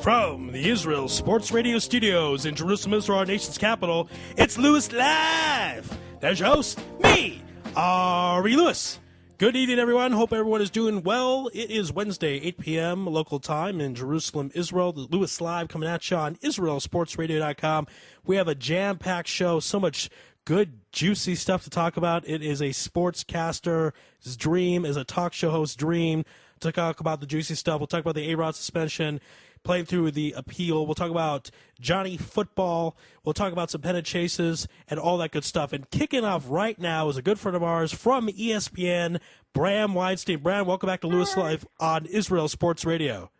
From the Israel Sports Radio studios in Jerusalem, Israel, our nation's capital, it's Louis Live. There's your host, me, Ari Louis. Good evening, everyone. Hope everyone is doing well. It is Wednesday, 8 p.m. local time in Jerusalem, Israel. The Louis Live coming at you on IsraelSportsRadio.com. We have a jam-packed show, so much good, juicy stuff to talk about. It is a sportscaster's dream, is a talk show host's dream to talk about the juicy stuff. We'll talk about the A-Rod suspension, playing through the appeal. We'll talk about Johnny Football. We'll talk about some pennant chases and all that good stuff. And kicking off right now is a good friend of ours from ESPN, Bram Weinstein. Bram, welcome back to Louis Live on Israel Sports Radio.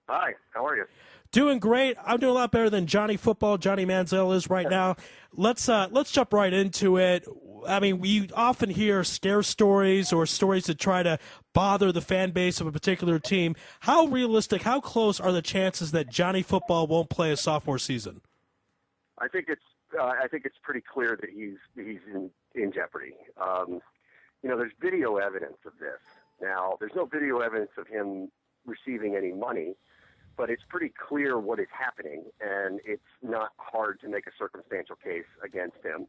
Hi, how are you? Doing great. I'm doing a lot better than Johnny Football, Johnny Manziel is right now. Let's jump right into it. I mean, we often hear scare stories or stories that try to bother the fan base of a particular team. How realistic, how close are the chances that Johnny Football won't play a sophomore season? I think it's pretty clear that he's in jeopardy. There's video evidence of this. Now, there's no video evidence of him receiving any money, but it's pretty clear what is happening, and it's not hard to make a circumstantial case against him.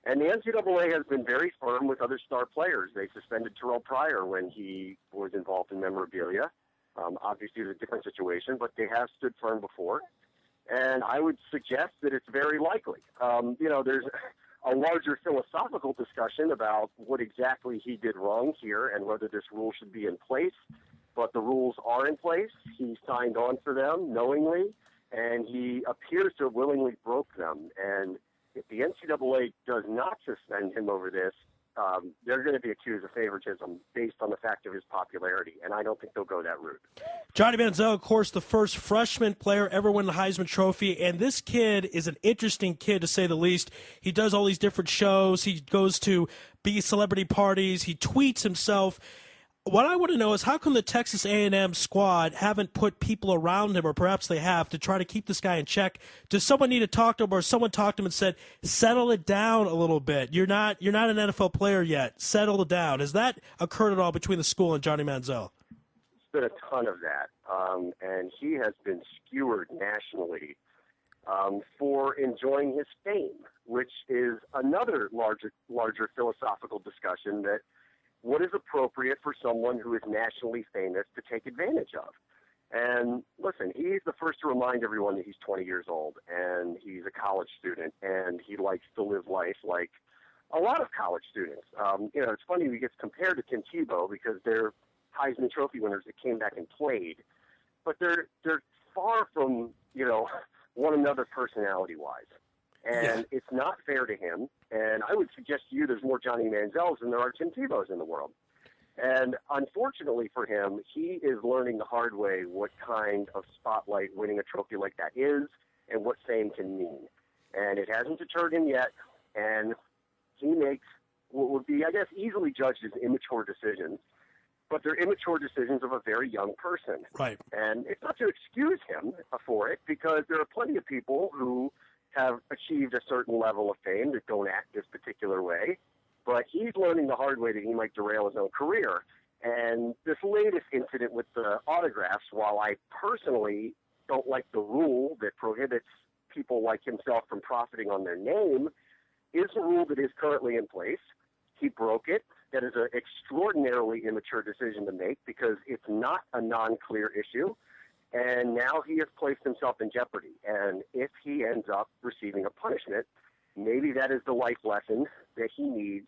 And the NCAA has been very firm with other star players. They suspended Terrell Pryor when he was involved in memorabilia. Obviously, it's a different situation, but they have stood firm before. And I would suggest that it's very likely. There's a larger philosophical discussion about what exactly he did wrong here and whether this rule should be in place. But the rules are in place. He signed on for them knowingly, and he appears to have willingly broke them. And if the NCAA does not suspend him over this, they're going to be accused of favoritism based on the fact of his popularity, and I don't think they'll go that route. Johnny Manziel, of course, the first freshman player ever win the Heisman Trophy, and this kid is an interesting kid, to say the least. He does all these different shows. He goes to big celebrity parties. He tweets himself. What I want to know is how come the Texas A&M squad haven't put people around him, or perhaps they have, to try to keep this guy in check? Does someone need to talk to him, or someone talked to him and said, settle it down a little bit? You're not an NFL player yet. Settle it down. Has that occurred at all between the school and Johnny Manziel? There's been a ton of that, and he has been skewered nationally for enjoying his fame, which is another larger philosophical discussion that what is appropriate for someone who is nationally famous to take advantage of. And listen, he's the first to remind everyone that he's 20 years old and he's a college student and he likes to live life like a lot of college students. It's funny he gets compared to Tim Tebow because they're Heisman Trophy winners that came back and played, but they're far from, one another personality-wise. And It's not fair to him. And I would suggest to you there's more Johnny Manziels than there are Tim Tebows in the world. And unfortunately for him, he is learning the hard way what kind of spotlight winning a trophy like that is and what fame can mean. And it hasn't deterred him yet. And he makes what would be, I guess, easily judged as immature decisions. But they're immature decisions of a very young person. Right. And it's not to excuse him for it, because there are plenty of people who have achieved a certain level of fame that don't act this particular way. But he's learning the hard way that he might derail his own career. And this latest incident with the autographs, while I personally don't like the rule that prohibits people like himself from profiting on their name, is a rule that is currently in place. He broke it. That is an extraordinarily immature decision to make because it's not a non-clear issue. And now he has placed himself in jeopardy. And if he ends up receiving a punishment, maybe that is the life lesson that he needs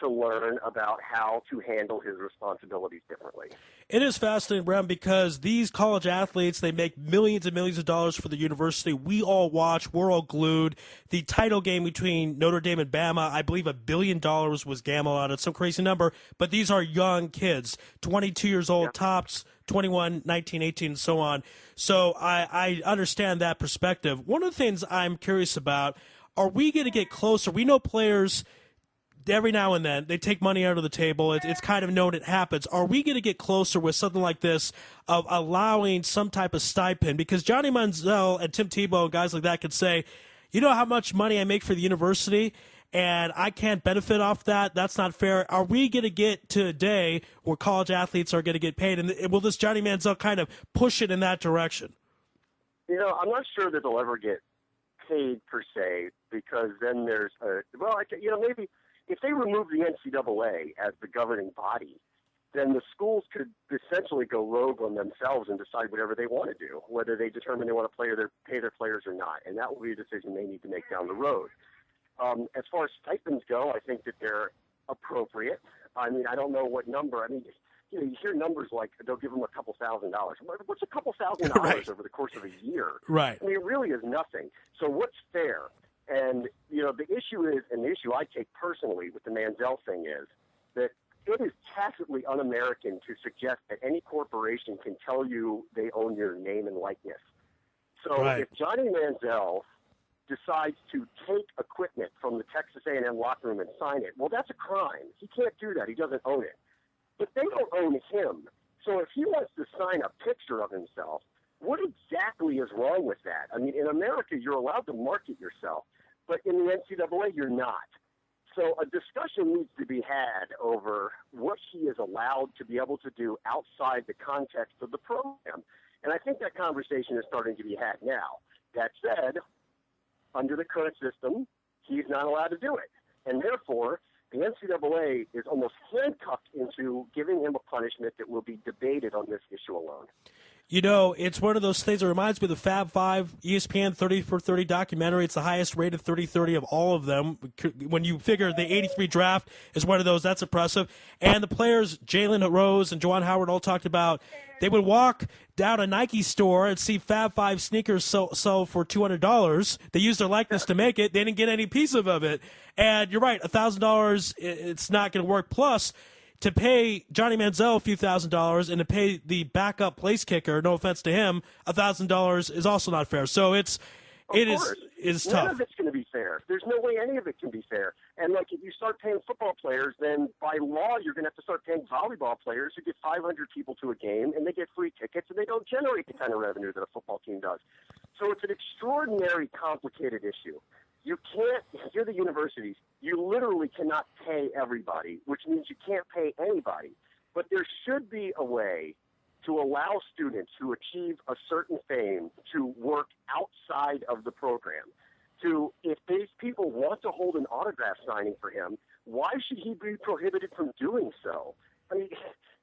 to learn about how to handle his responsibilities differently. It is fascinating, Bram, because these college athletes, they make millions and millions of dollars for the university. We all watch. We're all glued. The title game between Notre Dame and Bama, I believe $1 billion was gambled on. It's some crazy number. But these are young kids, 22 years old, tops, 21, 19, 18, and so on. So I understand that perspective. One of the things I'm curious about, are we going to get closer? We know players every now and then, they take money out of the table. It's kind of known it happens. Are we going to get closer with something like this of allowing some type of stipend? Because Johnny Manziel and Tim Tebow and guys like that could say, you know how much money I make for the university, and I can't benefit off that? That's not fair. Are we going to get to a day where college athletes are going to get paid? And will this Johnny Manziel kind of push it in that direction? I'm not sure that they'll ever get paid per se, because then there's maybe if they remove the NCAA as the governing body, then the schools could essentially go rogue on themselves and decide whatever they want to do, whether they determine they want to pay their players or not, and that will be a decision they need to make down the road. As far as stipends go, I think that they're appropriate. I mean, I don't know what number. I mean, you hear numbers like they'll give them a couple $1,000. What's a couple $1,000 Right. over the course of a year? Right. I mean, it really is nothing. So what's fair? And, the issue is, and the issue I take personally with the Manziel thing is that it is tacitly un-American to suggest that any corporation can tell you they own your name and likeness. So Right. if Johnny Manziel decides to take equipment from the Texas A&M locker room and sign it, well, that's a crime. He can't do that. He doesn't own it. But they don't own him. So if he wants to sign a picture of himself, what exactly is wrong with that? I mean, in America, you're allowed to market yourself, but in the NCAA, you're not. So a discussion needs to be had over what he is allowed to be able to do outside the context of the program. And I think that conversation is starting to be had now. That said, under the current system, he's not allowed to do it. And therefore, the NCAA is almost handcuffed into giving him a punishment that will be debated on this issue alone. It's one of those things that reminds me of the Fab Five ESPN 30 for 30 documentary. It's the highest rated 30-30 of all of them. When you figure the 83 draft is one of those, that's impressive. And the players, Jalen Rose and Juwan Howard, all talked about they would walk down a Nike store and see Fab Five sneakers sell for $200. They used their likeness to make it. They didn't get any piece of it. And you're right, $1,000, it's not going to work. Plus, to pay Johnny Manziel a few $1,000s and to pay the backup place kicker, no offense to him, $1,000 is also not fair. So it is tough. None of it's going to be fair. There's no way any of it can be fair. And like if you start paying football players, then by law you're going to have to start paying volleyball players who get 500 people to a game and they get free tickets and they don't generate the kind of revenue that a football team does. So it's an extraordinary, complicated issue. You can't, you're the universities, you literally cannot pay everybody, which means you can't pay anybody. But there should be a way to allow students who achieve a certain fame to work outside of the program. If these people want to hold an autograph signing for him, why should he be prohibited from doing so? I mean,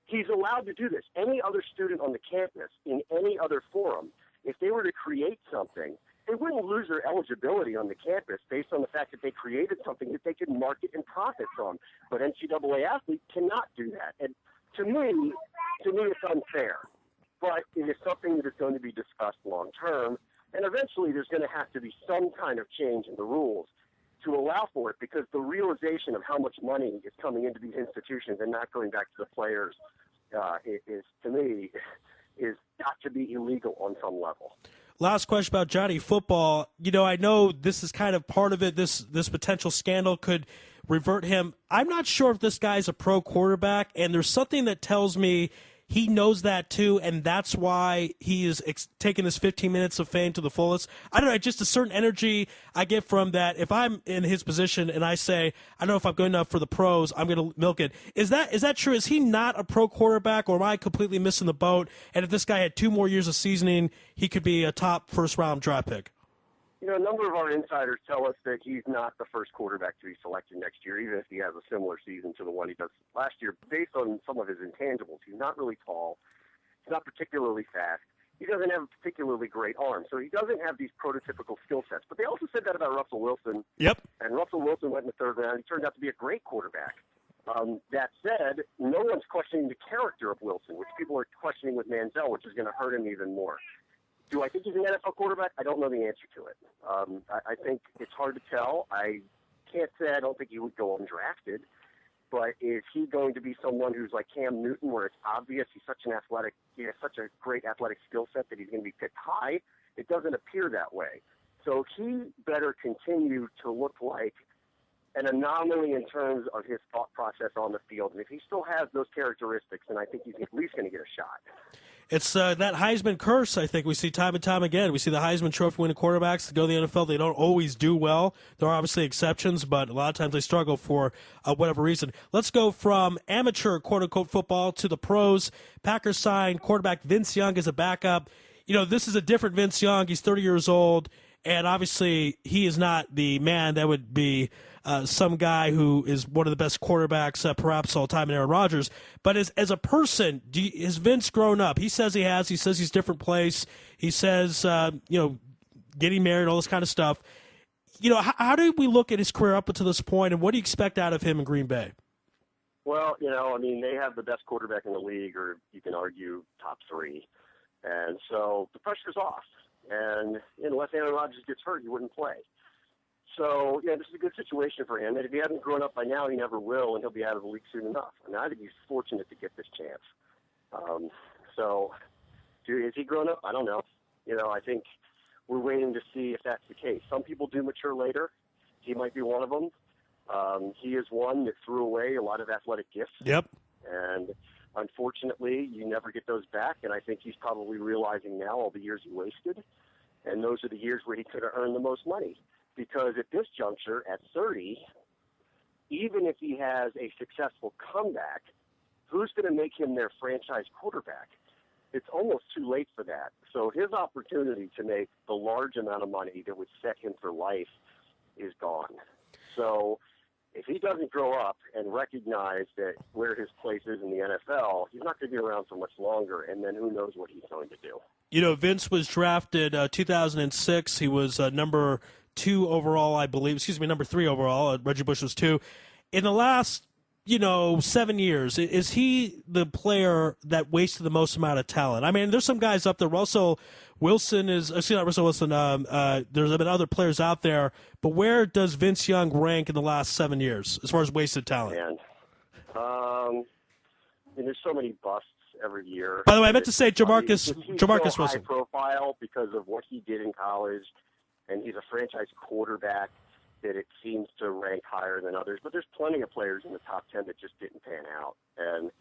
he's allowed to do this. Any other student on the campus, in any other forum, if they were to create something, they wouldn't lose their eligibility on the campus based on the fact that they created something that they could market and profit from. But NCAA athletes cannot do that. And to me, it's unfair. But it is something that is going to be discussed long term. And eventually there's going to have to be some kind of change in the rules to allow for it, because the realization of how much money is coming into these institutions and not going back to the players is, to me, is got to be illegal on some level. Last question about Johnny football. I know this is kind of part of it. This potential scandal could revert him. I'm not sure if this guy's a pro quarterback, and there's something that tells me he knows that too, and that's why he is taking this 15 minutes of fame to the fullest. I don't know, just a certain energy I get from that. If I'm in his position and I say, I don't know if I'm good enough for the pros, I'm going to milk it. Is that true? Is he not a pro quarterback, or am I completely missing the boat? And if this guy had 2 more years of seasoning, he could be a top first-round draft pick. A number of our insiders tell us that he's not the first quarterback to be selected next year, even if he has a similar season to the one he does last year. Based on some of his intangibles, he's not really tall. He's not particularly fast. He doesn't have a particularly great arm. So he doesn't have these prototypical skill sets. But they also said that about Russell Wilson. Yep. And Russell Wilson went in the 3rd round. He turned out to be a great quarterback. That said, no one's questioning the character of Wilson, which people are questioning with Manziel, which is going to hurt him even more. Do I think he's an NFL quarterback? I don't know the answer to it. I think it's hard to tell. I can't say I don't think he would go undrafted, but is he going to be someone who's like Cam Newton, where it's obvious he has such a great athletic skill set that he's going to be picked high? It doesn't appear that way. So he better continue to look like an anomaly in terms of his thought process on the field. And if he still has those characteristics, then I think he's at least going to get a shot. It's that Heisman curse, I think we see time and time again. We see the Heisman Trophy winning quarterbacks that go to the NFL. They don't always do well. There are obviously exceptions, but a lot of times they struggle for whatever reason. Let's go from amateur quote-unquote football to the pros. Packers signed quarterback Vince Young as a backup. this is a different Vince Young. He's 30 years old, and obviously he is not the man that would be some guy who is one of the best quarterbacks perhaps all time in Aaron Rodgers. But as a person, has Vince grown up? He says he has. He says he's a different place. He says, getting married, all this kind of stuff. How do we look at his career up until this point, and what do you expect out of him in Green Bay? Well, they have the best quarterback in the league, or you can argue top three. And so the pressure's off. And unless Aaron Rodgers gets hurt, he wouldn't play. So, this is a good situation for him. And if he hasn't grown up by now, he never will, and he'll be out of the league soon enough. And I think he's fortunate to get this chance. Is he grown up? I don't know. I think we're waiting to see if that's the case. Some people do mature later. He might be one of them. He is one that threw away a lot of athletic gifts. Yep. And unfortunately, you never get those back, and I think he's probably realizing now all the years he wasted, and those are the years where he could have earned the most money. Because at this juncture, at 30, even if he has a successful comeback, who's going to make him their franchise quarterback? It's almost too late for that. So his opportunity to make the large amount of money that would set him for life is gone. So if he doesn't grow up and recognize that where his place is in the NFL, he's not going to be around for much longer, and then who knows what he's going to do. Vince was drafted 2006. He was number 2 overall, I believe. Excuse me, number 3 overall. Reggie Bush was 2. In the last, 7 years, is he the player that wasted the most amount of talent? I mean, there's some guys up there. Russell Wilson is, not Russell Wilson, there's been other players out there, but where does Vince Young rank in the last 7 years as far as wasted talent? There's so many busts every year. By the way, I meant to say Jamarcus so Russell. High profile because of what he did in college, and he's a franchise quarterback that it seems to rank higher than others. But there's plenty of players in the top 10 that just didn't pan out. And,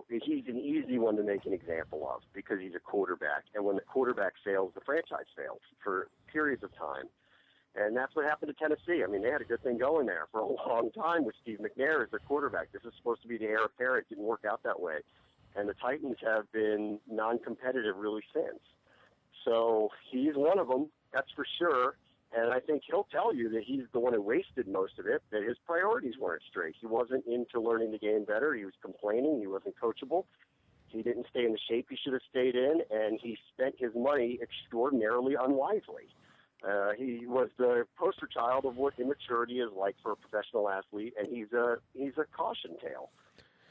he's an easy one to make an example of because he's a quarterback. And when the quarterback fails, the franchise fails for periods of time. And that's what happened to Tennessee. I mean, they had a good thing going there for a long time with Steve McNair as their quarterback. This is supposed to be the heir apparent. It didn't work out that way. And the Titans have been non-competitive really since. So he's one of them, that's for sure. And I think he'll tell you that he's the one who wasted most of it, that his priorities weren't straight. He wasn't into learning the game better. He was complaining. He wasn't coachable. He didn't stay in the shape he should have stayed in, and he spent his money extraordinarily unwisely. He was the poster child of what immaturity is like for a professional athlete, and he's a caution tale.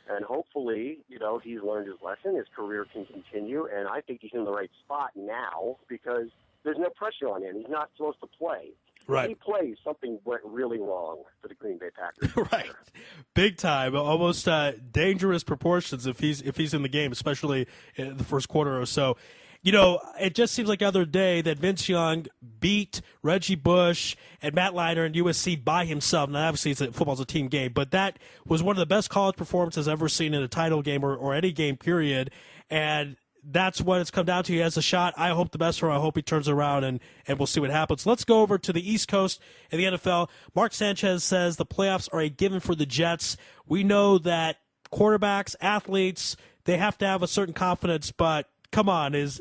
And hopefully, he's learned his lesson. His career can continue, and I think he's in the right spot now because there's no pressure on him. He's not supposed to play. Right. If he plays, something went really wrong for the Green Bay Packers. Right. Big time. Almost dangerous proportions if he's in the game, especially in the first quarter or so. It just seems like the other day that Vince Young beat Reggie Bush and Matt Leinart and USC by himself. Now, obviously, football's a team game, but that was one of the best college performances I've ever seen in a title game or any game, period. And that's what it's come down to. He has a shot. I hope the best for him. I hope he turns around, and we'll see what happens. Let's go over to the East Coast in the NFL. Mark Sanchez says the playoffs are a given for the Jets. We know that quarterbacks, athletes, they have to have a certain confidence, but come on, is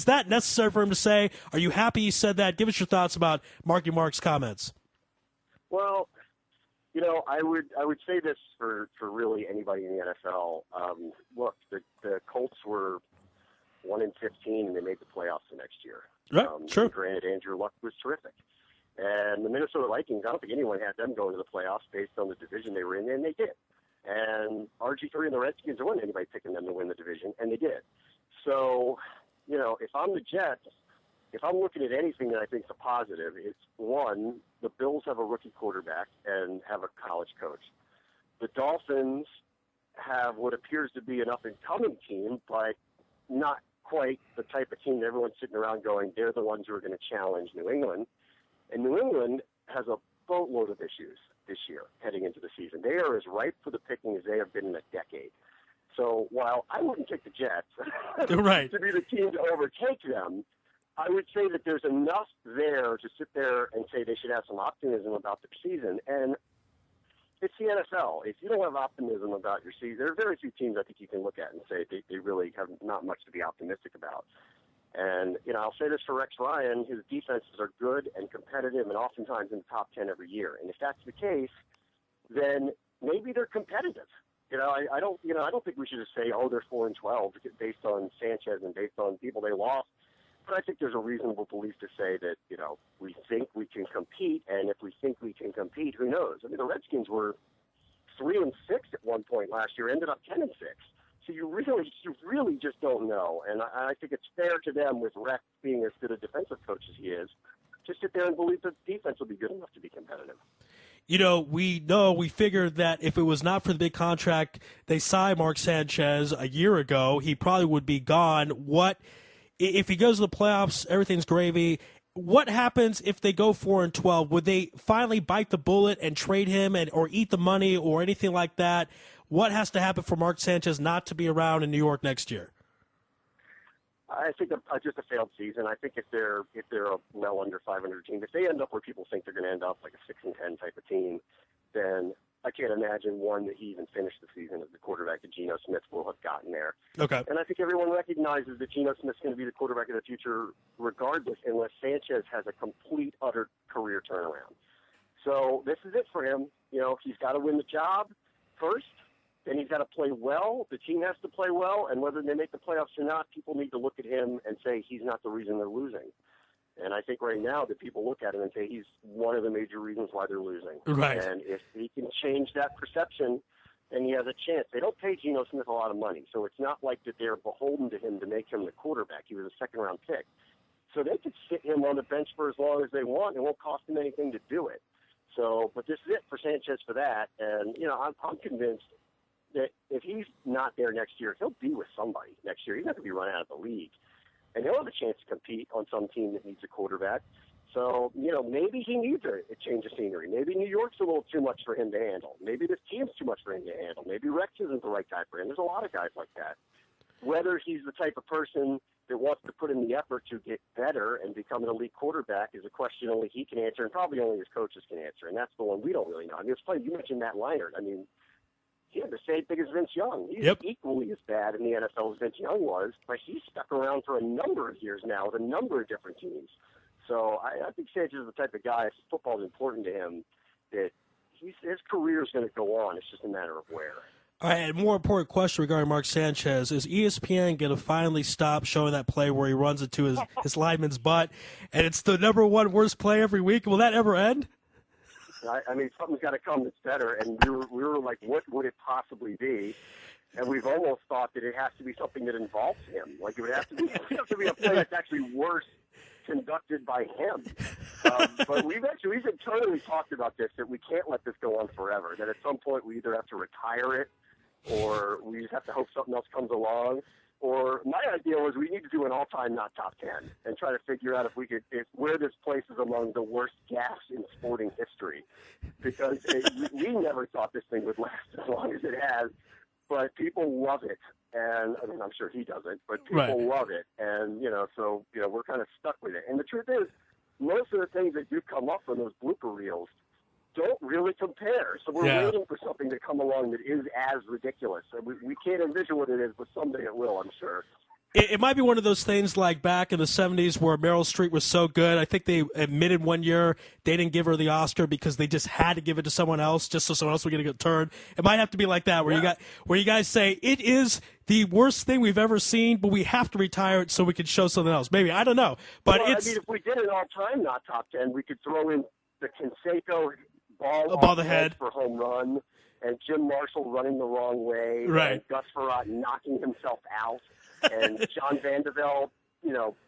that necessary for him to say? Are you happy he said that? Give us your thoughts about Mark's comments. Well, I would say this for really anybody in the NFL. Look, the Colts were 1-15, and they made the playoffs the next year. Right, sure. Granted, Andrew Luck was terrific. And the Minnesota Vikings, I don't think anyone had them going to the playoffs based on the division they were in, and they did. And RG3 and the Redskins, there wasn't anybody picking them to win the division, and they did. So, if I'm the Jets, if I'm looking at anything that I think is a positive, it's, one, the Bills have a rookie quarterback and have a college coach. The Dolphins have what appears to be an up-and-coming team, but not quite the type of team that everyone's sitting around going, they're the ones who are going to challenge New England. And New England has a boatload of issues this year heading into the season. They are as ripe for the picking as they have been in a decade. So while I wouldn't take the Jets right. to be the team to overtake them, I would say that there's enough there to sit there and say they should have some optimism about the season. And it's the NFL. If you don't have optimism about your season, there are very few teams I think you can look at and say they really have not much to be optimistic about. And, I'll say this for Rex Ryan, his defenses are good and competitive and oftentimes in the top 10 every year. And if that's the case, then maybe they're competitive. I don't think we should just say, they're 4-12 based on Sanchez and based on people they lost. But I think there's a reasonable belief to say that, we think we can compete, and if we think we can compete, who knows? I mean, the Redskins were 3-6 at one point last year, ended up 10-6. So you really just don't know. And I think it's fair to them, with Rex being as good a defensive coach as he is, to sit there and believe that the defense will be good enough to be competitive. We figured that if it was not for the big contract they signed Mark Sanchez a year ago, he probably would be gone. If he goes to the playoffs, everything's gravy. What happens if they go 4-12? Would they finally bite the bullet and trade him or eat the money or anything like that? What has to happen for Mark Sanchez not to be around in New York next year? I think just a failed season. I think if they're a well under 500 team, if they end up where people think they're going to end up like a 6-10 type of team, then I can't imagine that he even finished the season as the quarterback that Geno Smith will have gotten there. Okay. And I think everyone recognizes that Geno Smith's going to be the quarterback of the future regardless, unless Sanchez has a complete, utter career turnaround. So this is it for him. He's got to win the job first. Then he's got to play well. The team has to play well. And whether they make the playoffs or not, people need to look at him and say he's not the reason they're losing. And I think right now that people look at him and say he's one of the major reasons why they're losing. Right. And if he can change that perception, then he has a chance. They don't pay Geno Smith a lot of money, so it's not like that they're beholden to him to make him the quarterback. He was a second-round pick. So they could sit him on the bench for as long as they want. It won't cost them anything to do it. So, but this is it for Sanchez for that. And, I'm convinced that if he's not there next year, he'll be with somebody next year. He's not going to be run out of the league. And he'll have a chance to compete on some team that needs a quarterback. So, maybe he needs a change of scenery. Maybe New York's a little too much for him to handle. Maybe this team's too much for him to handle. Maybe Rex isn't the right guy for him. There's a lot of guys like that. Whether he's the type of person that wants to put in the effort to get better and become an elite quarterback is a question only he can answer, and probably only his coaches can answer. And that's the one we don't really know. I mean, it's funny, you mentioned Matt Leinart. I mean, he had the same thing as Vince Young. He's equally as bad in the NFL as Vince Young was, but he's stuck around for a number of years now with a number of different teams. So I think Sanchez is the type of guy, if football is important to him, that his career is going to go on. It's just a matter of where. All right, and more important question regarding Mark Sanchez. Is ESPN going to finally stop showing that play where he runs into his lineman's butt, and it's the number one worst play every week? Will that ever end? I mean, something's got to come that's better, and we were like, what would it possibly be? And we've almost thought that it has to be something that involves him. Like, it would have to be a play that's actually worse conducted by him. But we've internally talked about this, that we can't let this go on forever, that at some point we either have to retire it or we just have to hope something else comes along. Or my idea was we need to do an all-time not top 10 and try to figure out where this places among the worst gaffes in sporting history. Because we never thought this thing would last as long as it has, but people love it. And I mean, I'm sure he doesn't, but people love it. And, so we're kind of stuck with it. And the truth is, most of the things that do come up from those blooper reels don't really compare. So we're waiting for something to come along that is as ridiculous. So we can't envision what it is, but someday it will, I'm sure. It might be one of those things like back in the 70s where Meryl Streep was so good. I think they admitted one year they didn't give her the Oscar because they just had to give it to someone else just so someone else would get a good turn. It might have to be like that where you guys say it is the worst thing we've ever seen, but we have to retire it so we can show something else. Maybe, I don't know. But I mean, if we did an all-time not top 10, we could throw in the Canseco ball above the head for home run, and Jim Marshall running the wrong way, and Gus Frerotte knocking himself out, and John Vandevelde,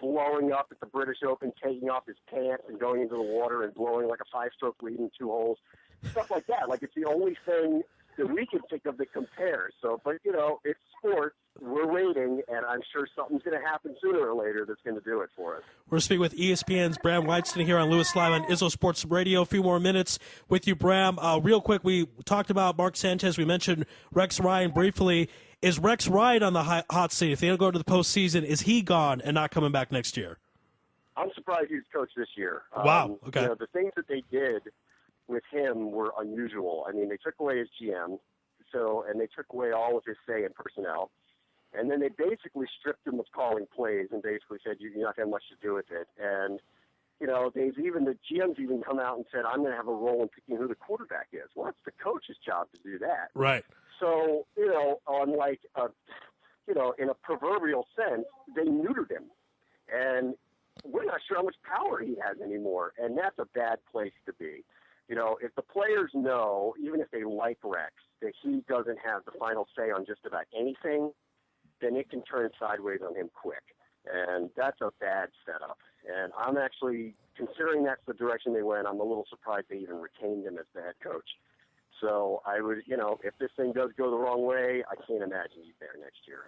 blowing up at the British Open, taking off his pants and going into the water and blowing like a 5-stroke lead in 2 holes, stuff like that. Like, it's the only thing that we can think of that compares. So, but it's sports. We're waiting, and I'm sure something's going to happen sooner or later that's going to do it for us. We're speaking with ESPN's Bram Weinstein here on Louis Live on Izzo Sports Radio. A few more minutes with you, Bram. Real quick, we talked about Mark Sanchez. We mentioned Rex Ryan briefly. Is Rex Ryan on the hot seat? If they don't go to the postseason, is he gone and not coming back next year? I'm surprised he's coached this year. Wow. Okay. The things that they did with him were unusual. I mean, they took away his GM, and they took away all of his say in personnel. And then they basically stripped him of calling plays and basically said, you're not going to have much to do with it. And, you know, the GM's even come out and said, I'm going to have a role in picking who the quarterback is. Well, it's the coach's job to do that. Right. So, you know, on like, in a proverbial sense, they neutered him. And we're not sure how much power he has anymore. And that's a bad place to be. You know, if the players know, even if they like Rex, that he doesn't have the final say on just about anything, then it can turn sideways on him quick. And that's a bad setup. And I'm actually, considering that's the direction they went, I'm a little surprised they even retained him as the head coach. So I would, you know, if this thing does go the wrong way, I can't imagine he's there next year.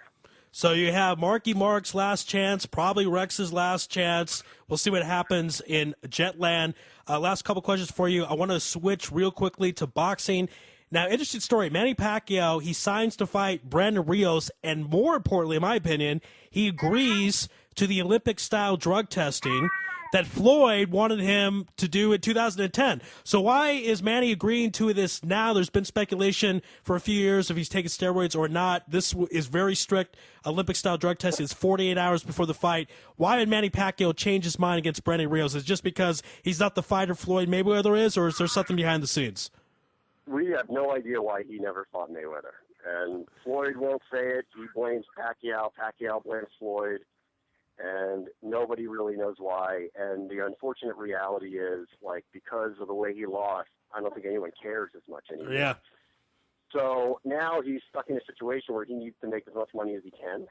So you have Marky Mark's last chance, probably Rex's last chance. We'll see what happens in Jetland. Last couple questions for you. I want to switch real quickly to boxing. Now, interesting story. Manny Pacquiao, he signs to fight Brandon Rios, and more importantly, in my opinion, he agrees to the Olympic-style drug testing that Floyd wanted him to do in 2010. So why is Manny agreeing to this now? There's been speculation for a few years if he's taking steroids or not. This is very strict Olympic-style drug testing. It's 48 hours before the fight. Why did Manny Pacquiao change his mind against Brandon Rios? Is it just because he's not the fighter Floyd Mayweather is, or is there something behind the scenes? We have no idea why he never fought Mayweather. And Floyd won't say it. He blames Pacquiao. Pacquiao blames Floyd. And nobody really knows why. And the unfortunate reality is, like, because of the way he lost, I don't think anyone cares as much anymore. Yeah. So now he's stuck in a situation where he needs to make as much money as he can.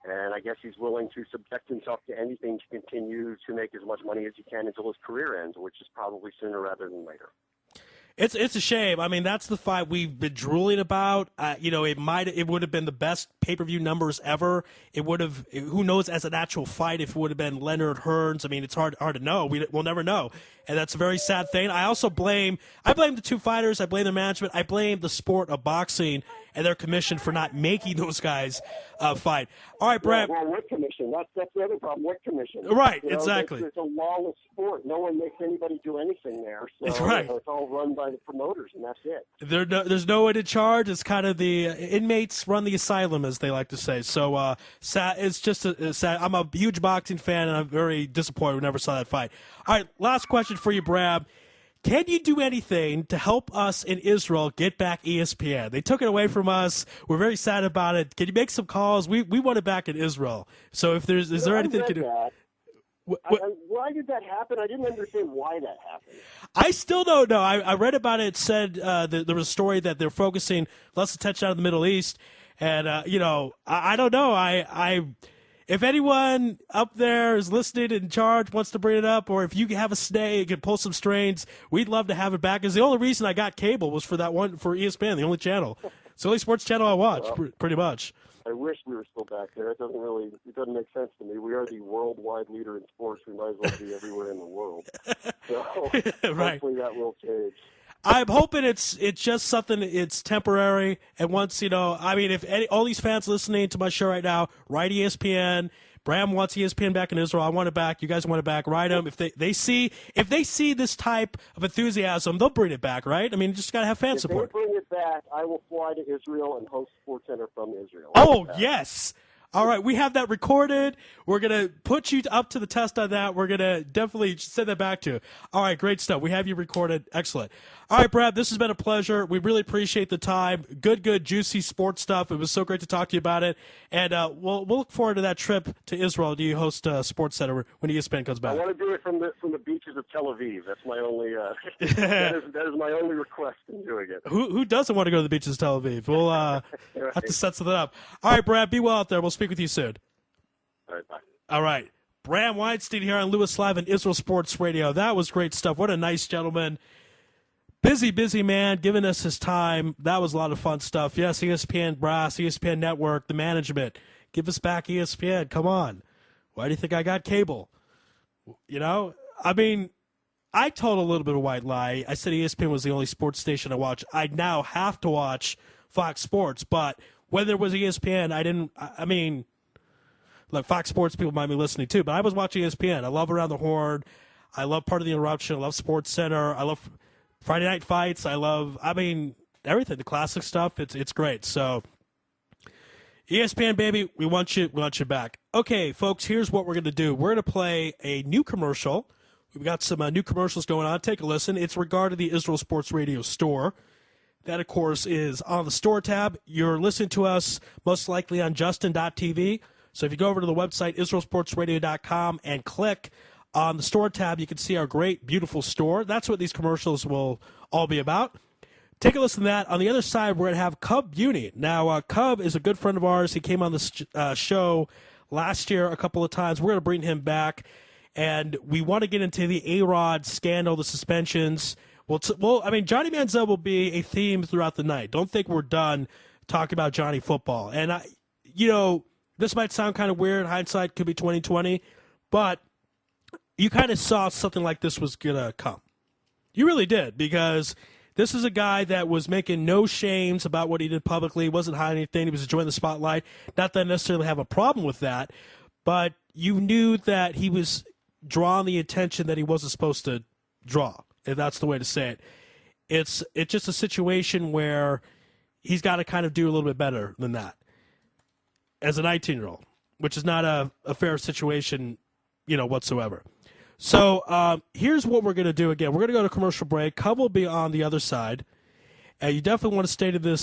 And I guess he's willing to subject himself to anything to continue to make as much money as he can until his career ends, which is probably sooner rather than later. It's a shame. I mean, that's the fight we've been drooling about. It would have been the best pay-per-view numbers ever. It would have. Who knows as an actual fight if it would have been Leonard Hearns. I mean, it's hard to know. We'll never know, and that's a very sad thing. I also blame the two fighters. I blame the management. I blame the sport of boxing and their commission for not making those guys fight. All right, Brad. Well, what commission? That's the other problem. What commission? Right, exactly. It's a lawless sport. No one makes anybody do anything there. So that's right. It's all run by the promoters, and that's it. There's no one in charge. It's kind of the inmates run the asylum, as they like to say. So sad. It's just sad. I'm a huge boxing fan, and I'm very disappointed we never saw that fight. All right, last question for you, Bram. Can you do anything to help us in Israel get back ESPN? They took it away from us. We're very sad about it. Can you make some calls? We want it back in Israel. So if is there anything you can do? Why did that happen? I didn't understand why that happened. I still don't know. I read about it. It said there was a story that they're focusing less attention on the Middle East. And, I don't know. If anyone up there is listening in charge, wants to bring it up, or if you have a snake, you can pull some strings, we'd love to have it back. Because the only reason I got cable was for that one, for ESPN, the only channel. It's the only sports channel I watch, pretty much. I wish we were still back there. It doesn't make sense to me. We are the worldwide leader in sports. We might as well be everywhere in the world. So right. Hopefully that will change. I'm hoping it's just something. It's temporary, and once if all these fans listening to my show right now, write ESPN. Bram wants ESPN back in Israel. I want it back. You guys want it back. Write them. If they see this type of enthusiasm, they'll bring it back, right? I mean, you just gotta have fan support. If they bring it back, I will fly to Israel and host SportsCenter from Israel. Oh yes. All right, we have that recorded. We're going to put you up to the test on that. We're going to definitely send that back to you. All right, great stuff. We have you recorded. Excellent. All right, Brad, this has been a pleasure. We really appreciate the time. Good, juicy sports stuff. It was so great to talk to you about it. And we'll look forward to that trip to Israel. Do you host SportsCenter when ESPN comes back? I want to do it from the beaches of Tel Aviv. That's my only that is my only request in doing it. Who doesn't want to go to the beaches of Tel Aviv? We'll right. have to set something up. All right, Brad, be well out there. We'll speak with you soon. All right, bye. All right. Bram Weinstein here on Louis Live and Israel Sports Radio. That was great stuff. What a nice gentleman. Busy man, giving us his time. That was a lot of fun stuff. Yes, ESPN Brass, ESPN Network, the management. Give us back ESPN. Come on. Why do you think I got cable? I mean, I told a little bit of a white lie. I said ESPN was the only sports station I watch. I now have to watch Fox Sports, but when there was ESPN, look, Fox Sports people might be listening too, but I was watching ESPN. I love Around the Horn. I love Part of the Interruption. I love SportsCenter. I love Friday Night Fights. I love, everything, the classic stuff. It's great. So, ESPN, baby, we want you back. Okay, folks, here's what we're going to do. We're going to play a new commercial. We've got some new commercials going on. Take a listen. It's regarding the Israel Sports Radio store. That, of course, is on the store tab. You're listening to us most likely on Justin.tv. So if you go over to the website, IsraelSportsRadio.com, and click on the store tab, you can see our great, beautiful store. That's what these commercials will all be about. Take a listen to that. On the other side, we're going to have Cub Buenning. Now, Cub is a good friend of ours. He came on the show last year a couple of times. We're going to bring him back, and we want to get into the A-Rod scandal, the suspensions. Well, I mean, Johnny Manziel will be a theme throughout the night. Don't think we're done talking about Johnny football. And, this might sound kind of weird. Hindsight could be 20/20, but you kind of saw something like this was going to come. You really did, because this is a guy that was making no shames about what he did publicly. He wasn't hiding anything. He was enjoying the spotlight. Not that I necessarily have a problem with that, but you knew that he was drawing the attention that he wasn't supposed to draw, if that's the way to say it. It's just a situation where he's got to kind of do a little bit better than that as a 19-year-old, which is not a fair situation, whatsoever. So here's what we're going to do again. We're going to go to commercial break. Cub will be on the other side. You definitely want to stay to the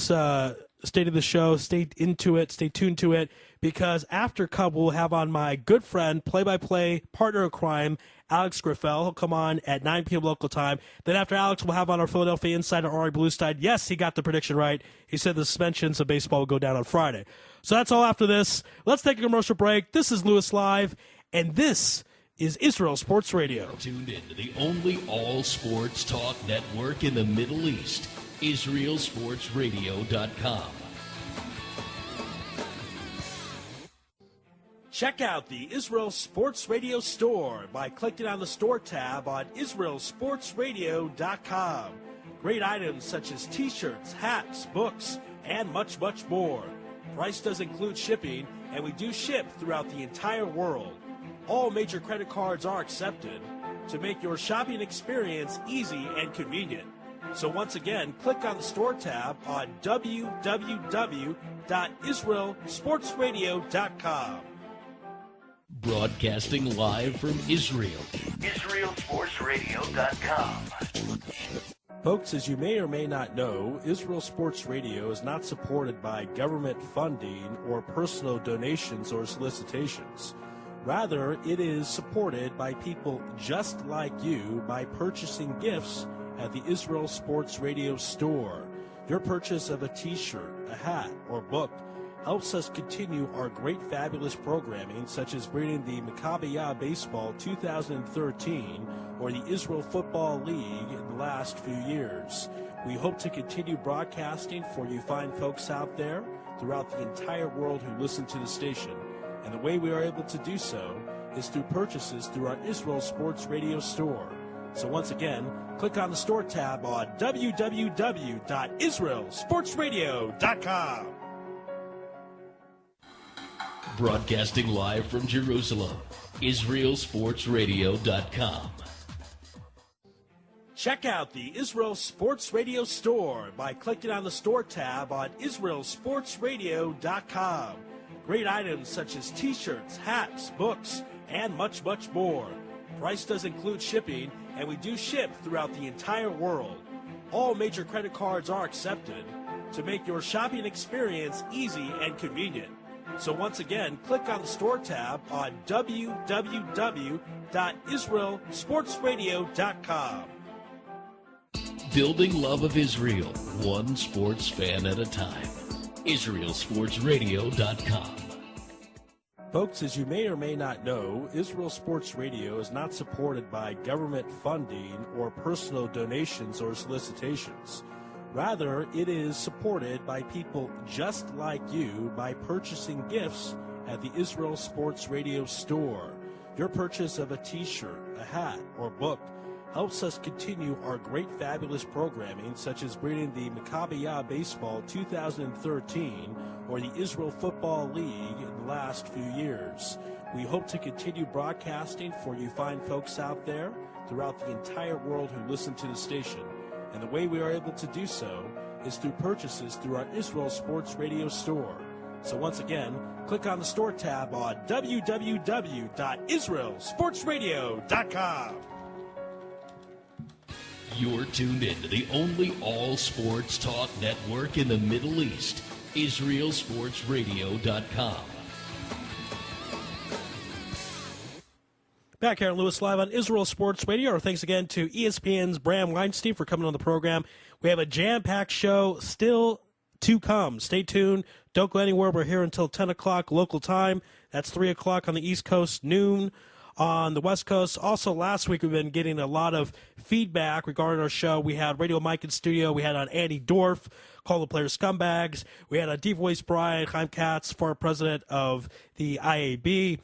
show, stay into it, stay tuned to it, because after Cub, we'll have on my good friend, play-by-play partner of crime, Alex Griffel. He'll come on at 9 p.m. local time. Then after Alex, we'll have on our Philadelphia insider, Ari Bluestein. Yes, he got the prediction right. He said the suspensions of baseball will go down on Friday. So that's all after this. Let's take a commercial break. This is Louis Live, and this is Israel Sports Radio. Tuned in to the only all-sports talk network in the Middle East, IsraelSportsRadio.com. Check out the Israel Sports Radio store by clicking on the store tab on IsraelSportsRadio.com. Great items such as t-shirts, hats, books, and much, much more. Price does include shipping, and we do ship throughout the entire world. All major credit cards are accepted to make your shopping experience easy and convenient. So once again, click on the store tab on www.israelsportsradio.com. Broadcasting live from Israel, IsraelSportsRadio.com. Folks, as you may or may not know, Israel Sports Radio is not supported by government funding or personal donations or solicitations. Rather, it is supported by people just like you by purchasing gifts at the Israel Sports Radio store. Your purchase of a t-shirt, a hat, or book helps us continue our great, fabulous programming, such as bringing the Maccabi Baseball 2013 or the Israel Football League in the last few years. We hope to continue broadcasting for you fine folks out there throughout the entire world who listen to the station. And the way we are able to do so is through purchases through our Israel Sports Radio store. So once again, click on the store tab on www.israelsportsradio.com. broadcasting live from Jerusalem, IsraelSportsRadio.com. Check out the Israel Sports Radio store by clicking on the store tab on IsraelSportsRadio.com. Great items such as t-shirts, hats, books, and much, much more. Price does include shipping, and we do ship throughout the entire world. All major credit cards are accepted to make your shopping experience easy and convenient. So once again, click on the store tab on www.israelsportsradio.com. Building love of Israel, one sports fan at a time. IsraelSportsRadio.com. Folks, as you may or may not know, Israel Sports Radio is not supported by government funding or personal donations or solicitations. Rather, it is supported by people just like you by purchasing gifts at the Israel Sports Radio store. Your purchase of a t-shirt, a hat, or book helps us continue our great, fabulous programming, such as bringing the Maccabi Baseball 2013 or the Israel Football League in the last few years. We hope to continue broadcasting for you fine folks out there throughout the entire world who listen to the station. And the way we are able to do so is through purchases through our Israel Sports Radio store. So once again, click on the store tab on www.israelsportsradio.com. You're tuned in to the only all-sports talk network in the Middle East, IsraelSportsRadio.com. Back here on Louis Live on Israel Sports Radio. Our thanks again to ESPN's Bram Weinstein for coming on the program. We have a jam-packed show still to come. Stay tuned. Don't go anywhere. We're here until 10 o'clock local time. That's 3 o'clock on the East Coast, noon on the West Coast. Also, last week we've been getting a lot of feedback regarding our show. We had Radio Mike in studio. We had on Andy Dorf, Call the Players Scumbags. We had on D-Voice Brian, Chaim Katz, former president of the IAB,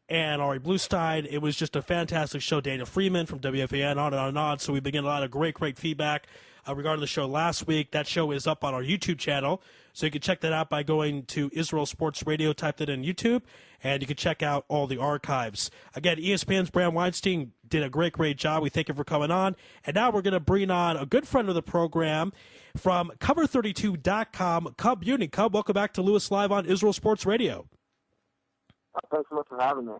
and Ari Bluestein. It was just a fantastic show. Daniel Freeman from WFAN, on and on and on. So we've been getting a lot of great feedback regarding the show last week. That show is up on our YouTube channel, so you can check that out by going to Israel Sports Radio, type that in YouTube, and you can check out all the archives. Again, ESPN's Bram Weinstein did a great job. We thank you for coming on. And now we're going to bring on a good friend of the program from Cover32.com, Cub Buenning. Cub, welcome back to Louis Live on Israel Sports Radio. Thanks so much for having me.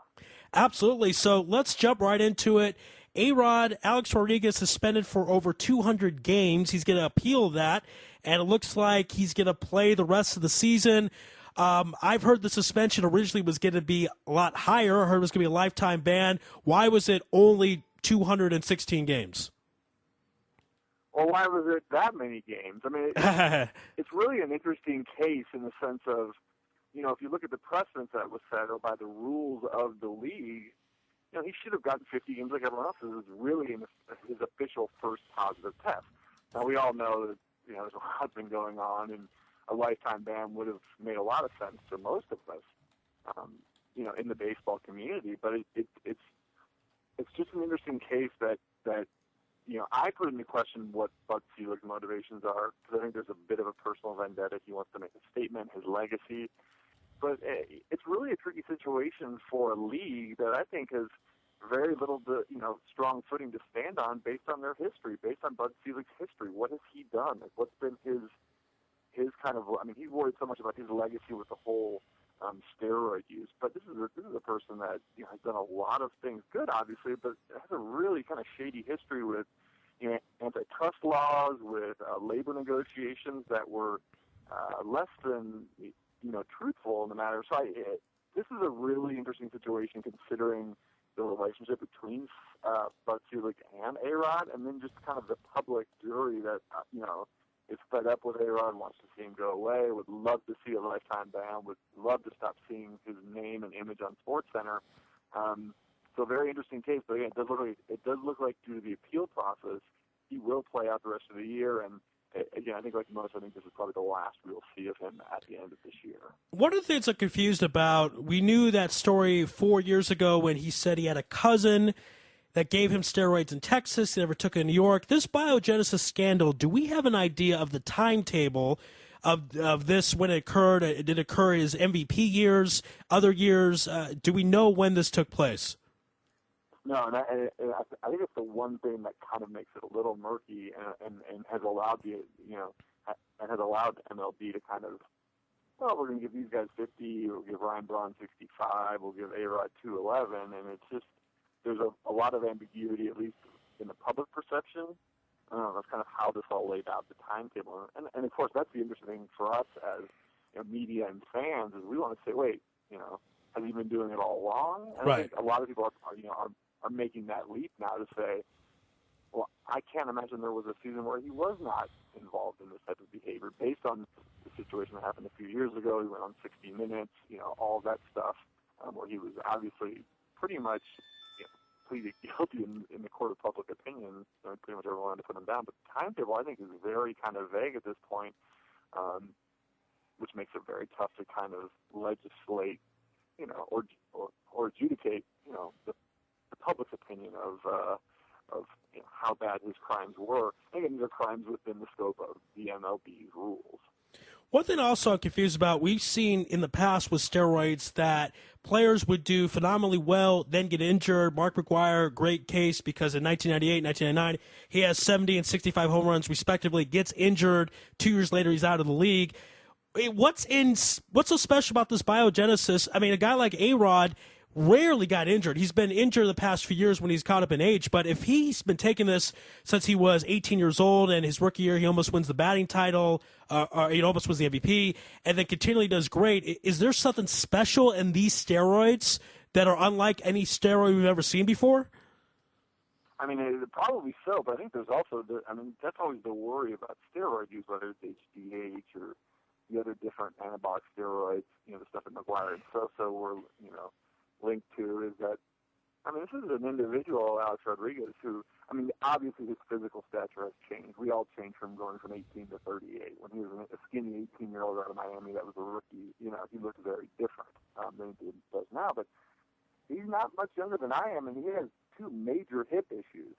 Absolutely. So let's jump right into it. A-Rod, Alex Rodriguez, suspended for over 200 games. He's going to appeal that, and it looks like he's going to play the rest of the season. I've heard the suspension originally was going to be a lot higher. I heard it was going to be a lifetime ban. Why was it only 216 games? Well, why was it that many games? I mean, it's really an interesting case in the sense of, if you look at the precedent that was set or by the rules of the league, he should have gotten 50 games like everyone else. This is really his official first positive test. Now, we all know that, there's a lot been going on, and a lifetime ban would have made a lot of sense to most of us, in the baseball community. But it's just an interesting case that I put into question what Bud Selig's motivations are, because I think there's a bit of a personal vendetta. He wants to make a statement, his legacy. But it's really a tricky situation for a league that I think has very little, strong footing to stand on based on their history, based on Bud Selig's history. What has he done? What's been his kind of? I mean, he's worried so much about his legacy with the whole steroid use. But this is a person that has done a lot of things good, obviously, but has a really kind of shady history with antitrust laws, with labor negotiations that were less than truthful in the matter. So this is a really interesting situation considering the relationship between Bud Selig and A-Rod, and then just kind of the public jury that, is fed up with A-Rod, wants to see him go away, would love to see a lifetime ban, would love to stop seeing his name and image on SportsCenter. So very interesting case, but again, it does look like due to the appeal process, he will play out the rest of the year, and again, I think like most, I think this is probably the last we'll see of him at the end of this year. One of the things I'm confused about, we knew that story 4 years ago when he said he had a cousin that gave him steroids in Texas. He never took it in New York. This biogenesis scandal, do we have an idea of the timetable of this when it occurred? Did it occur his MVP years, other years? Do we know when this took place? No, and I think it's the one thing that kind of makes it a little murky and has allowed has allowed MLB to kind of, well, we're going to give these guys 50, we'll give Ryan Braun 65, we'll give A-Rod 211, and it's just, there's a lot of ambiguity, at least in the public perception. That's kind of how this all laid out, the timetable. And of course, that's the interesting thing for us as media and fans, is we want to say, wait, has he been doing it all along? And right. I think a lot of people are making that leap now to say, well, I can't imagine there was a season where he was not involved in this type of behavior based on the situation that happened a few years ago. He went on 60 Minutes, all of that stuff, where he was obviously pretty much pleaded guilty in the court of public opinion. Pretty much everyone wanted to put him down. But the timetable, I think, is very kind of vague at this point, which makes it very tough to kind of legislate, or adjudicate, the public's opinion of how bad his crimes were. Again, these are crimes within the scope of the MLB's rules. One thing also I'm confused about, we've seen in the past with steroids that players would do phenomenally well, then get injured. Mark McGwire, great case, because in 1998, 1999, he has 70 and 65 home runs respectively, gets injured. 2 years later, he's out of the league. What's so special about this biogenesis? I mean, a guy like A-Rod rarely got injured. He's been injured the past few years when he's caught up in age, but if he's been taking this since he was 18 years old, and his rookie year he almost wins the batting title, or he almost wins the MVP, and then continually does great, is there something special in these steroids that are unlike any steroid we've ever seen before? I mean, probably so, but I think there's also that's always the worry about steroid use, whether it's HGH or the other different anabolic steroids, the stuff that McGuire and Sosa were, linked to, is that, this is an individual, Alex Rodriguez, who, obviously his physical stature has changed. We all changed from going from 18 to 38. When he was a skinny 18-year-old out of Miami that was a rookie, he looked very different than he does now, but he's not much younger than I am, and he has 2 major hip issues.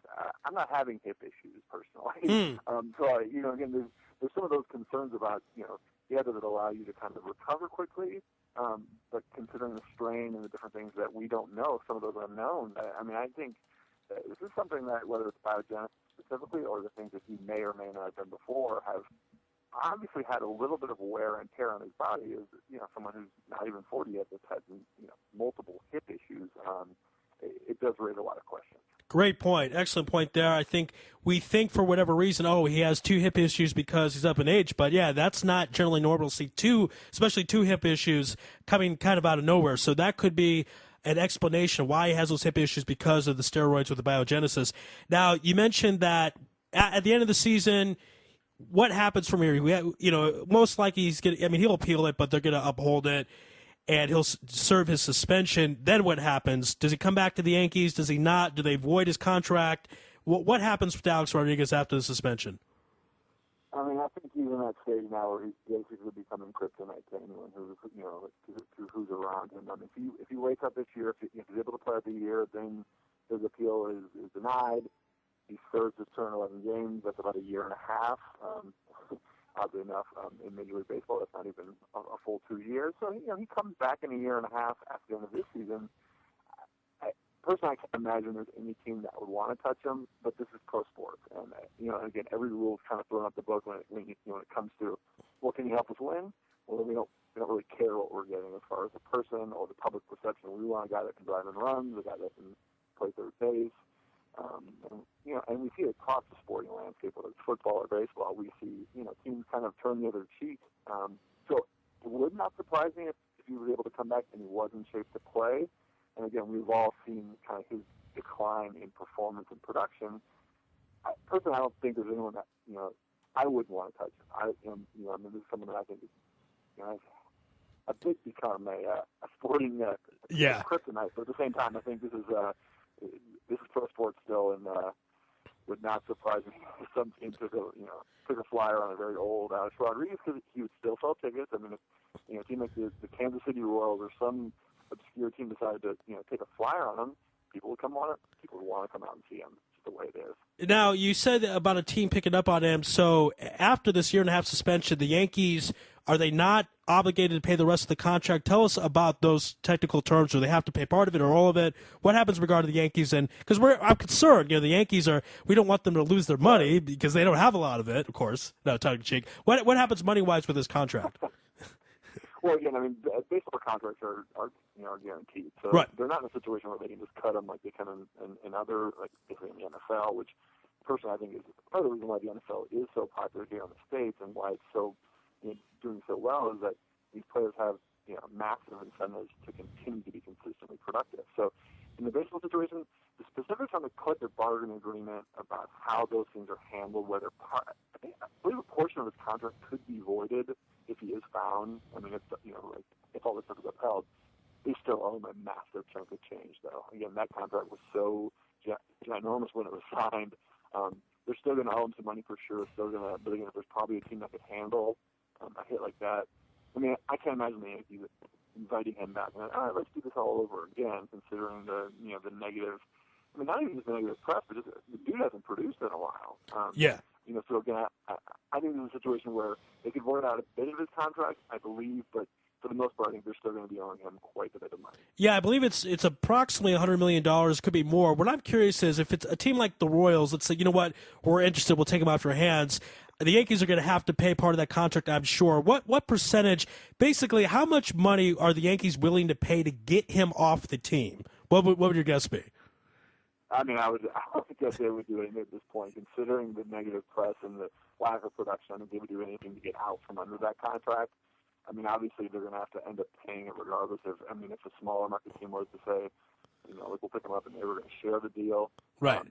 I'm not having hip issues personally. Again, there's some of those concerns about, does it allow you to kind of recover quickly? But considering the strain and the different things that we don't know, some of those unknown, I think this is something that, whether it's biogenesis specifically or the things that he may or may not have done before, have obviously had a little bit of wear and tear on his body. As someone who's not even 40 yet that's had multiple hip issues, it does raise a lot of questions. Great point. Excellent point there. I think we think for whatever reason, he has 2 hip issues because he's up in age. But, yeah, that's not generally normal to see especially 2 hip issues coming kind of out of nowhere. So that could be an explanation of why he has those hip issues, because of the steroids with the biogenesis. Now, you mentioned that at the end of the season, what happens from here? Most likely he'll appeal it, but they're going to uphold it, and he'll serve his suspension. Then what happens? Does he come back to the Yankees? Does he not? Do they void his contract? What happens with Alex Rodriguez after the suspension? I think he's in that stage now where he's basically becoming kryptonite to anyone who's around him. If he wakes up this year, if he's able to play out the year, then his appeal is denied. He serves his term 11 games. That's about a year and a half. Oddly enough, in Major League Baseball, that's not even a full 2 years. So, he comes back in a year and a half after the end of this season. Personally, I can't imagine there's any team that would want to touch him, but this is pro sports. And, again, every rule is kind of thrown out the book when it comes to, can you help us win? Well, we don't really care what we're getting as far as the person or the public perception. We want a guy that can drive and run, a guy that can play third base. And we see it across the sporting landscape, whether it's football or baseball. We see, teams kind of turn the other cheek. So it would not surprise me if he was able to come back and he was in shape to play. And again, we've all seen kind of his decline in performance and production. Personally, I don't think there's anyone that, I wouldn't want to touch him. This is someone that I think is, a bit become a sporting kryptonite. But at the same time, I think this is pro sports still, and would not surprise me if some team took a flyer on a very old Alex Rodriguez, because he would still sell tickets. If a team like the Kansas City Royals or some obscure team decided to take a flyer on him, people would want to come out and see him. It's just the way it is. Now, you said about a team picking up on him. So after this year and a half suspension, the Yankees, are they not obligated to pay the rest of the contract? Tell us about those technical terms. Do they have to pay part of it or all of it? What happens regarding the Yankees? And because I'm concerned, the Yankees we don't want them to lose their money because they don't have a lot of it, of course. No, tongue in cheek. What happens money-wise with this contract? Well, again, baseball contracts are guaranteed. So they're not in a situation where they can just cut them like they can in other, like in the NFL, which personally I think is part of the reason why the NFL is so popular here in the States and why it's so doing so well, is that these players have massive incentives to continue to be consistently productive. So in the baseball situation, the specifics on the collective bargaining agreement about how those things are handled, whether I believe a portion of his contract could be voided if he is found. If all this stuff is upheld, they still owe him a massive chunk of change, though. Again, that contract was so ginormous when it was signed. They're still going to owe him some money for sure. But again, if there's probably a team that could handle a hit like that, I can't imagine the Yankees inviting him back. All right, let's do this all over again, considering the negative. Not even just the negative press, but just the dude hasn't produced in a while. So again, I think this is a situation where they could void out a bit of his contract, I believe, but for the most part, I think they're still going to be owing him quite a bit of money. Yeah, I believe it's approximately $100 million. Could be more. What I'm curious is if it's a team like the Royals, let's say, you know what, we're interested, we'll take them off your hands. the Yankees are going to have to pay part of that contract, I'm sure. What percentage, basically, how much money are the Yankees willing to pay to get him off the team? What would your guess be? I mean, I would guess they would do anything at this point, considering the negative press and the lack of production. I think they would do anything to get out from under that contract. I mean, obviously they're going to have to end up paying it regardless. If a smaller market team was to say, we'll pick them up and they were going to share the deal. Right.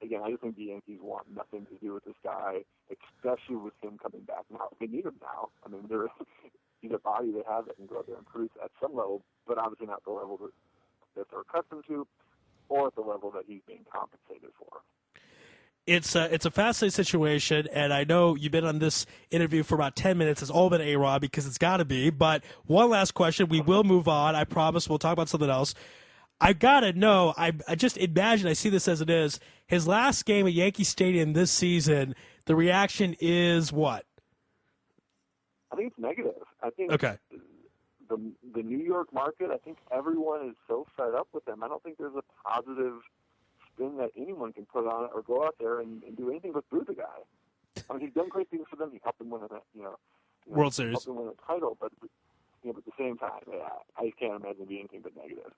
Again, I just think the Yankees want nothing to do with this guy, especially with him coming back now. They need him now. I mean, he's a body they have that can go out there and produce at some level, but obviously not the level that they're accustomed to, or at the level that he's being compensated for. It's a fascinating situation, and I know you've been on this interview for about 10 minutes. It's all been A-Rod because it's got to be. But one last question. We will move on. I promise we'll talk about something else. I got to know, I just imagine, I see this as it is, his last game at Yankee Stadium this season, the reaction is what? I think it's negative. I think okay. The New York market, I think everyone is so fed up with him. I don't think there's a positive spin that anyone can put on it or go out there and do anything but boo the guy. I mean, he's done great things for them. He helped them win World Series. Helped them win a title, but at the same time, I can't imagine it being anything but negative.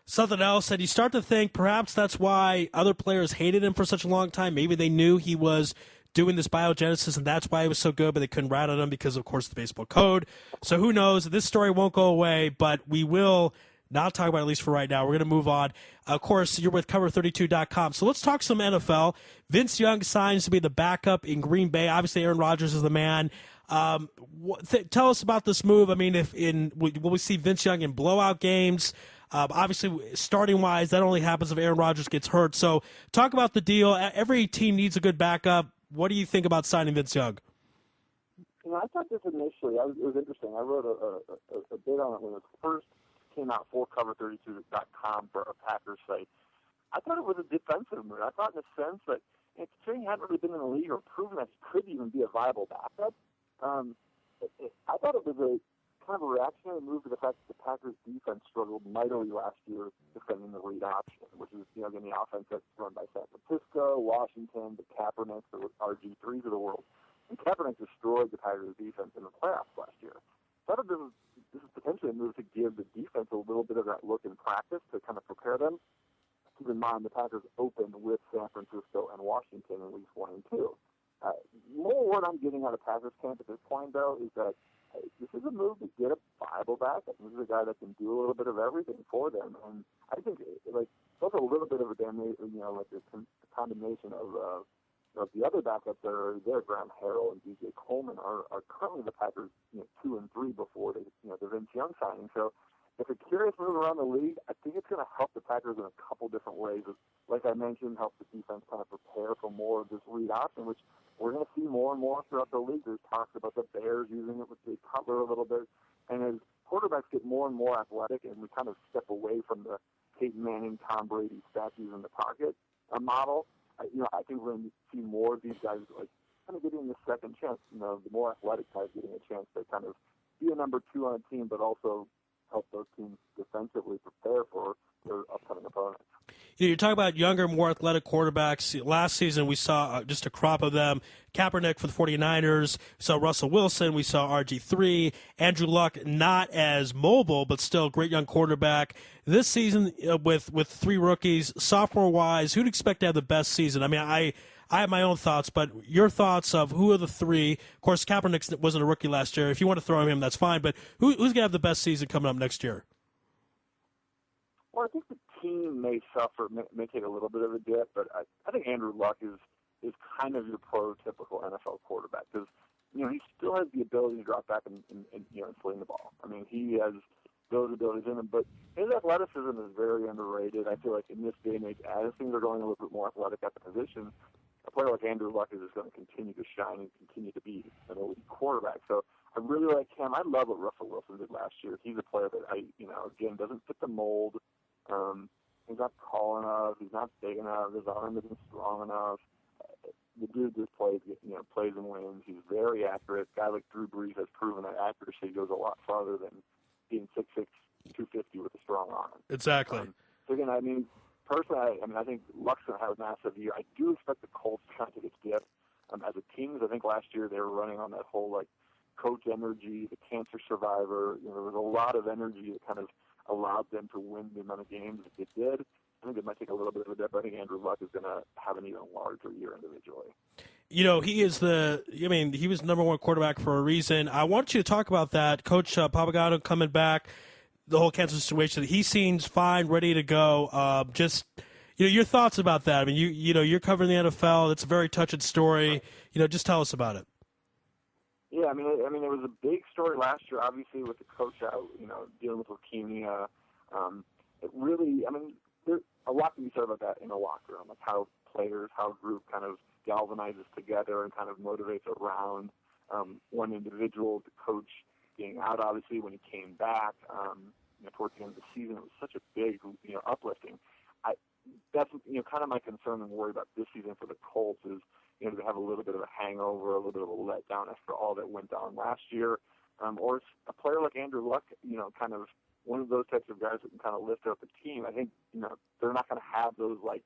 Something else, and you start to think perhaps that's why other players hated him for such a long time. Maybe they knew he was doing this biogenesis, and that's why he was so good, but they couldn't rat on him because, of course, the baseball code. So who knows? This story won't go away, but we will not talk about it, at least for right now. We're going to move on. Of course, you're with Cover32.com. So let's talk some NFL. Vince Young signs to be the backup in Green Bay. Obviously, Aaron Rodgers is the man. Tell us about this move. I mean, will we see Vince Young in blowout games? Obviously, starting-wise, that only happens if Aaron Rodgers gets hurt. So talk about the deal. Every team needs a good backup. What do you think about signing Vince Young? I thought this initially, it was interesting. I wrote a bit on it when it first came out for Cover32.com for a Packers site. I thought it was a defensive move. I thought in a sense that considering he hadn't really been in the league or proven that he could even be a viable backup, I thought it was a kind of a reactionary move to the fact that the Packers defense struggled mightily last year defending the read option, which is, again, the offense that's run by San Francisco, Washington, the Kaepernicks, the RG3s of the world. And Kaepernick destroyed the Packers defense in the playoffs last year. I thought this is potentially a move to give the defense a little bit of that look in practice to kind of prepare them. Keep in mind, the Packers opened with San Francisco and Washington in weeks 1 and 2. More what I'm getting out of Packers camp at this point, though, is that this is a move to get a viable backup. This is a guy that can do a little bit of everything for them. And I think, both a little bit of a damnation, the condemnation of the other backups that are there, Graham Harrell and DJ Coleman, are currently the Packers, 2 and 3 before the Vince Young signing. So it's a curious move around the league. I think it's going to help the Packers in a couple different ways. Like I mentioned, help the defense kind of prepare for more of this read option, which we're going to see more and more throughout the league. There's talks about the Bears using it with Jay Cutler a little bit. And as quarterbacks get more and more athletic and we kind of step away from the Peyton Manning, Tom Brady statues in the pocket model, I think we're going to see more of these guys kind of getting the second chance. The more athletic guys getting a chance to kind of be a number 2 on a team, but also help those teams defensively prepare for their upcoming opponents. You're talking about younger, more athletic quarterbacks. Last season, we saw just a crop of them. Kaepernick for the 49ers. We saw Russell Wilson. We saw RG3. Andrew Luck, not as mobile, but still great young quarterback. This season, with 3 rookies, sophomore-wise, who'd expect to have the best season? I mean, I have my own thoughts, but your thoughts of who are the 3? Of course, Kaepernick wasn't a rookie last year. If you want to throw him, that's fine. But who's going to have the best season coming up next year? Well, I think the team may suffer, may take a little bit of a dip, but I think Andrew Luck is kind of your prototypical NFL quarterback because, he still has the ability to drop back and sling the ball. I mean, he has those abilities in him, but his athleticism is very underrated. I feel like in this day and age, as things are going a little bit more athletic at the position, a player like Andrew Luck is just going to continue to shine and continue to be an elite quarterback. So I really like him. I love what Russell Wilson did last year. He's a player that again, doesn't fit the mold. He's not tall enough. He's not big enough. His arm isn't strong enough. The dude just plays and wins. He's very accurate. A guy like Drew Brees has proven that accuracy goes a lot farther than being 6'6", 250 with a strong arm. Exactly. So again, personally, I think Luck's going to have a massive year. I do expect the Colts to kind of take a dip. as a team. I think last year they were running on that whole like coach energy, the cancer survivor. There was a lot of energy that kind of allowed them to win the amount of games that they did. I think it might take a little bit of a dip. I think Andrew Luck is going to have an even larger year individually. He is he was number one quarterback for a reason. I want you to talk about that. Coach Papagano coming back, the whole cancer situation. He seems fine, ready to go. Your thoughts about that. I mean, you're covering the NFL. It's a very touching story. Just tell us about it. Yeah, I mean, it was a big story last year, obviously, with the coach out, dealing with leukemia. It really, there's a lot to be said about that in a locker room, like how a group kind of galvanizes together and kind of motivates around one individual. The coach being out, obviously, when he came back, towards the end of the season, it was such a big, uplifting. That's kind of my concern and worry about this season for the Colts is, they have a little bit of a hangover, a little bit of a letdown after all that went down last year. Or a player like Andrew Luck, kind of one of those types of guys that can kind of lift up the team. I think, they're not going to have those, like,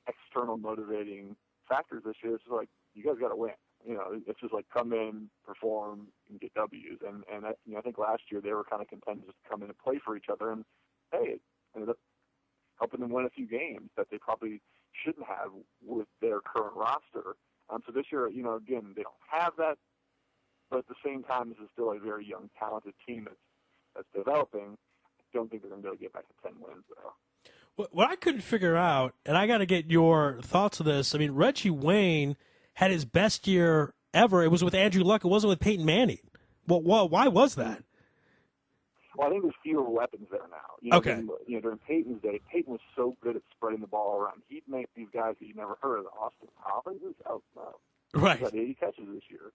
external motivating factors this year. It's just like, you guys got to win. It's just like come in, perform, and get W's. And I think last year they were kind of content just to come in and play for each other. And, hey, it ended up helping them win a few games that they probably shouldn't have with their current roster. So this year, again, they don't have that, but at the same time, this is still a very young, talented team that's developing. I don't think they're going to be able to get back to 10 wins, though. What I couldn't figure out, and I got to get your thoughts on this, Reggie Wayne had his best year ever. It was with Andrew Luck. It wasn't with Peyton Manning. Well, why was that? Well, I think there's fewer weapons there now. Okay. During Peyton's day, Peyton was so good at spreading the ball around. He'd make these guys that you never heard of, Austin Cobbins, out right. He got 80 catches this year.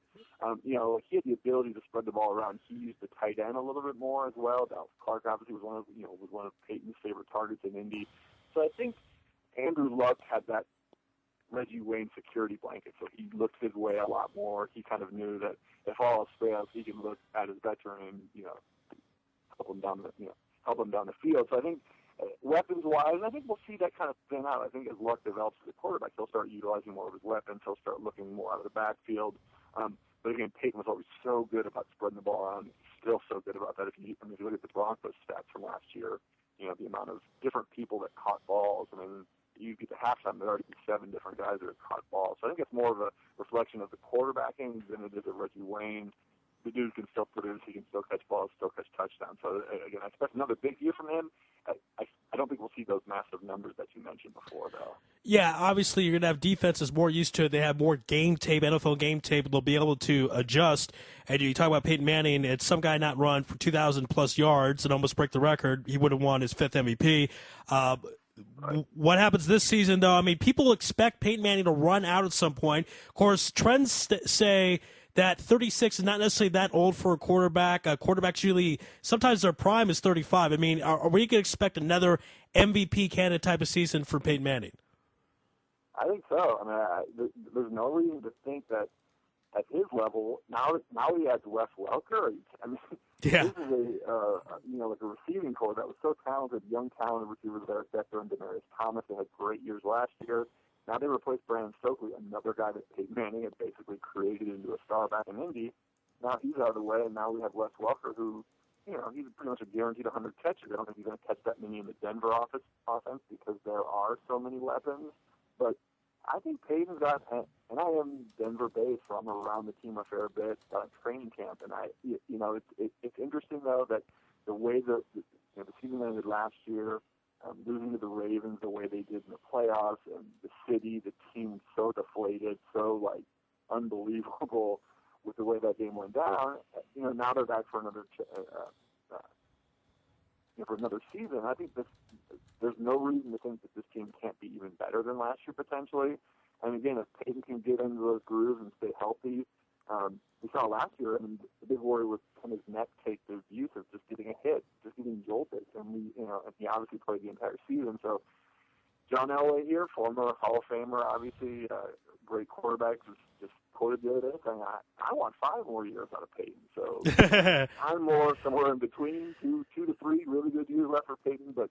He had the ability to spread the ball around. He used the tight end a little bit more as well. Dallas Clark obviously was one of Peyton's favorite targets in Indy. So I think Andrew Luck had that Reggie Wayne security blanket, so he looked his way a lot more. He kind of knew that if all else fails, he can look at his veteran and help him down the field. So I think weapons-wise, I think we'll see that kind of thin out. I think as Luck develops as a quarterback, he'll start utilizing more of his weapons. He'll start looking more out of the backfield. But again, Peyton was always so good about spreading the ball around. He's still so good about that. If you look at the Broncos stats from last year, the amount of different people that caught balls. You get to halftime, there already be 7 different guys that have caught balls. So I think it's more of a reflection of the quarterbacking than it is of Reggie Wayne. The dude can still produce. He can still catch balls, still catch touchdowns. So, again, I expect another big year from him. I don't think we'll see those massive numbers that you mentioned before, though. Yeah, obviously you're going to have defenses more used to it. They have more game tape, NFL game tape. They'll be able to adjust. And you talk about Peyton Manning, it's some guy not run for 2,000-plus yards and almost break the record. He would have won his 5th MVP. Right. What happens this season, though? People expect Peyton Manning to run out at some point. Of course, trends say that 36 is not necessarily that old for a quarterback. Quarterbacks usually, sometimes their prime is 35. Are we going to expect another MVP candidate type of season for Peyton Manning? I think so. There's no reason to think that at his level, now he has Wes Welker. Yeah. This is a receiving core that was so talented, young talented receivers with Eric Decker and Demaryius Thomas. They had great years last year. Now they replaced Brandon Stokely, another guy that Peyton Manning had basically created into a star back in Indy. Now he's out of the way, and now we have Wes Welker, who, he's pretty much a guaranteed 100 catches. I don't think he's going to catch that many in the Denver offense because there are so many weapons. But I think Peyton's got, and I am Denver-based, so I'm around the team a fair bit, training camp, and it's interesting though that the way the season ended last year, losing to the Ravens the way they did in the playoffs, and the team so deflated, so unbelievable with the way that game went down. Now they're back for another season. I think there's no reason to think that this team can't be even better than last year potentially. And again, if Peyton can get into those grooves and stay healthy, we saw last year. The big worry was can his neck take the abuse of just getting a hit, just getting jolted, and he obviously played the entire season. So John Elway here, former Hall of Famer, obviously great quarterback, just quoted the other day saying, I want 5 more years out of Peyton. So I'm more somewhere in between, 2 to 3 really good years left for Peyton, but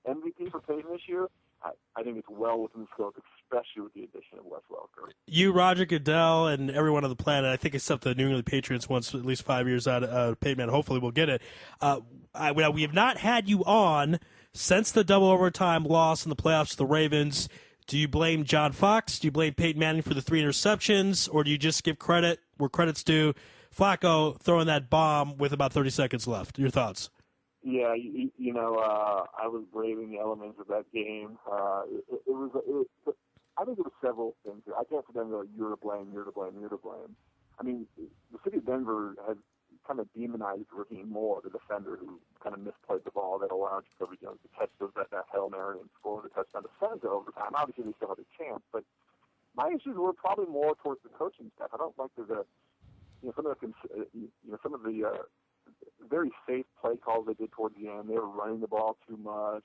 MVP for Peyton this year, I think it's well within the scope, especially with the addition of Wes Welker. You, Roger Goodell, and everyone on the planet, I think except the New England Patriots wants at least 5 years out of Peyton Manning. Hopefully we'll get it. We have not had you on since the double overtime loss in the playoffs to the Ravens. Do you blame John Fox? Do you blame Peyton Manning for the 3 interceptions? Or do you just give credit where credit's due? Flacco throwing that bomb with about 30 seconds left. Your thoughts? Yeah, I was braving the elements of that game. I think it was several things. I can't for them to go, you're to blame, you're to blame, you're to blame. I mean, the city of Denver has kind of demonized Raheem Moore, the defender who kind of misplayed the ball that allowed Jacoby Jones to catch that Hail Mary and score the touchdown to send it to overtime. Obviously, they still had a chance, but my issues were probably more towards the coaching staff. I don't like some of the very safe play calls they did towards the end. They were running the ball too much,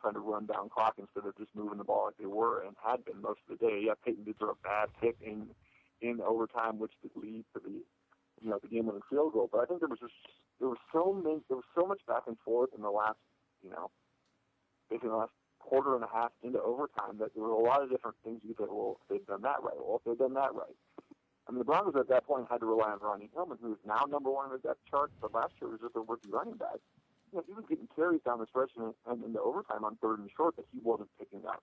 trying to run down clock instead of just moving the ball like they were and had been most of the day. Yeah, Peyton did throw a bad kick in overtime, which did lead to the game-winning field goal. But I think there was so much back and forth in the last, basically the last quarter and a half into overtime that there were a lot of different things you could say, well, if they've done that right. Well, if they've done that right. I mean, the Broncos at that point had to rely on Ronnie Hillman, who is now number one on the depth chart, but last year was just a rookie running back. He was getting carries down the stretch and into overtime on 3rd and short that he wasn't picking up.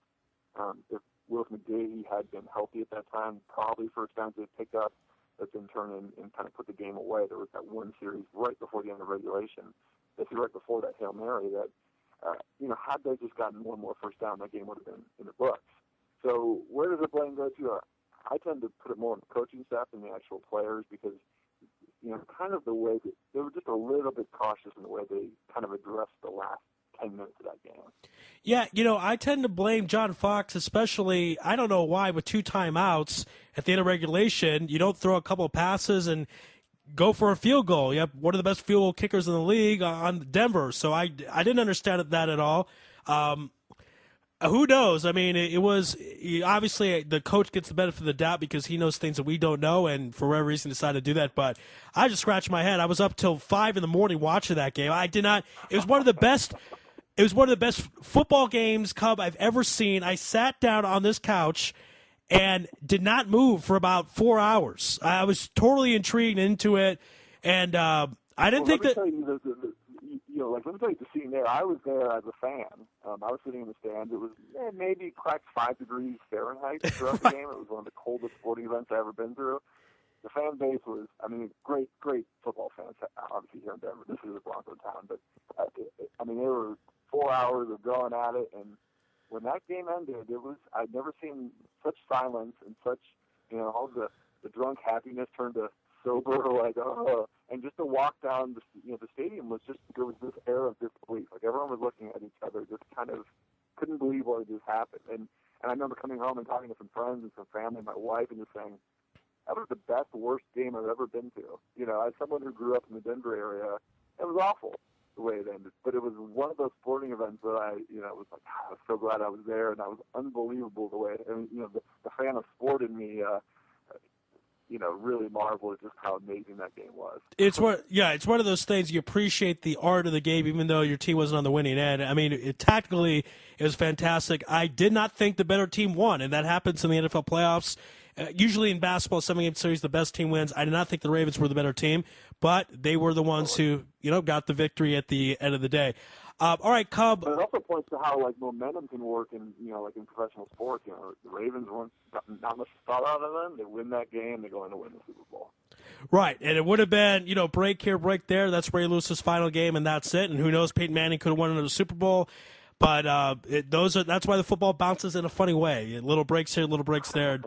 If Willis McGahee had been healthy at that time, probably first downs they'd pick up, that then turn and kind of put the game away. There was that one series right before the end of regulation, basically right before that Hail Mary that, had they just gotten one more first down, that game would have been in the books. So where does the blame go to? I tend to put it more on the coaching staff than the actual players because, kind of the way that they were just a little bit cautious in the way they kind of addressed the last 10 minutes of that game. Yeah, I tend to blame John Fox, especially, I don't know why, with 2 timeouts at the end of regulation, you don't throw a couple of passes and go for a field goal. You have one of the best field goal kickers in the league on Denver, so I didn't understand that at all. Who knows? I mean, it was obviously the coach gets the benefit of the doubt because he knows things that we don't know, and for whatever reason decided to do that. But I just scratched my head. I was up till 5 in the morning watching that game. I did not. It was one of the best. It was one of the best football games, Cub, I've ever seen. I sat down on this couch and did not move for about 4 hours. I was totally intrigued into it, and I didn't think that. Let me tell you the scene there. I was there as a fan. I was sitting in the stands. It was maybe cracked 5 degrees Fahrenheit throughout the game. It was one of the coldest sporting events I've ever been through. The fan base was, great football fans, obviously here in Denver. This is a Bronco town, but there were 4 hours of going at it, and when that game ended, I'd never seen such silence and such, all the drunk happiness turned to sober, and just to walk down the stadium was just, there was this air of disbelief. Like everyone was looking at each other, just kind of couldn't believe what had just happened. And I remember coming home and talking to some friends and some family, my wife, and just saying, that was the best, worst game I've ever been to. As someone who grew up in the Denver area, it was awful the way it ended. But it was one of those sporting events that I was like, I was so glad I was there, and that was unbelievable the way, the fan of sport in me, really marveled at just how amazing that game was. It's one of those things you appreciate the art of the game, even though your team wasn't on the winning end. I mean, tactically, it was fantastic. I did not think the better team won, and that happens in the NFL playoffs. Usually in basketball, 7-game series, the best team wins. I did not think the Ravens were the better team, but they were the ones who, got the victory at the end of the day. All right, Cub. But it also points to how momentum can work in in professional sports. The Ravens weren't not much thought out of them. They win that game, they go in to win the Super Bowl. Right, and it would have been break here, break there. That's Ray Lewis's final game, and that's it. And who knows, Peyton Manning could have won another Super Bowl. But that's why the football bounces in a funny way. Little breaks here, little breaks there,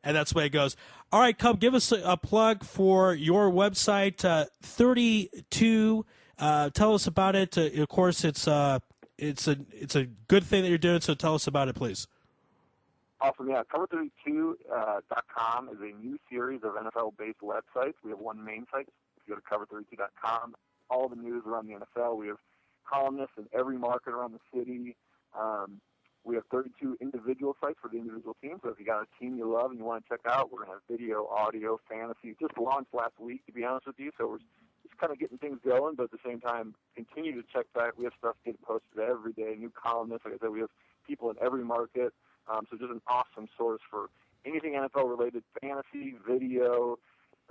and that's the way it goes. All right, Cub, give us a plug for your website, 32. Tell us about it. Of course, it's a good thing that you're doing. So tell us about it, please. Awesome. Yeah, Cover32.com is a new series of NFL-based websites. We have one main site. If you go to Cover32.com, all the news around the NFL. We have columnists in every market around the city. We have 32 individual sites for the individual teams. So if you got a team you love and you want to check out, we're going to have video, audio, fantasy. Just launched last week, to be honest with you. So we're just kind of getting things going, but at the same time, continue to check back. We have stuff getting posted every day, new columnists. Like I said, we have people in every market. So just an awesome source for anything NFL-related, fantasy, video,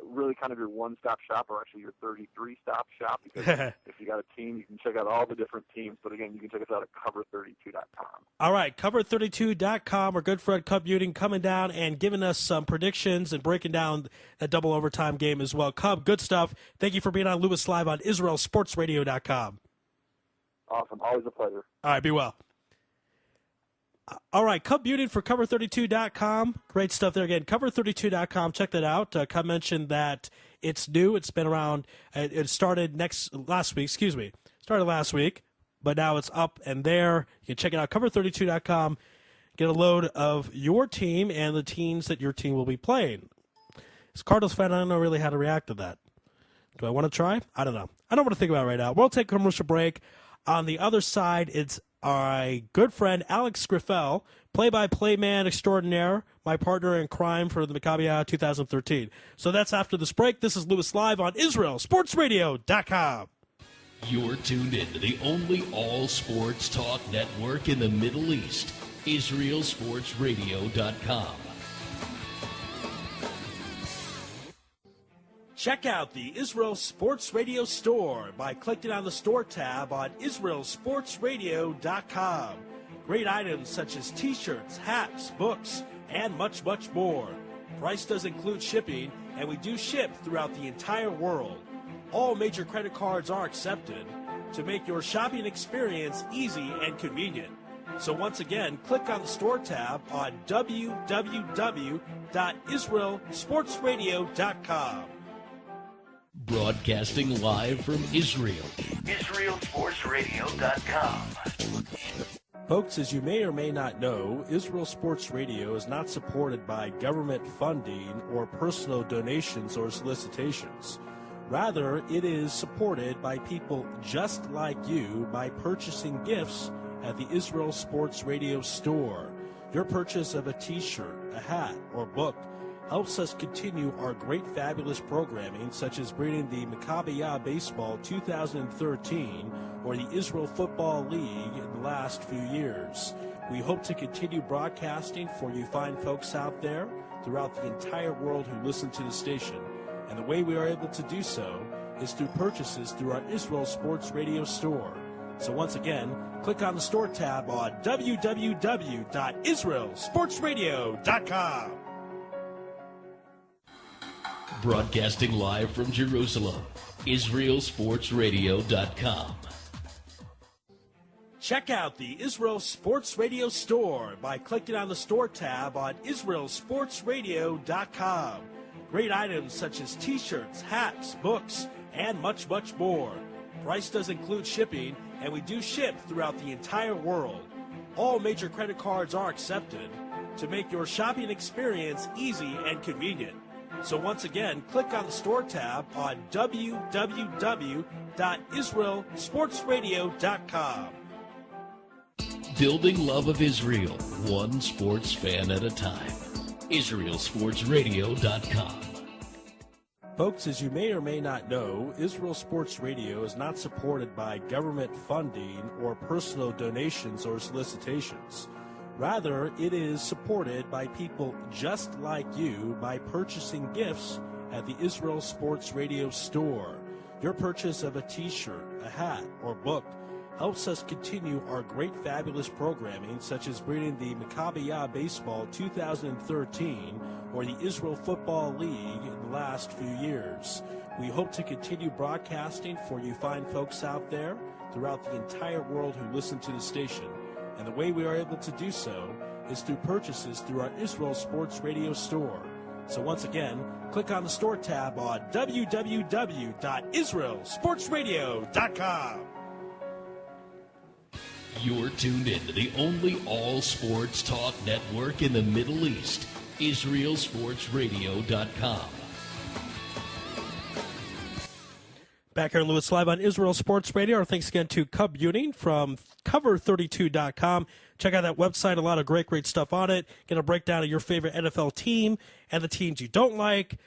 really kind of your one-stop shop, or actually your 33-stop shop, because if you got a team, you can check out all the different teams. But again, you can check us out at cover32.com. All right, cover32.com. Our good friend Cub Buenning coming down and giving us some predictions and breaking down that double overtime game as well. Cub, good stuff. Thank you for being on Louis Live on IsraelSportsRadio.com. Awesome. Always a pleasure. All right, be well. All right, Cub Buenning for cover32.com. Great stuff there again. Cover32.com. Check that out. Cub mentioned that it's new. It's been around. It started last week. Started last week, but now it's up and there. You can check it out. Cover32.com. Get a load of your team and the teams that your team will be playing. As a Cardinals fan, I don't know really how to react to that. Do I want to try? I don't know. I don't want to think about it right now. We'll take a commercial break. On the other side, it's our good friend Alex Griffel, play-by-play man extraordinaire, my partner in crime for the Maccabi 2013. So that's after this break. This is Louis Live on IsraelSportsRadio.com. You're tuned in to the only all-sports talk network in the Middle East, IsraelSportsRadio.com. Check out the Israel Sports Radio store by clicking on the store tab on IsraelSportsRadio.com. Great items such as t-shirts, hats, books, and much, much more. Price does include shipping, and we do ship throughout the entire world. All major credit cards are accepted to make your shopping experience easy and convenient. So once again, click on the store tab on www.IsraelSportsRadio.com. Broadcasting live from Israel. IsraelSportsRadio.com. Folks, as you may or may not know, Israel Sports Radio is not supported by government funding or personal donations or solicitations. Rather, it is supported by people just like you by purchasing gifts at the Israel Sports Radio store. Your purchase of a t-shirt, a hat, or book helps us continue our great, fabulous programming, such as bringing the Maccabi Baseball 2013 or the Israel Football League in the last few years. We hope to continue broadcasting for you fine folks out there throughout the entire world who listen to the station. And the way we are able to do so is through purchases through our Israel Sports Radio store. So once again, click on the store tab on www.IsraelSportsRadio.com. Broadcasting live from Jerusalem, IsraelSportsRadio.com. Check out the Israel Sports Radio store by clicking on the store tab on IsraelSportsRadio.com. Great items such as t-shirts, hats, books, and much, much more. Price does include shipping, and we do ship throughout the entire world. All major credit cards are accepted to make your shopping experience easy and convenient. So once again, click on the store tab on www.IsraelSportsRadio.com. Building love of Israel, one sports fan at a time. IsraelSportsRadio.com. Folks, as you may or may not know, Israel Sports Radio is not supported by government funding or personal donations or solicitations. Rather, it is supported by people just like you by purchasing gifts at the Israel Sports Radio store. Your purchase of a t-shirt, a hat, or book helps us continue our great, fabulous programming, such as bringing the Maccabi Baseball 2013 or the Israel Football League in the last few years. We hope to continue broadcasting for you fine folks out there throughout the entire world who listen to the station. And the way we are able to do so is through purchases through our Israel Sports Radio store. So once again, click on the store tab on www.IsraelSportsRadio.com. You're tuned in to the only all-sports talk network in the Middle East, IsraelSportsRadio.com. Back here in Louis Live on Israel Sports Radio. Our thanks again to Cub Buenning from cover32.com. Check out that website. A lot of great stuff on it. Get a breakdown of your favorite NFL team and the teams you don't like,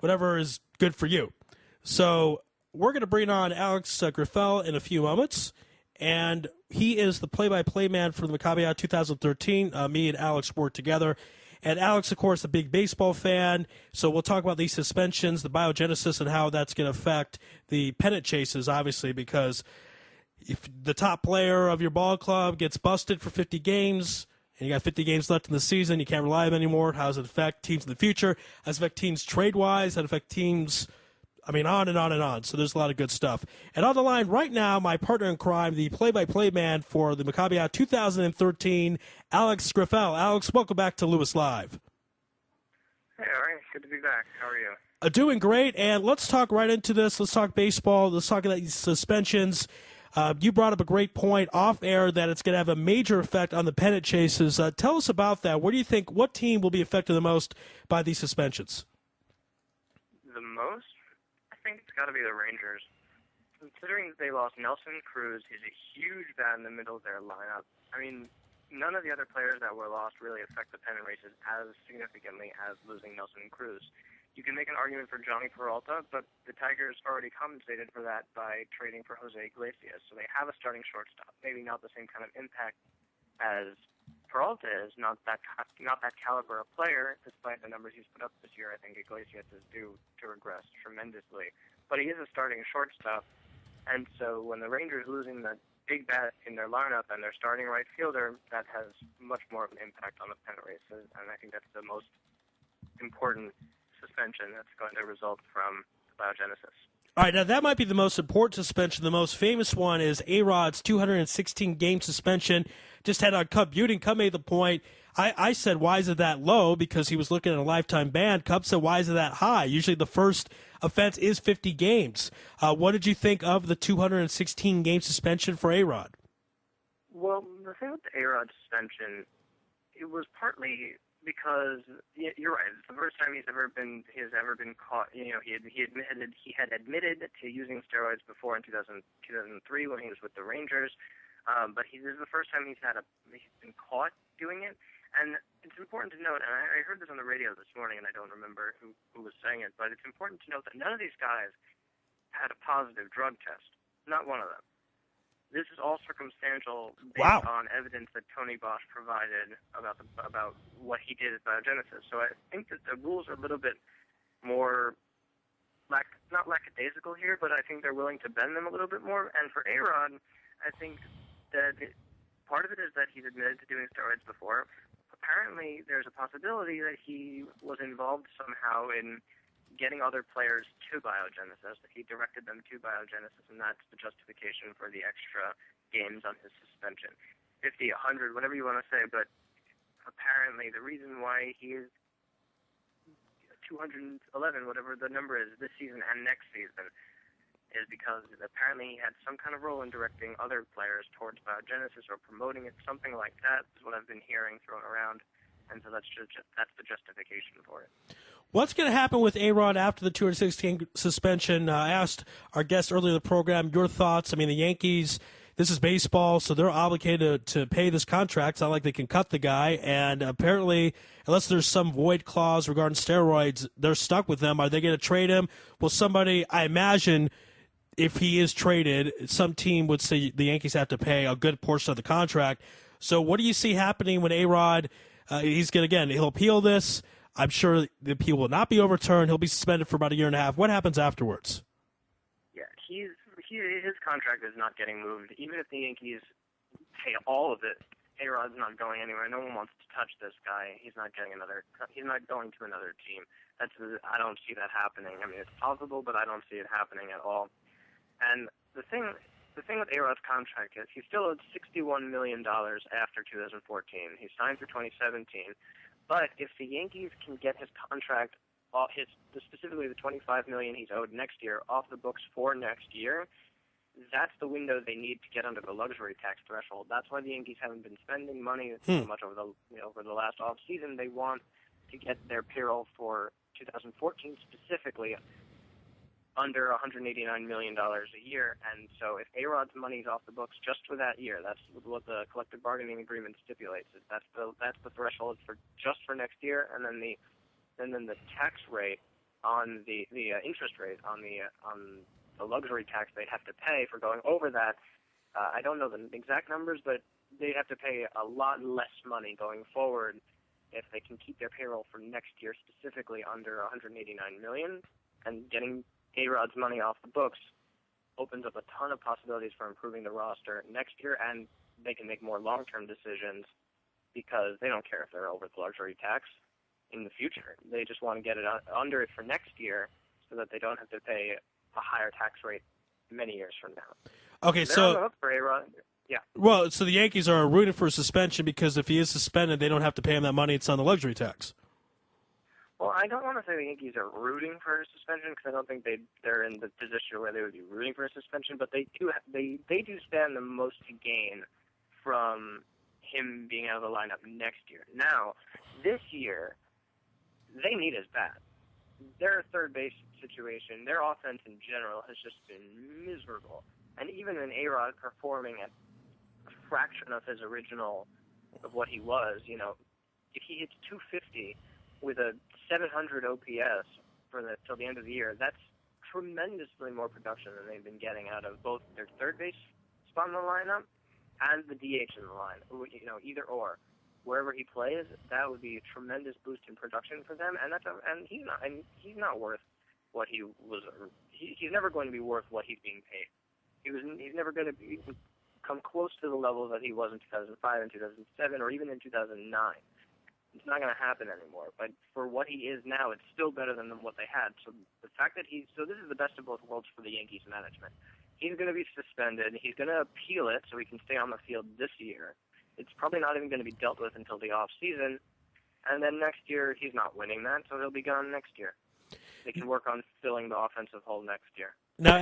whatever is good for you. So we're going to bring on Alex Griffel in a few moments, and he is the play-by-play man for the Maccabi 2013. Me and Alex worked together. And Alex, of course, a big baseball fan, so we'll talk about these suspensions, the biogenesis, and how that's going to affect the pennant chases, obviously, because if the top player of your ball club gets busted for 50 games, and you got 50 games left in the season, you can't rely on them anymore, how does it affect teams in the future? How does it affect teams trade-wise? How does it affect teams, on and on and on. So there's a lot of good stuff. And on the line right now, my partner in crime, the play-by-play man for the Maccabi 2013, Alex Griffel. Alex, welcome back to Louis Live. Hey, Ari. Good to be back. How are you? Doing great, and let's talk right into this. Let's talk baseball. Let's talk about these suspensions. You brought up a great point off air that it's going to have a major effect on the pennant chases. Tell us about that. What do you think? What team will be affected the most by these suspensions? The most? I think it's got to be the Rangers. Considering that they lost Nelson Cruz, who's a huge bat in the middle of their lineup. None of the other players that were lost really affect the pennant races as significantly as losing Nelson Cruz. You can make an argument for Johnny Peralta, but the Tigers already compensated for that by trading for Jose Iglesias. So they have a starting shortstop. Maybe not the same kind of impact as Peralta is, not that caliber of player, despite the numbers he's put up this year. I think Iglesias is due to regress tremendously. But he is a starting shortstop, and so when the Rangers losing the big bat in their lineup and their starting right fielder, that has much more of an impact on the pennant races, and I think that's the most important suspension that's going to result from biogenesis. All right, now that might be the most important suspension. The most famous one is A-Rod's 216-game suspension. Just had on Cub Buenning. Cub made the point. I said, why is it that low? Because he was looking at a lifetime ban. Cub said, why is it that high? Usually the first offense is 50 games. What did you think of the 216-game suspension for A-Rod? Well, the thing with the A-Rod suspension, it was partly because you're right. It's the first time he has ever been caught. He had admitted to using steroids before in 2003 when he was with the Rangers, but this is the first time he's been caught doing it. And it's important to note, and I heard this on the radio this morning, and I don't remember who was saying it, but it's important to note that none of these guys had a positive drug test. Not one of them. This is all circumstantial based on evidence that Tony Bosch provided about what he did at biogenesis. So I think that the rules are a little bit more, not lackadaisical here, but I think they're willing to bend them a little bit more. And for A-Rod, I think that part of it is that he's admitted to doing steroids before. Apparently, there's a possibility that he was involved somehow in getting other players to biogenesis, that he directed them to biogenesis, and that's the justification for the extra games on his suspension. 50, 100, whatever you want to say, but apparently the reason why he is 211, whatever the number is, this season and next season, is because apparently he had some kind of role in directing other players towards biogenesis or promoting it, something like that is what I've been hearing thrown around, and so that's the justification for it. What's going to happen with A-Rod after the 216 suspension? I asked our guest earlier in the program your thoughts. The Yankees, this is baseball, so they're obligated to pay this contract. It's not like they can cut the guy, and apparently, unless there's some void clause regarding steroids, they're stuck with them. Are they going to trade him? Will somebody, I imagine, if he is traded, some team would say the Yankees have to pay a good portion of the contract. So what do you see happening when A-Rod, he'll appeal this. I'm sure the appeal will not be overturned. He'll be suspended for about a year and a half. What happens afterwards? Yeah, his contract is not getting moved. Even if the Yankees pay all of it, A-Rod's not going anywhere. No one wants to touch this guy. He's not going to another team. I don't see that happening. It's possible, but I don't see it happening at all. And the thing with A-Rod's contract is he still owed $61 million after 2014. He signed for 2017. But if the Yankees can get his contract, specifically the $25 million he's owed next year, off the books for next year, that's the window they need to get under the luxury tax threshold. That's why the Yankees haven't been spending money so much over the last off season. They want to get their payroll for 2014 specifically under $189 million a year. And so if A-Rod's money is off the books just for that year, that's what the collective bargaining agreement stipulates. That's the threshold for just for next year, and then the tax rate on the interest rate on the luxury tax they'd have to pay for going over that. I don't know the exact numbers, but they'd have to pay a lot less money going forward if they can keep their payroll for next year specifically under $189 million. And getting A-Rod's money off the books opens up a ton of possibilities for improving the roster next year, and they can make more long-term decisions because they don't care if they're over the luxury tax in the future. They just want to get it under it for next year so that they don't have to pay a higher tax rate many years from now. Okay, they're so on the hook for A-Rod. Yeah. Well, so the Yankees are rooting for a suspension because if he is suspended, they don't have to pay him that money. It's on the luxury tax. Well, I don't want to say the Yankees are rooting for a suspension because I don't think they're in the position where they would be rooting for a suspension, but they do stand the most to gain from him being out of the lineup next year. Now, this year, they need his bat. Their third base situation, their offense in general, has just been miserable. And even in A-Rod performing at a fraction of his original, of what he was, if he hits 250 with a 700 OPS till the end of the year, that's tremendously more production than they've been getting out of both their third base spot in the lineup and the DH in the line. Either or. Wherever he plays, that would be a tremendous boost in production for them, and he's not worth what he was. He's never going to be worth what he's being paid. He's never going to come close to the level that he was in 2005 and 2007, or even in 2009. It's not going to happen anymore. But for what he is now, it's still better than what they had. So the fact that this is the best of both worlds for the Yankees management. He's going to be suspended. He's going to appeal it so he can stay on the field this year. It's probably not even going to be dealt with until the off season, and then next year he's not winning that, so he'll be gone next year. They can work on filling the offensive hole next year. Now,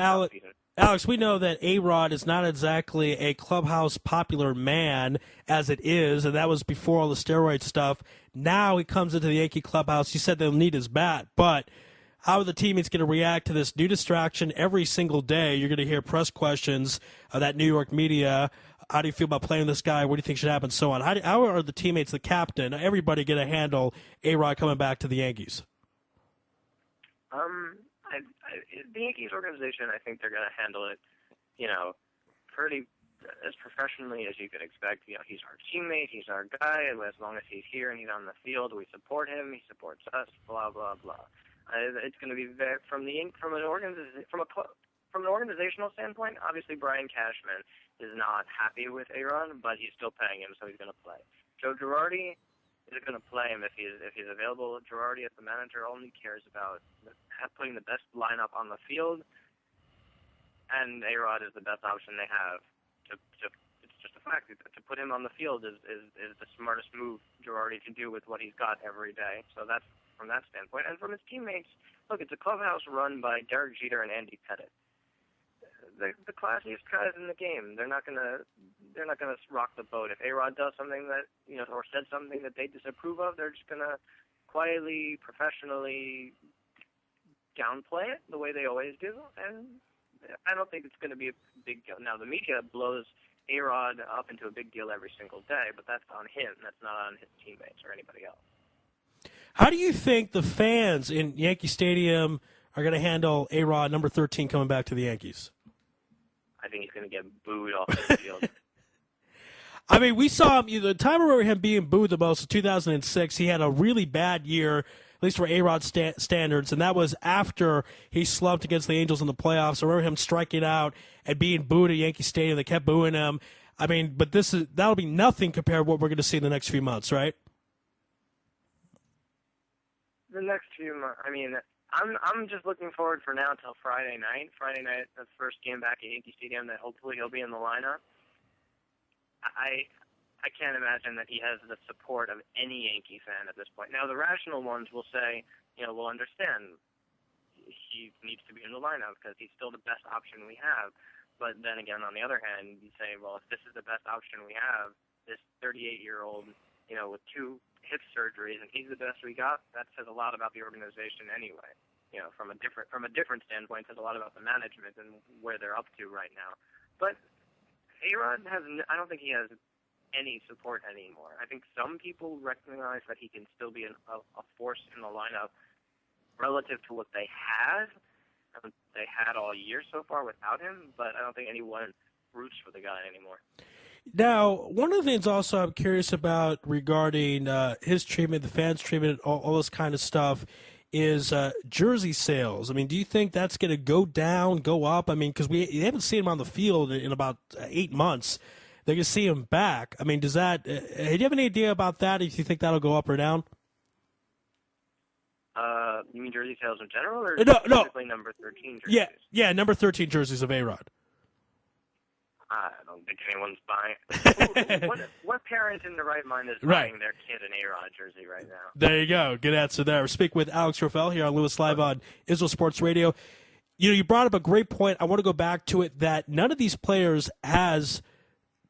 Alex, we know that A-Rod is not exactly a clubhouse popular man as it is, and that was before all the steroid stuff. Now he comes into the Yankee clubhouse. You said they'll need his bat, but how are the teammates going to react to this new distraction every single day? You're going to hear press questions of that New York media. How do you feel about playing this guy? What do you think should happen? So on. How are the teammates, the captain, everybody going to handle A-Rod coming back to the Yankees? The Yankees organization, I think they're going to handle it, pretty as professionally as you could expect. He's our teammate, he's our guy. As long as he's here and he's on the field, we support him. He supports us. Blah blah blah. It's going to be from an organizational standpoint. Obviously, Brian Cashman is not happy with A-Rod, but he's still paying him, so he's going to play. Joe Girardi is going to play him if he's available. Girardi, as the manager, only cares about putting the best lineup on the field, and A-Rod is the best option they have. It's just a fact. To put him on the field is the smartest move Girardi can do with what he's got every day. So that's from that standpoint. And from his teammates, look, it's a clubhouse run by Derek Jeter and Andy Pettitte. The classiest guys in the game. They're not gonna rock the boat. If A-Rod does something that or said something that they disapprove of, they're just gonna quietly, professionally downplay it the way they always do. And I don't think it's gonna be a big deal. Now the media blows A-Rod up into a big deal every single day, but that's on him. That's not on his teammates or anybody else. How do you think the fans in Yankee Stadium are going to handle A-Rod, number 13, coming back to the Yankees? I think he's going to get booed off the field. I mean, we saw him, the time I remember him being booed the most was 2006. He had a really bad year, at least for A-Rod standards, and that was after he slumped against the Angels in the playoffs. I remember him striking out and being booed at Yankee Stadium. They kept booing him. I mean, but that'll be nothing compared to what we're going to see in the next few months, right? The next few months, I mean, I'm just looking forward for now till Friday night. Friday night, the first game back at Yankee Stadium, that hopefully he'll be in the lineup. I can't imagine that he has the support of any Yankee fan at this point. Now, the rational ones will say, we'll understand. He needs to be in the lineup because he's still the best option we have. But then again, on the other hand, you say, well, if this is the best option we have, this 38-year-old, with 2 hip surgeries, and he's the best we got, that says a lot about the organization anyway. From a different standpoint, says a lot about the management and where they're up to right now. But A-Rod I don't think he has any support anymore. I think some people recognize that he can still be a force in the lineup relative to what they have. they had all year so far without him, but I don't think anyone roots for the guy anymore. Now, one of the things also I'm curious about regarding his treatment, the fans' treatment, all this kind of stuff, is jersey sales. I mean, do you think that's going to go down, go up? I mean, because we haven't seen him on the field in about 8 months. They're going to see him back. I mean, does that? Do you have any idea about that? If you think that'll go up or down? You mean jersey sales in general, or No. specifically number 13 jerseys? Yeah, number 13 jerseys of A-Rod. I don't think anyone's buying. What parent in the right mind is buying their kid an A-Rod jersey right now? There you go. Good answer there. We're speaking with Alex Griffel here on Louis Live on Israel Sports Radio. You know, you brought up a great point. I want to go back to it that none of these players has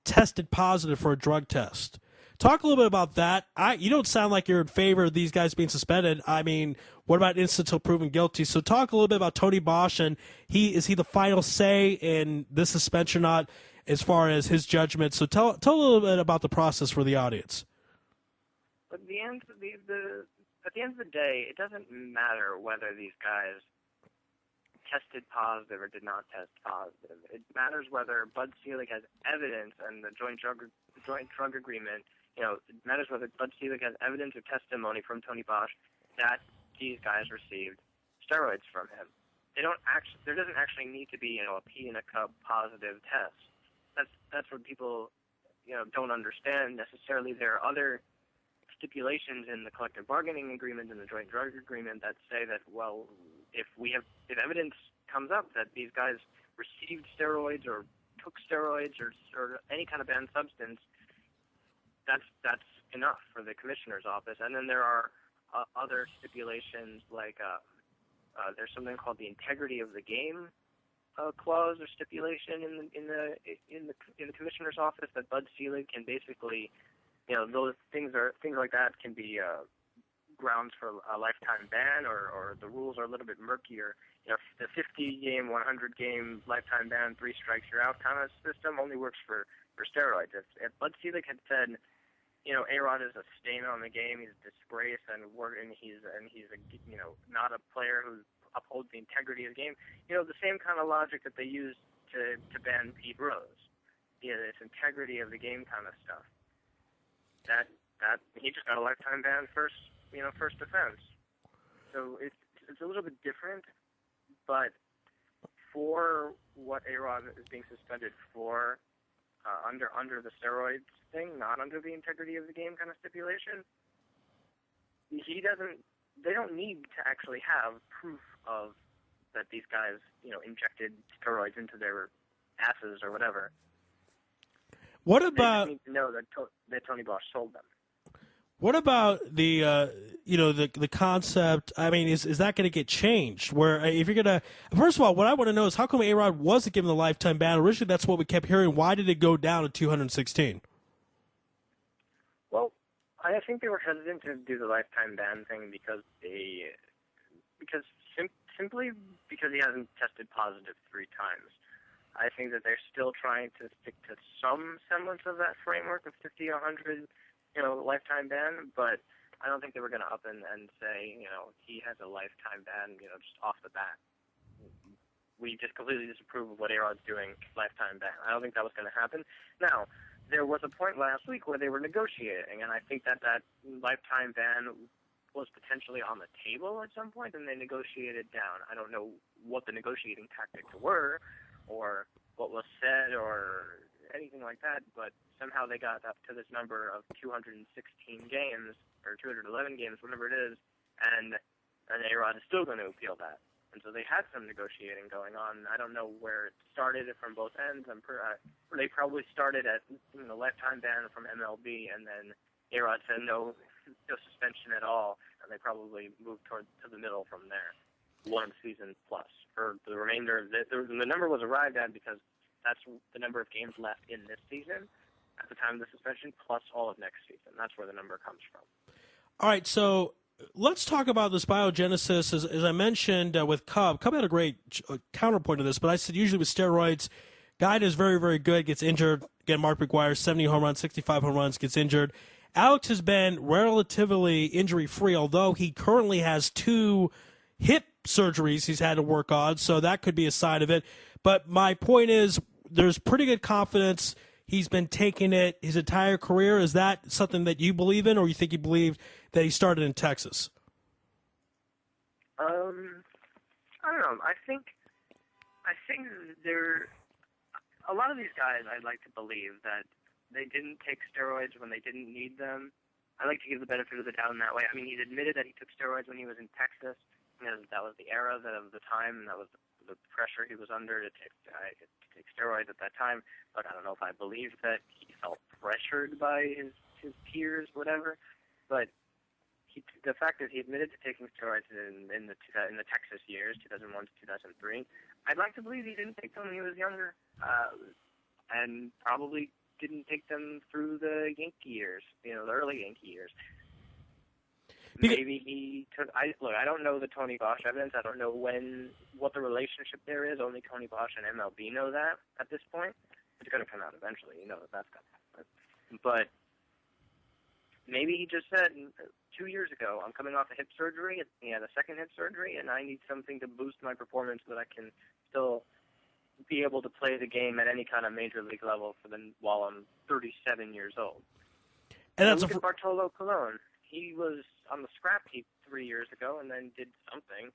tested positive for a drug test. Talk a little bit about that. You don't sound like you're in favor of these guys being suspended. I mean, what about instant until proven guilty? So talk a little bit about Tony Bosch, and is he the final say in this suspension or not as far as his judgment? So tell a little bit about the process for the audience. At the end of the day, it doesn't matter whether these guys tested positive or did not test positive. It matters whether Bud Selig has evidence and the joint drug agreement. You know, it matters whether Bud Selig has evidence or testimony from Tony Bosch that these guys received steroids from him. There doesn't actually need to be, a pea in a cup positive test. That's what people, don't understand necessarily. There are other stipulations in the collective bargaining agreement and the joint drug agreement that say that, well, if evidence comes up that these guys received steroids or took steroids or any kind of banned substance, that's enough for the commissioner's office. And then there are other stipulations like there's something called the integrity of the game clause or stipulation in the commissioner's office that Bud Selig can basically, those things like that can be grounds for a lifetime ban, or the rules are a little bit murkier. The 50-game, 100-game lifetime ban, 3 strikes you're out kind of system only works for steroids. If Bud Selig had said, A-Rod is a stain on the game, he's a disgrace, and he's not a player who upholds the integrity of the game, the same kind of logic that they used to ban Pete Rose. This integrity of the game kind of stuff. That he just got a lifetime ban first offense. So it's a little bit different, but for what A-Rod is being suspended for, under the steroids thing, not under the integrity of the game kind of stipulation, they don't need to actually have proof of that these guys, injected steroids into their asses or whatever. What about? They just need to know that Tony Bosch sold them. What about the the concept? I mean, is that going to get changed? Where if you're going to, first of all, what I want to know is how come A-Rod wasn't given the lifetime ban? Originally, that's what we kept hearing. Why did it go down to 216? Well, I think they were hesitant to do the lifetime ban thing simply because he hasn't tested positive 3 times. I think that they're still trying to stick to some semblance of that framework of 50, 100, lifetime ban, but I don't think they were going to up and say, he has a lifetime ban, just off the bat. We just completely disapprove of what A-Rod's doing, lifetime ban. I don't think that was going to happen. Now, there was a point last week where they were negotiating, and I think that lifetime ban was potentially on the table at some point, and they negotiated down. I don't know what the negotiating tactics were, or what was said, or anything like that, but somehow they got up to this number of 216 games, or 211 games, whatever it is, and A-Rod is still going to appeal that. And so they had some negotiating going on. I don't know where it started from both ends. They probably started at the lifetime ban from MLB, and then A-Rod said no suspension at all, and they probably moved to the middle from there. 1 season plus. For the remainder of the number was arrived at because that's the number of games left in this season at the time of the suspension, plus all of next season. That's where the number comes from. All right, so let's talk about this biogenesis. As I mentioned with Cub had a great counterpoint to this, but I said usually with steroids, guy is very, very good, gets injured. Again, Mark McGwire, 70 home runs, 65 home runs, gets injured. Alex has been relatively injury-free, although he currently has 2 hip surgeries he's had to work on, so that could be a sign of it. But my point is, there's pretty good confidence he's been taking it his entire career. Is that something that you believe in, or you think you believe that he started in Texas? I don't know. I think there a lot of these guys. I'd like to believe that they didn't take steroids when they didn't need them. I like to give the benefit of the doubt in that way. I mean, he's admitted that he took steroids when he was in Texas. You know, that was the era of the time, and that was the pressure he was under to take steroids at that time. But I don't know if I believe that he felt pressured by his peers, whatever. But the fact is, he admitted to taking steroids in the Texas years, 2001 to 2003. I'd like to believe he didn't take them when he was younger, and probably didn't take them through the Yankee years, the early Yankee years. Maybe he took. I don't know the Tony Bosch evidence. I don't know what the relationship there is. Only Tony Bosch and MLB know that at this point. It's going to come out eventually. You know that's going to happen. But maybe he just said 2 years ago, I'm coming off a hip surgery. He had a second hip surgery, and I need something to boost my performance so that I can still be able to play the game at any kind of major league level while I'm 37 years old. And look at Bartolo Colon. He was on the scrap heap 3 years ago and then did something,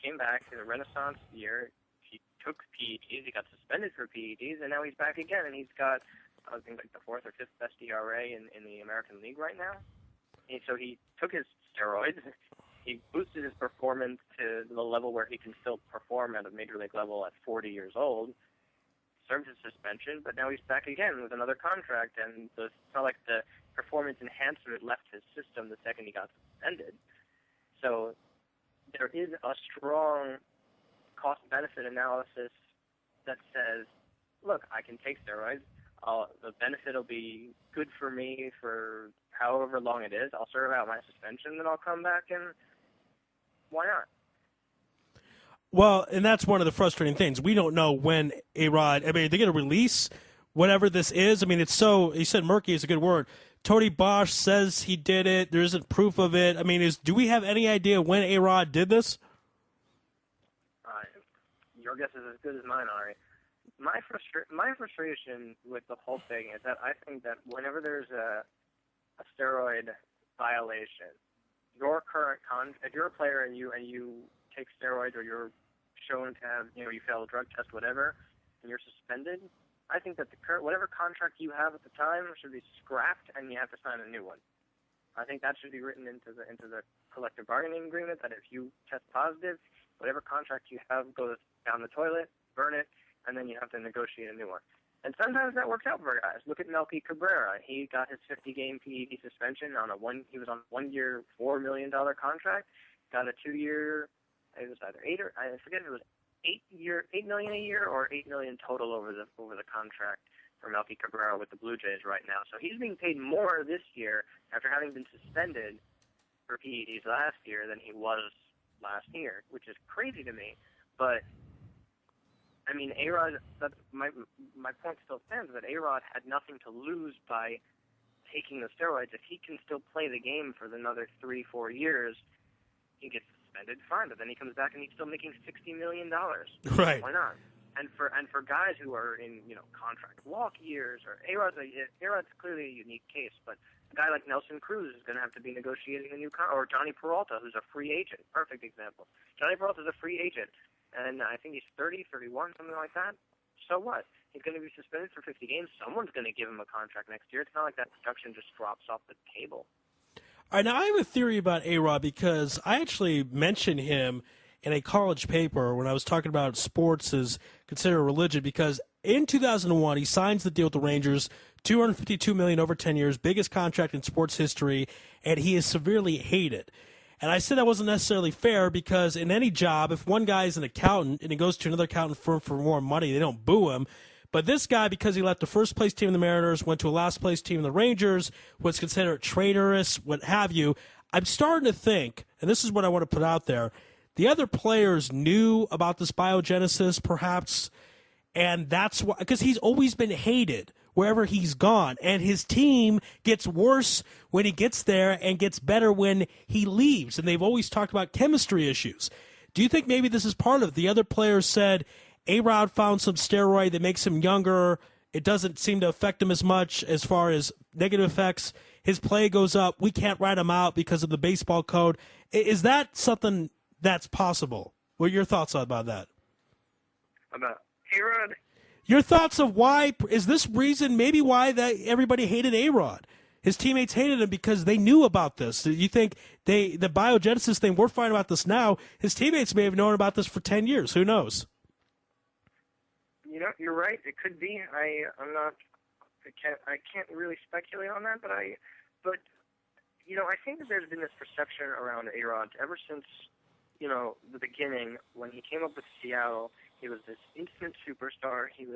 came back in a renaissance year. He took PEDs, he got suspended for PEDs, and now he's back again, and he's got, I think, like the fourth or fifth best ERA in the American League right now. And so he took his steroids, he boosted his performance to the level where he can still perform at a major league level at 40 years old, served his suspension, but now he's back again with another contract, and it's not like the performance enhancement left his system the second he got suspended. So there is a strong cost-benefit analysis that says, look, I can take steroids. The benefit will be good for me for however long it is. I'll serve out my suspension, then I'll come back, and why not? Well, and that's one of the frustrating things. We don't know when A-Rod, I mean, they're going to release whatever this is. I mean, it's so, he said murky is a good word. Tony Bosch says he did it. There isn't proof of it. I mean, do we have any idea when A-Rod did this? Your guess is as good as mine, Ari. My frustration with the whole thing is that I think that whenever there's a steroid violation, your current if you're a player and you take steroids or you're shown to have, you fail a drug test, whatever, and you're suspended, I think that whatever contract you have at the time should be scrapped and you have to sign a new one. I think that should be written into the collective bargaining agreement that if you test positive, whatever contract you have goes down the toilet, burn it, and then you have to negotiate a new one. And sometimes that works out for guys. Look at Melky Cabrera. He got his 50-game PED suspension he was on a 1-year, $4 million contract. Got a 2-year, it was either I forget if it was $8 million a year or $8 million total over the contract for Melky Cabrera with the Blue Jays right now. So he's being paid more this year after having been suspended for PEDs last year than he was last year, which is crazy to me. But I mean, A-Rod, my point still stands that A-Rod had nothing to lose by taking the steroids. If he can still play the game for another 3-4 years, he gets suspended, fine. But then he comes back and he's still making $60 million. Right. Why not? And for guys who are in contract walk years, or A-Rod's clearly a unique case, but a guy like Nelson Cruz is going to have to be negotiating a new or Johnny Peralta, who's a free agent. Perfect example. Johnny Peralta's a free agent. And I think he's 30, 31, something like that. So what? He's going to be suspended for 50 games. Someone's going to give him a contract next year. It's not like that production just drops off the table. All right, now I have a theory about A-Rod because I actually mentioned him in a college paper when I was talking about sports as considered a religion, because in 2001 he signs the deal with the Rangers, $252 million over 10 years, biggest contract in sports history, and he is severely hated. And I said that wasn't necessarily fair because in any job, if one guy is an accountant and he goes to another accountant firm for more money, they don't boo him. But this guy, because he left the first-place team in the Mariners, went to a last-place team in the Rangers, was considered traitorous, what have you, I'm starting to think, and this is what I want to put out there, the other players knew about this biogenesis, perhaps, and that's why, because he's always been hated wherever he's gone, and his team gets worse when he gets there and gets better when he leaves, and they've always talked about chemistry issues. Do you think maybe this is part of it? The other players said A-Rod found some steroid that makes him younger. It doesn't seem to affect him as much as far as negative effects. His play goes up. We can't write him out because of the baseball code. Is that something that's possible? What are your thoughts about that? About A-Rod? Your thoughts of why is this reason maybe why that everybody hated A-Rod? His teammates hated him because they knew about this. You think the biogenesis thing, we're finding about this now. His teammates may have known about this for 10 years. Who knows? You know, you're right. It could be. I can't really speculate on that, but you know, I think that there's been this perception around A-Rod ever since, you know, the beginning when he came up with Seattle. He was this instant superstar. He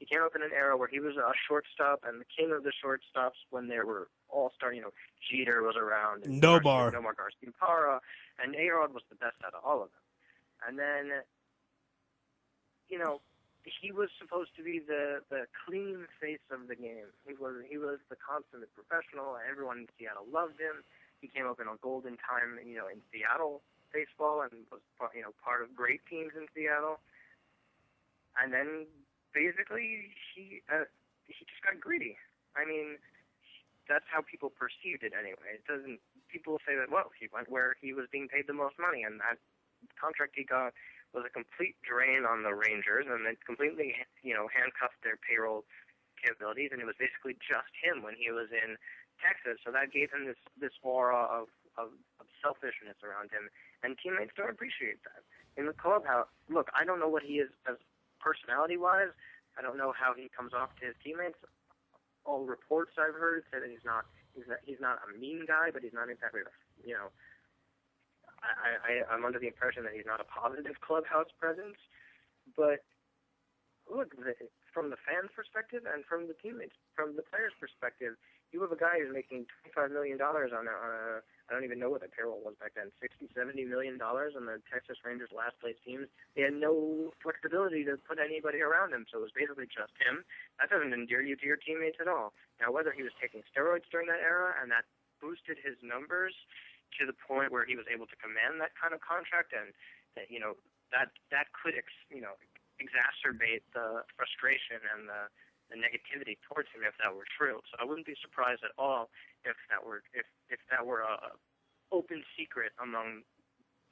came up in an era where he was a shortstop and the king of the shortstops when they were all-star. You know, Jeter was around. And Nomar Garcia-Parra, and A-Rod was the best out of all of them. And then, you know, he was supposed to be the clean face of the game. He was the consummate professional. Everyone in Seattle loved him. He came up in a golden time, you know, in Seattle baseball and was, you know, part of great teams in Seattle. And then basically he just got greedy. I mean, that's how people perceived it anyway. It doesn't. People say that, well, he went where he was being paid the most money, and that contract he got was a complete drain on the Rangers, and it completely, you know, handcuffed their payroll capabilities, and it was basically just him when he was in Texas. So that gave him this aura of selfishness around him, and teammates don't appreciate that. In the clubhouse, look, I don't know what he is as personality-wise. I don't know how he comes off to his teammates. All reports I've heard say that he's not a mean guy, but he's not exactly, you know, I'm under the impression that he's not a positive clubhouse presence. But look, from the fans' perspective and from the teammates, from the players' perspective, you have a guy who's making $25 million on a I don't even know what the payroll was back then, $60, $70 million on the Texas Rangers last place teams. They had no flexibility to put anybody around him, so it was basically just him. That doesn't endear you to your teammates at all. Now, whether he was taking steroids during that era and that boosted his numbers to the point where he was able to command that kind of contract, and that, you know, that could exacerbate the frustration and the negativity towards him if that were true. So I wouldn't be surprised at all if that were a open secret among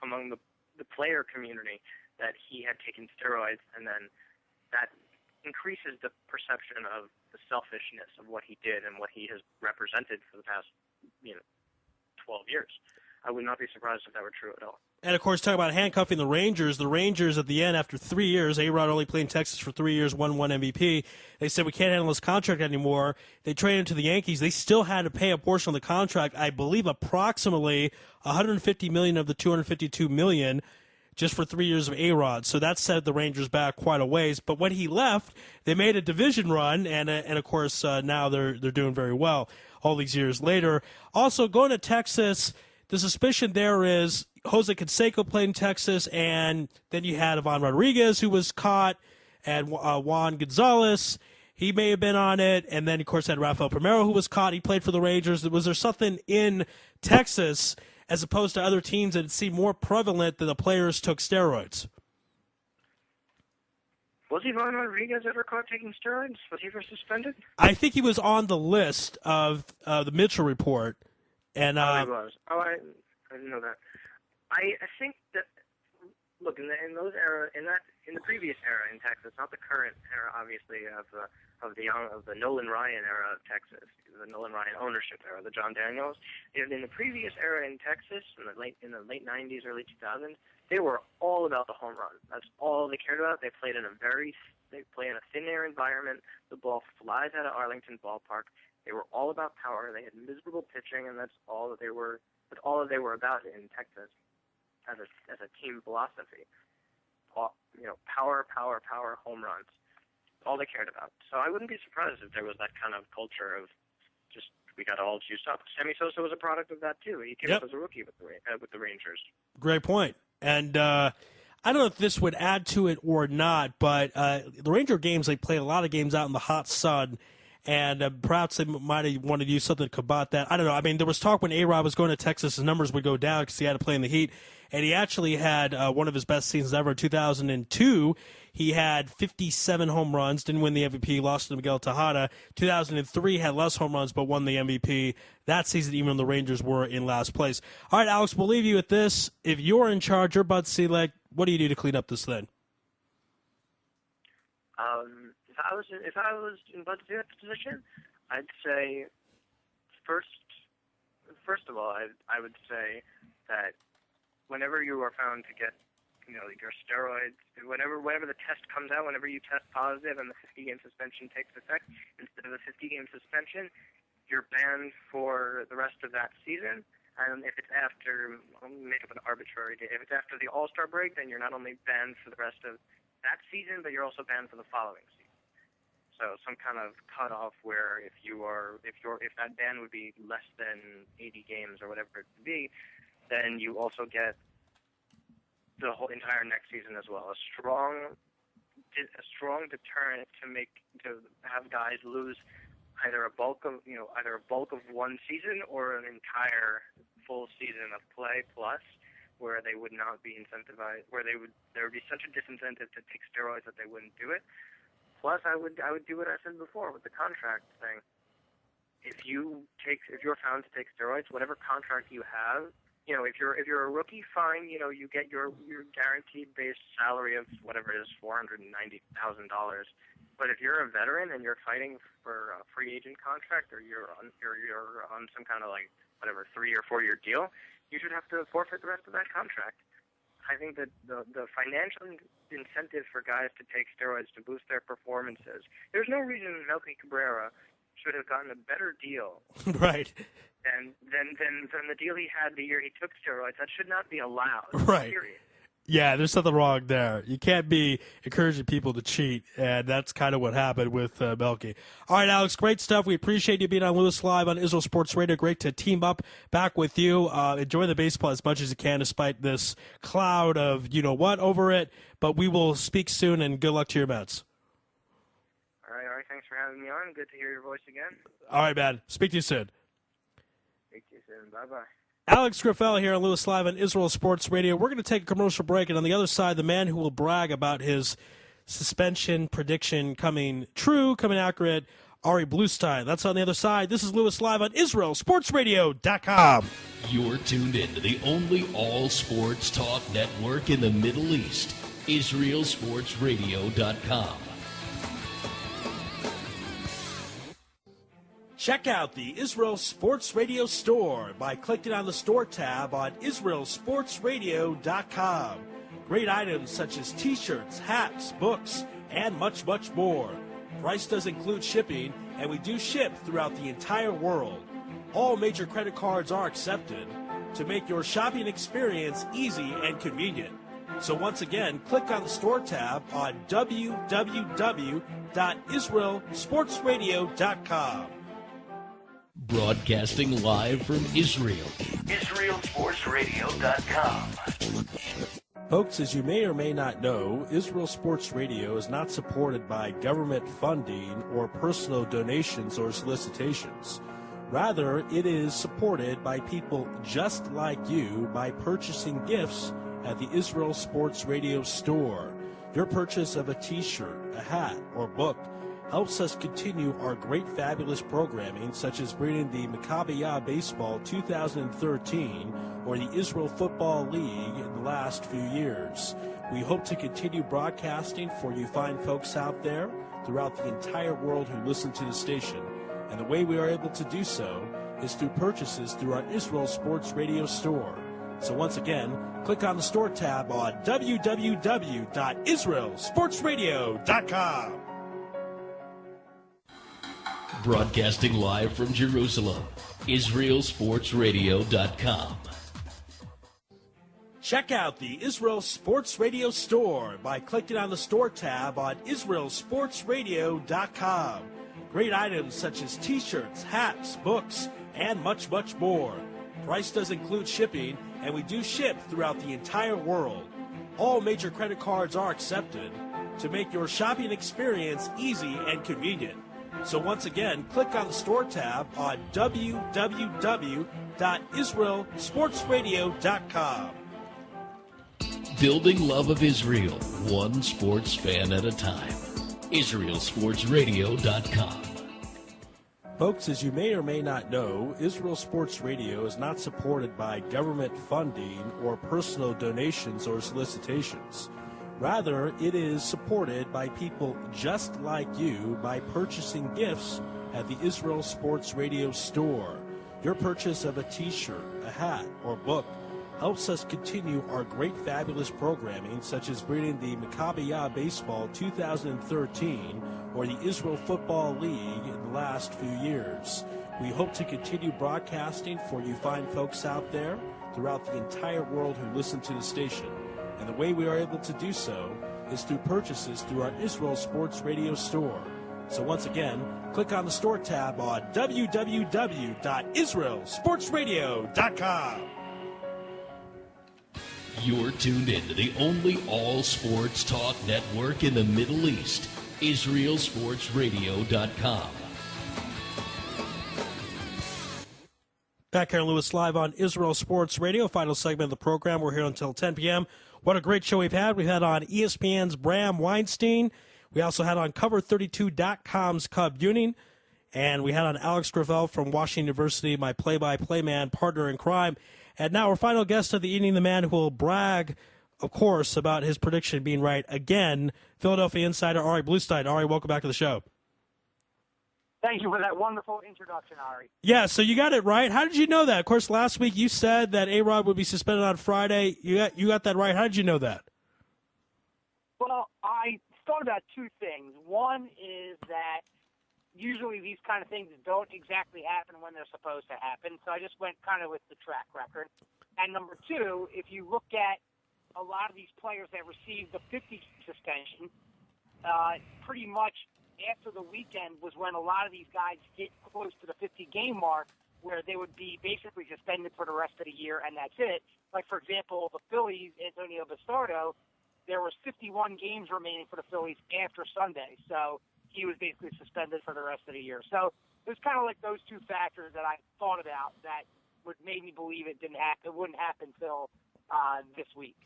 the player community that he had taken steroids, and then that increases the perception of the selfishness of what he did and what he has represented for the past 12 years. I would not be surprised if that were true at all. And, of course, talking about handcuffing the Rangers at the end, after 3 years, A-Rod only played in Texas for 3 years, won one MVP. They said, we can't handle this contract anymore. They traded him to the Yankees. They still had to pay a portion of the contract, I believe approximately $150 million of the $252 million, just for 3 years of A-Rod. So that set the Rangers back quite a ways. But when he left, they made a division run, and of course, now they're doing very well all these years later. Also, going to Texas, the suspicion there is Jose Canseco played in Texas, and then you had Ivan Rodriguez, who was caught, and Juan Gonzalez. He may have been on it, and then, of course, had Rafael Primero, who was caught. He played for the Rangers. Was there something in Texas, as opposed to other teams, that it seemed more prevalent that the players took steroids? Was Ivan Rodriguez ever caught taking steroids? Was he ever suspended? I think he was on the list of the Mitchell report. And he was. I didn't know that. I think that, look, in the previous era in Texas, not the current era, obviously, of the Nolan Ryan era of Texas, the Nolan Ryan ownership era, the John Daniels. In the previous era in Texas, in the late 90s, early 2000s, they were all about the home run. That's all they cared about. They play in a thin air environment. The ball flies out of Arlington Ballpark. They were all about power. They had miserable pitching, and that's all that they were. But all that they were about in Texas, as a team philosophy, power, home runs. All they cared about. So I wouldn't be surprised if there was that kind of culture of just we got all juiced up. Sammy Sosa was a product of that too. He came up as a rookie with the Rangers. Great point. And I don't know if this would add to it or not, but the Ranger games, they play a lot of games out in the hot sun. and perhaps they might have wanted to use something to combat that. I don't know. I mean, there was talk when A-Rod was going to Texas, his numbers would go down because he had to play in the Heat, and he actually had one of his best seasons ever in 2002. He had 57 home runs, didn't win the MVP, lost to Miguel Tejada. 2003 had less home runs but won the MVP that season, even when the Rangers were in last place. All right, Alex, we'll leave you with this. If you're in charge, you're Bud Selig, what do you do to clean up this thing? If I was in Bud Selig's position, I'd say first of all, I would say that whenever you are found to get, your steroids, whenever the test comes out, whenever you test positive and the 50-game suspension takes effect, instead of a 50-game suspension, you're banned for the rest of that season. And if it's after, I'll make up an arbitrary date. If it's after the All-Star break, then you're not only banned for the rest of that season, but you're also banned for the following season. So some kind of cutoff where if that ban would be less than 80 games or whatever it would be, then you also get the whole entire next season as well. A strong deterrent to have guys lose either a bulk of one season or an entire full season of play plus, where they would not be incentivized, there would be such a disincentive to take steroids that they wouldn't do it. Plus, I would do what I said before with the contract thing. If you're found to take steroids, whatever contract you have, if you're a rookie, fine. You get your guaranteed base salary of whatever it is, $490,000. But if you're a veteran and you're fighting for a free agent contract, or you're on some kind of 3 or 4 year deal, you should have to forfeit the rest of that contract. I think that the financial incentive for guys to take steroids to boost their performances, there's no reason Melky Cabrera should have gotten a better deal right. than the deal he had the year he took steroids. That should not be allowed. Right. Period. Yeah, there's something wrong there. You can't be encouraging people to cheat, and that's kind of what happened with Melky. All right, Alex, great stuff. We appreciate you being on Louis Live on Israel Sports Radio. Great to team up back with you. Enjoy the baseball as much as you can despite this cloud of you-know-what over it, but we will speak soon, and good luck to your Mets. All right, thanks for having me on. Good to hear your voice again. All right, man. Speak to you soon. Speak to you soon. Bye-bye. Alex Griffel here on Louis Live on Israel Sports Radio. We're going to take a commercial break, and on the other side, the man who will brag about his suspension prediction coming true, coming accurate, Ari Bluestein. That's on the other side. This is Louis Live on IsraelSportsRadio.com. You're tuned in to the only all-sports talk network in the Middle East, IsraelSportsRadio.com. Check out the Israel Sports Radio store by clicking on the store tab on IsraelSportsRadio.com. Great items such as t-shirts, hats, books, and much, much more. Price does include shipping, and we do ship throughout the entire world. All major credit cards are accepted to make your shopping experience easy and convenient. So once again, click on the store tab on www.IsraelSportsRadio.com. Broadcasting live from Israel. IsraelSportsRadio.com. Folks, as you may or may not know, Israel Sports Radio is not supported by government funding or personal donations or solicitations. Rather, it is supported by people just like you by purchasing gifts at the Israel Sports Radio store. Your purchase of a t-shirt, a hat, or book helps us continue our great, fabulous programming, such as bringing the Maccabi Baseball 2013 or the Israel Football League in the last few years. We hope to continue broadcasting for you fine folks out there throughout the entire world who listen to the station. And the way we are able to do so is through purchases through our Israel Sports Radio store. So once again, click on the store tab on www.IsraelSportsRadio.com. Broadcasting live from Jerusalem, IsraelSportsRadio.com. Check out the Israel Sports Radio store by clicking on the store tab on IsraelSportsRadio.com. Great items such as t-shirts, hats, books, and much, much more. Price does include shipping, and we do ship throughout the entire world. All major credit cards are accepted to make your shopping experience easy and convenient. So once again, click on the store tab on www.israelsportsradio.com. Building love of Israel, one sports fan at a time. IsraelSportsRadio.com. Folks, as you may or may not know, Israel Sports Radio is not supported by government funding or personal donations or solicitations. Rather, it is supported by people just like you by purchasing gifts at the Israel Sports Radio store. Your purchase of a t-shirt, a hat, or book helps us continue our great, fabulous programming, such as bringing the Maccabi Baseball 2013 or the Israel Football League in the last few years. We hope to continue broadcasting for you fine folks out there throughout the entire world who listen to the station. And the way we are able to do so is through purchases through our Israel Sports Radio store. So once again, click on the store tab on www.israelsportsradio.com. You're tuned in to the only all-sports talk network in the Middle East, IsraelSportsRadio.com. Back here, Lewis, live on Israel Sports Radio, final segment of the program. We're here until 10 p.m. What a great show we've had. We've had on ESPN's Bram Weinstein. We also had on Cover32.com's Cub Buenning. And we had on Alex Griffel from Washington University, my play-by-play man, partner in crime. And now our final guest of the evening, the man who will brag, of course, about his prediction being right again, Philadelphia insider Ari Bluestein. Ari, welcome back to the show. Thank you for that wonderful introduction, Ari. Yeah, so you got it right. How did you know that? Of course, last week you said that A-Rod would be suspended on Friday. You got that right. How did you know that? Well, I thought about two things. One is that usually these kind of things don't exactly happen when they're supposed to happen, so I just went kind of with the track record. And number two, if you look at a lot of these players that received the 50 suspension, pretty much after the weekend was when a lot of these guys get close to the 50-game mark where they would be basically suspended for the rest of the year, and that's it. Like, for example, the Phillies, Antonio Bastardo, there was 51 games remaining for the Phillies after Sunday, so he was basically suspended for the rest of the year. So it was kind of like those two factors that I thought about that would make me believe it wouldn't happen until this week.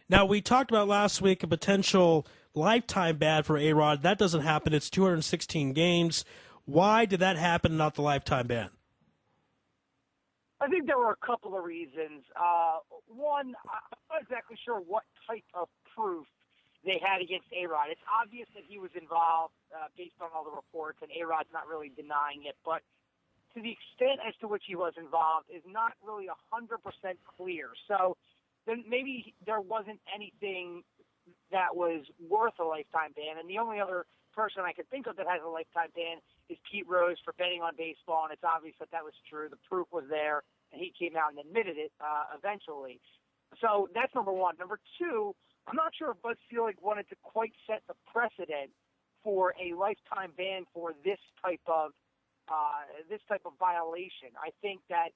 Now, we talked about last week a potential lifetime ban for A-Rod. That doesn't happen. It's 216 games. Why did that happen, not the lifetime ban? I think there were a couple of reasons. One, I'm not exactly sure what type of proof they had against A-Rod. It's obvious that he was involved based on all the reports, and A-Rod's not really denying it. But to the extent as to which he was involved is not really 100% clear. So then maybe there wasn't anything that was worth a lifetime ban. And the only other person I could think of that has a lifetime ban is Pete Rose for betting on baseball, and it's obvious that that was true. The proof was there, and he came out and admitted it eventually. So that's number one. Number two, I'm not sure if Bud Selig wanted to quite set the precedent for a lifetime ban for this type of violation. I think that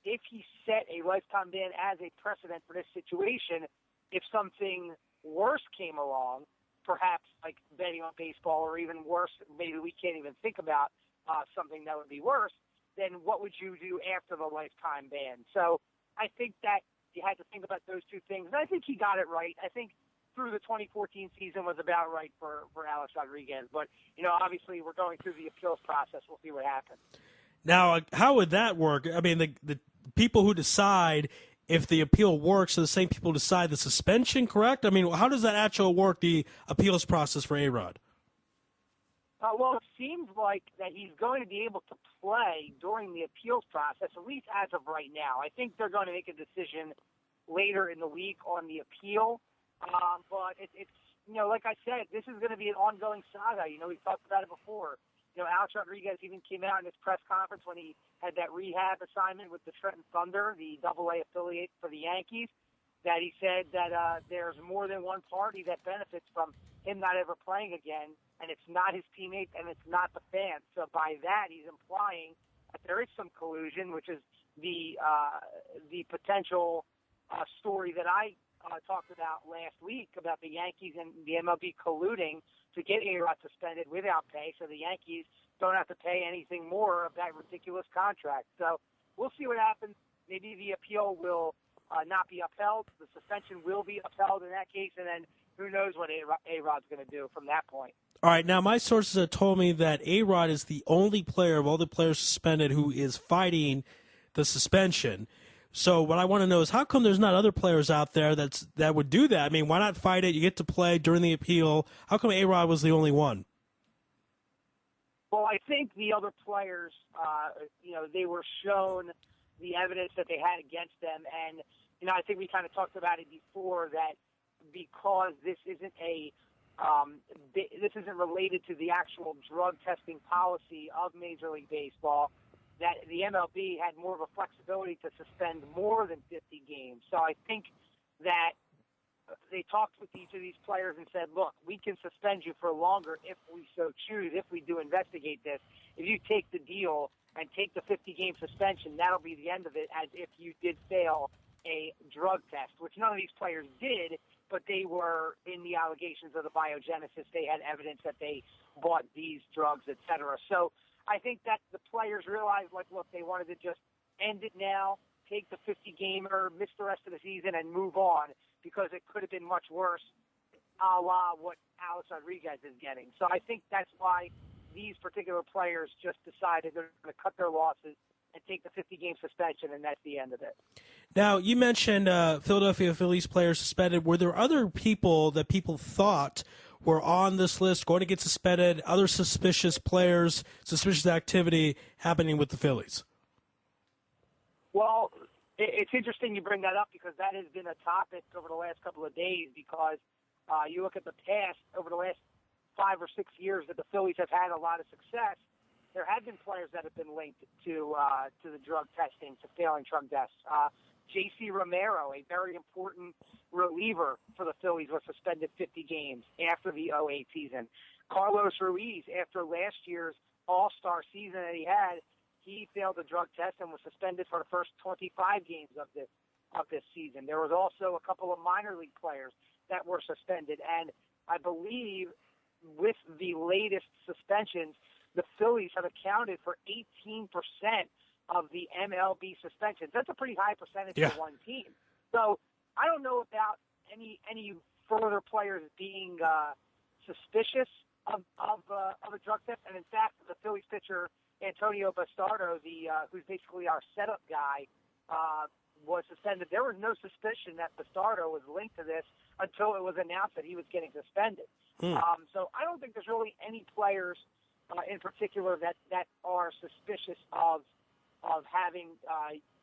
if he set a lifetime ban as a precedent for this situation, if something worse came along, perhaps like betting on baseball, or even worse, maybe we can't even think about something that would be worse, then what would you do after the lifetime ban? So I think that you had to think about those two things. And I think he got it right. I think through the 2014 season was about right for Alex Rodriguez. But, obviously we're going through the appeals process. We'll see what happens. Now, how would that work? I mean, the people who decide if the appeal works are the same people who decide the suspension, correct? I mean, how does that actually work, the appeals process for A-Rod? Well, it seems like that he's going to be able to play during the appeals process, at least as of right now. I think they're going to make a decision later in the week on the appeal. But it's like I said, this is going to be an ongoing saga. We've talked about it before. Alex Rodriguez even came out in his press conference when he had that rehab assignment with the Trenton Thunder, the AA affiliate for the Yankees, that he said that there's more than one party that benefits from him not ever playing again, and it's not his teammates and it's not the fans. So by that, he's implying that there is some collusion, which is the potential story that I talked about last week about the Yankees and the MLB colluding to get A-Rod suspended without pay. So the Yankees don't have to pay anything more of that ridiculous contract. So we'll see what happens. Maybe the appeal will not be upheld. The suspension will be upheld in that case, and then who knows what A-Rod's going to do from that point. All right, now my sources have told me that A-Rod is the only player of all the players suspended who is fighting the suspension. So what I want to know is how come there's not other players out there that would do that? I mean, why not fight it? You get to play during the appeal. How come A-Rod was the only one? Well, I think the other players, they were shown the evidence that they had against them. And, I think we kind of talked about it before that because this isn't this isn't related to the actual drug testing policy of Major League Baseball, that the MLB had more of a flexibility to suspend more than 50 games. So I think that they talked with each of these players and said, look, we can suspend you for longer if we so choose, if we do investigate this. If you take the deal and take the 50-game suspension, that'll be the end of it, as if you did fail a drug test, which none of these players did, but they were in the allegations of the biogenesis. They had evidence that they bought these drugs, et cetera. So I think that the players realized, look, they wanted to just end it now, take the 50-gamer, miss the rest of the season, and move on, because it could have been much worse, a la what Alex Rodriguez is getting. So I think that's why these particular players just decided they're going to cut their losses and take the 50-game suspension, and that's the end of it. Now, you mentioned Philadelphia Phillies players suspended. Were there other people that people thought were on this list going to get suspended, other suspicious players, suspicious activity happening with the Phillies? Well, it's interesting you bring that up, because that has been a topic over the last couple of days, because you look at the past, over the last 5 or 6 years that the Phillies have had a lot of success, there have been players that have been linked to the drug testing, to failing drug tests. J.C. Romero, a very important reliever for the Phillies, was suspended 50 games after the 2008 season. Carlos Ruiz, after last year's All-Star season that he had, he failed the drug test and was suspended for the first 25 games of this season. There was also a couple of minor league players that were suspended, and I believe with the latest suspensions, the Phillies have accounted for 18% of the MLB suspensions. That's a pretty high percentage for one team. So I don't know about any further players being suspicious of a drug test. And in fact, the Phillies pitcher Antonio Bastardo, who's basically our setup guy, was suspended. There was no suspicion that Bastardo was linked to this until it was announced that he was getting suspended. So I don't think there's really any players in particular that are suspicious of having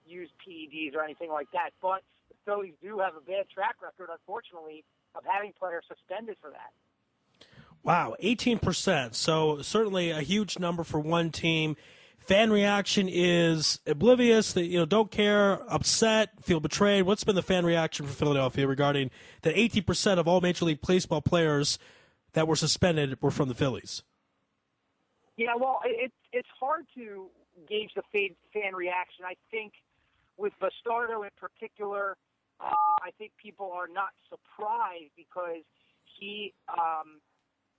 used PEDs or anything like that. But the Phillies do have a bad track record, unfortunately, of having players suspended for that. Wow, 18%. So certainly a huge number for one team. Fan reaction is oblivious. They don't care, upset, feel betrayed. What's been the fan reaction for Philadelphia regarding that 18% of all Major League Baseball players that were suspended were from the Phillies? Yeah, well, it's hard to gauge the fan reaction. I think with Bastardo in particular, I think people are not surprised, because he,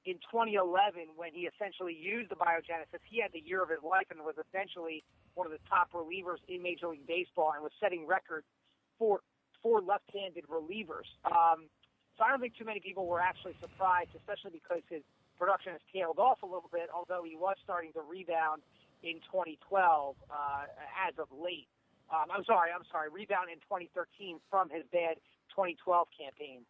in 2011, when he essentially used the biogenesis, he had the year of his life and was essentially one of the top relievers in Major League Baseball and was setting records for left-handed relievers. So I don't think too many people were actually surprised, especially because his production has tailed off a little bit, although he was starting to rebound in 2012 as of late. I'm sorry, rebound in 2013 from his bad 2012 campaign.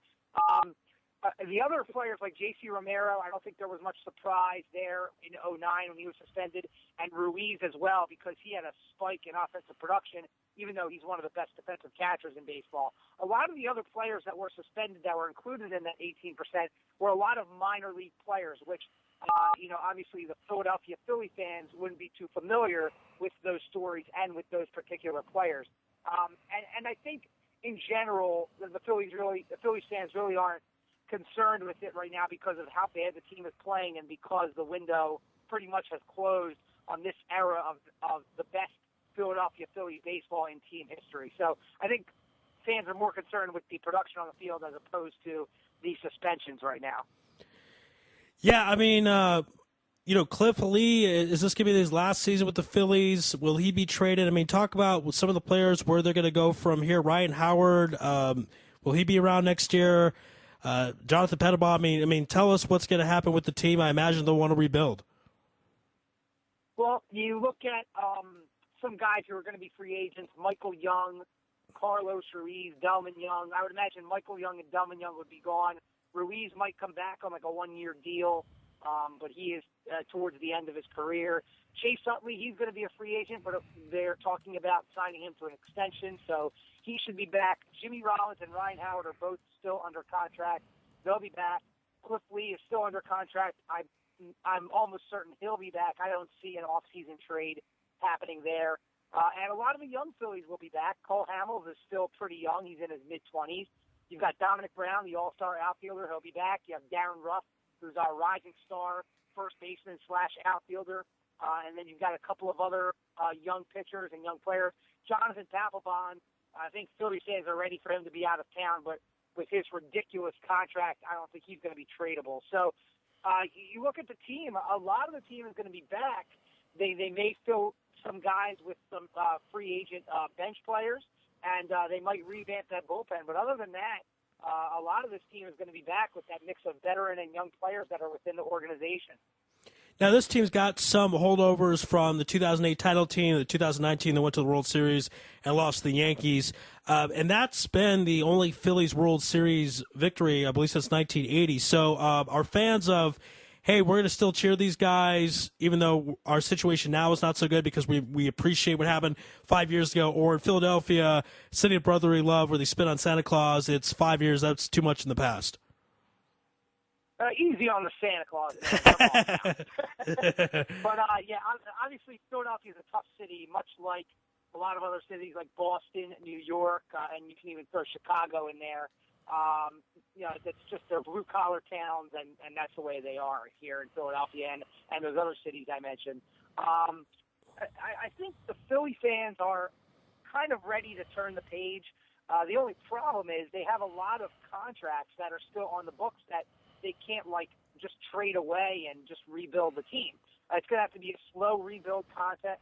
The other players like J.C. Romero, I don't think there was much surprise there in 2009 when he was suspended, and Ruiz as well, because he had a spike in offensive production, even though he's one of the best defensive catchers in baseball. A lot of the other players that were suspended that were included in that 18% were a lot of minor league players, which, obviously the Philadelphia Philly fans wouldn't be too familiar with those stories and with those particular players. And I think in general, the Phillies fans really aren't concerned with it right now because of how bad the team is playing and because the window pretty much has closed on this era of the best Philadelphia Phillies baseball in team history. So I think fans are more concerned with the production on the field as opposed to the suspensions right now. Yeah, I mean, Cliff Lee, is this going to be his last season with the Phillies? Will he be traded? I mean, talk about some of the players, where they're going to go from here. Ryan Howard, will he be around next year? Jonathan Pettibon, I mean, tell us what's going to happen with the team. I imagine they'll want to rebuild. Well, you look at some guys who are going to be free agents, Michael Young, Carlos Ruiz, Delman Young. I would imagine Michael Young and Delman Young would be gone. Ruiz might come back on like a one-year deal, but he is towards the end of his career. Chase Utley, he's going to be a free agent, but they're talking about signing him to an extension, so he should be back. Jimmy Rollins and Ryan Howard are both still under contract. They'll be back. Cliff Lee is still under contract. I'm almost certain he'll be back. I don't see an off-season trade happening there. And a lot of the young Phillies will be back. Cole Hamels is still pretty young. He's in his mid-20s. You've got Dominic Brown, the all-star outfielder. He'll be back. You have Darren Ruff, who's our rising star first baseman / outfielder. And then you've got a couple of other young pitchers and young players. Jonathan Papelbon, I think Phillies fans are ready for him to be out of town, but with his ridiculous contract, I don't think he's going to be tradable. So you look at the team, a lot of the team is going to be back. They may fill some guys with some free agent bench players, and they might revamp that bullpen. But other than that, a lot of this team is going to be back with that mix of veteran and young players that are within the organization. Now, this team's got some holdovers from the 2008 title team, the 2019 that went to the World Series and lost to the Yankees. And that's been the only Phillies World Series victory, I believe, since 1980. So are fans of, hey, we're going to still cheer these guys, even though our situation now is not so good because we appreciate what happened 5 years ago? Or in Philadelphia, City of Brotherly Love, where they spit on Santa Claus, it's 5 years, that's too much in the past. Easy on the Santa Claus. But, yeah, obviously Philadelphia is a tough city, much like a lot of other cities like Boston, New York, and you can even throw Chicago in there. It's just they're blue-collar towns, and that's the way they are here in Philadelphia and those other cities I mentioned. I think the Philly fans are kind of ready to turn the page. The only problem is they have a lot of contracts that are still on the books that they can't, just trade away and just rebuild the team. It's going to have to be a slow rebuild process,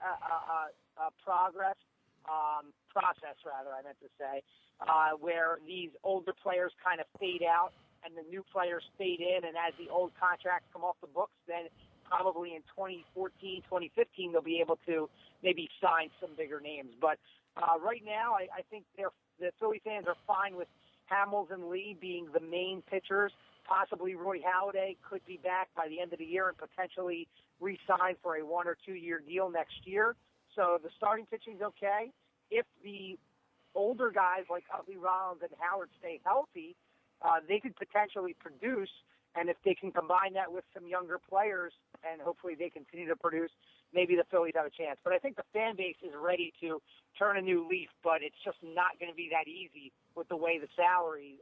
where these older players kind of fade out and the new players fade in, and as the old contracts come off the books, then probably in 2014, 2015, they'll be able to maybe sign some bigger names. But right now, I think the Philly fans are fine with Hamels and Lee being the main pitchers. Possibly Roy Halladay could be back by the end of the year and potentially re-sign for a 1 or 2 year deal next year. So the starting pitching's okay. If the older guys like Utley, Rollins, and Howard stay healthy, they could potentially produce. And if they can combine that with some younger players and hopefully they continue to produce, maybe the Phillies have a chance. But I think the fan base is ready to turn a new leaf, but it's just not going to be that easy with the way the salaries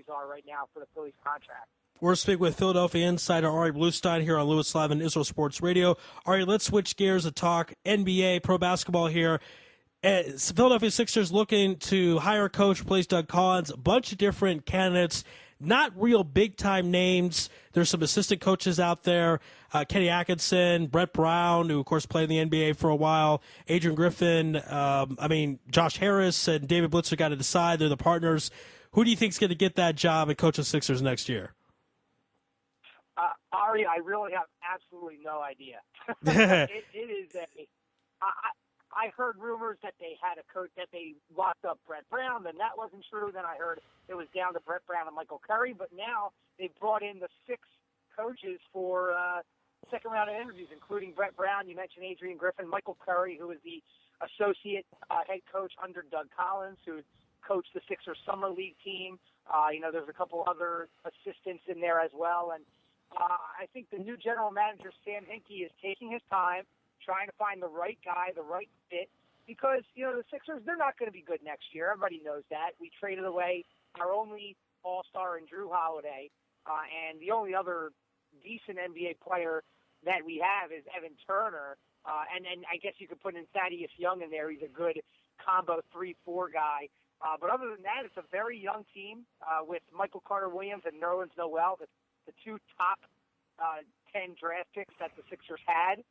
are right now for the Phillies contract. We're speaking with Philadelphia insider Ari Bluestein here on Louis Live and Israel Sports Radio. Ari, let's switch gears and talk NBA, pro basketball here. Philadelphia Sixers looking to hire a coach, replace Doug Collins, a bunch of different candidates. Not real big-time names. There's some assistant coaches out there. Kenny Atkinson, Brett Brown, who, of course, played in the NBA for a while. Adrian Griffin, Josh Harris and David Blitzer got to decide. They're the partners. Who do you think is going to get that job and coach the Sixers next year? Ari, I really have absolutely no idea. It is I heard rumors that they had a coach, that they locked up Brett Brown, then that wasn't true. Then I heard it was down to Brett Brown and Michael Curry, but now they've brought in the 6 coaches for second round of interviews, including Brett Brown. You mentioned Adrian Griffin, Michael Curry, who is the associate head coach under Doug Collins, who coached the Sixers Summer League team. There's a couple other assistants in there as well. And I think the new general manager, Sam Hinkie, is taking his time, trying to find the right guy, the right fit, because, the Sixers, they're not going to be good next year. Everybody knows that. We traded away our only all-star in Drew Holiday, and the only other decent NBA player that we have is Evan Turner, and I guess you could put in Thaddeus Young in there. He's a good combo 3-4 guy. But other than that, it's a very young team with Michael Carter-Williams and Nerlens Noel, the 2 top 10 draft picks that the Sixers had,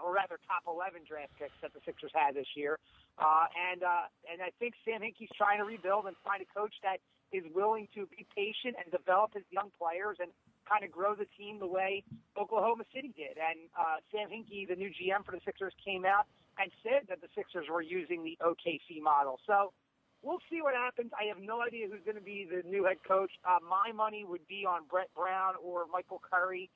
or rather top 11 draft picks that the Sixers had this year. And I think Sam Hinkie's trying to rebuild and find a coach that is willing to be patient and develop his young players and kind of grow the team the way Oklahoma City did. And Sam Hinkie, the new GM for the Sixers, came out and said that the Sixers were using the OKC model. So we'll see what happens. I have no idea who's going to be the new head coach. My money would be on Brett Brown or Michael Curry,